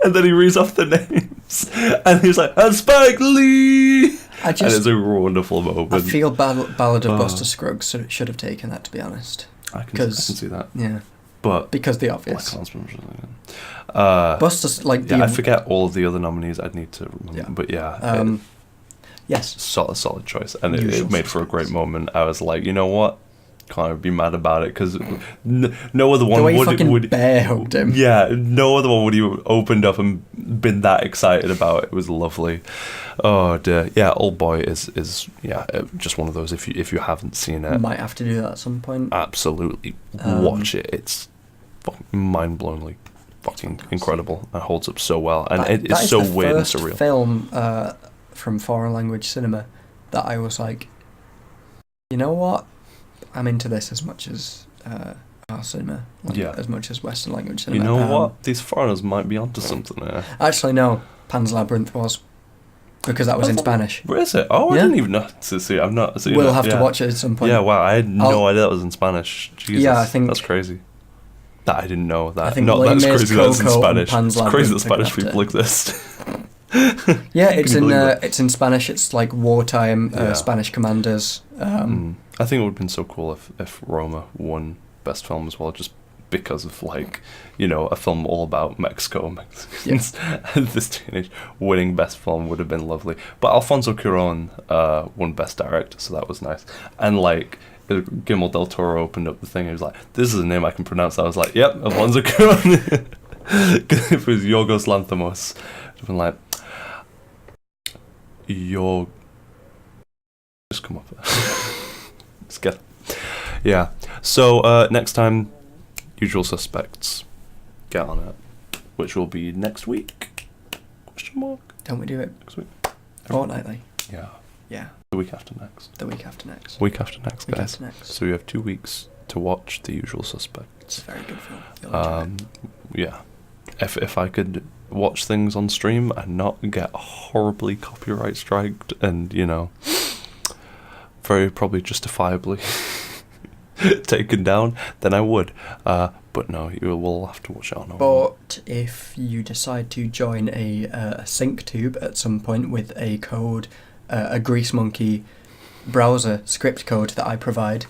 and then he reads off the names, and he's like, "And Spike Lee." And it's a wonderful moment. I feel Ballad of Buster Scruggs should have taken that, to be honest. I can see that. Yeah. But because the obvious. Black Klansman was really good. Buster's like I forget all of the other nominees. I'd need to remember. Yeah. But yeah. Yes. Solid choice, and it made for a great moment. I was like, you know what? Can't be mad about it because no other one would bear hugged him. Yeah, no other one would have opened up and been that excited about it. It was lovely. Oh dear, yeah. Old Boy is just one of those. If you haven't seen it, might have to do that at some point. Absolutely, watch it. It's mind-blowingly fucking incredible and holds up so well, and it's so weird and surreal. Film from foreign language cinema that I was like, you know what? I'm into this as much as our cinema, as much as Western language cinema. You know what? These foreigners might be onto something there. Actually, no. Pan's Labyrinth was, because that was in Spanish. Where is it? Oh, I didn't even know to see. I've not seen it. We'll have to watch it at some point. Yeah, wow. I had no idea that was in Spanish. Jesus, yeah, I think that's crazy. That I didn't know that. I think that's crazy that it's in Coco Spanish. Pan's It's crazy that Labyrinth Spanish people exist. Yeah, it's in Spanish. It's like wartime Spanish commanders. I think it would have been so cool if Roma won Best Film as well, just because of a film all about Mexico and Mexicans. This day and age, winning Best Film would have been lovely. But Alfonso Cuarón won Best Director, so that was nice. And Guillermo del Toro opened up the thing. He was like, "This is a name I can pronounce." I was like, "Yep, Alfonso Cuarón." If it was Yorgos Lanthimos, I'd have been like, just come up there. Let's get it. Yeah. So next time, Usual Suspects. Get on it. Which will be next week? Question mark. Don't we do it next week? Fortnightly? Yeah. Yeah. The week after next. The week after next. Week after next, week guys. After next. So you have 2 weeks to watch The Usual Suspects. It's a very good film. You'll enjoy it. Yeah. If I could watch things on stream and not get horribly copyright striked and very probably justifiably taken down, then I would. But no, you will have to watch it on. But if you decide to join a sync tube at some point with a code, a Grease Monkey browser script code that I provide,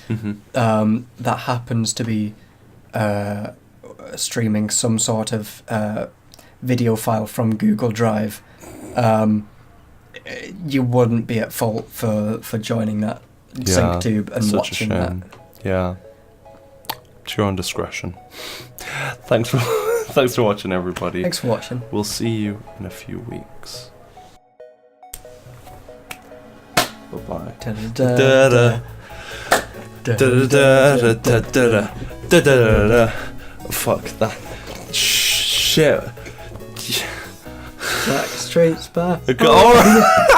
that happens to be streaming some sort of video file from Google Drive, you wouldn't be at fault for joining that sync tube and watching that. Yeah, it's your own discretion. Thanks for watching, everybody. Thanks for watching. We'll see you in a few weeks. Bye bye. Fuck that shit. Backstreet's back. Alright.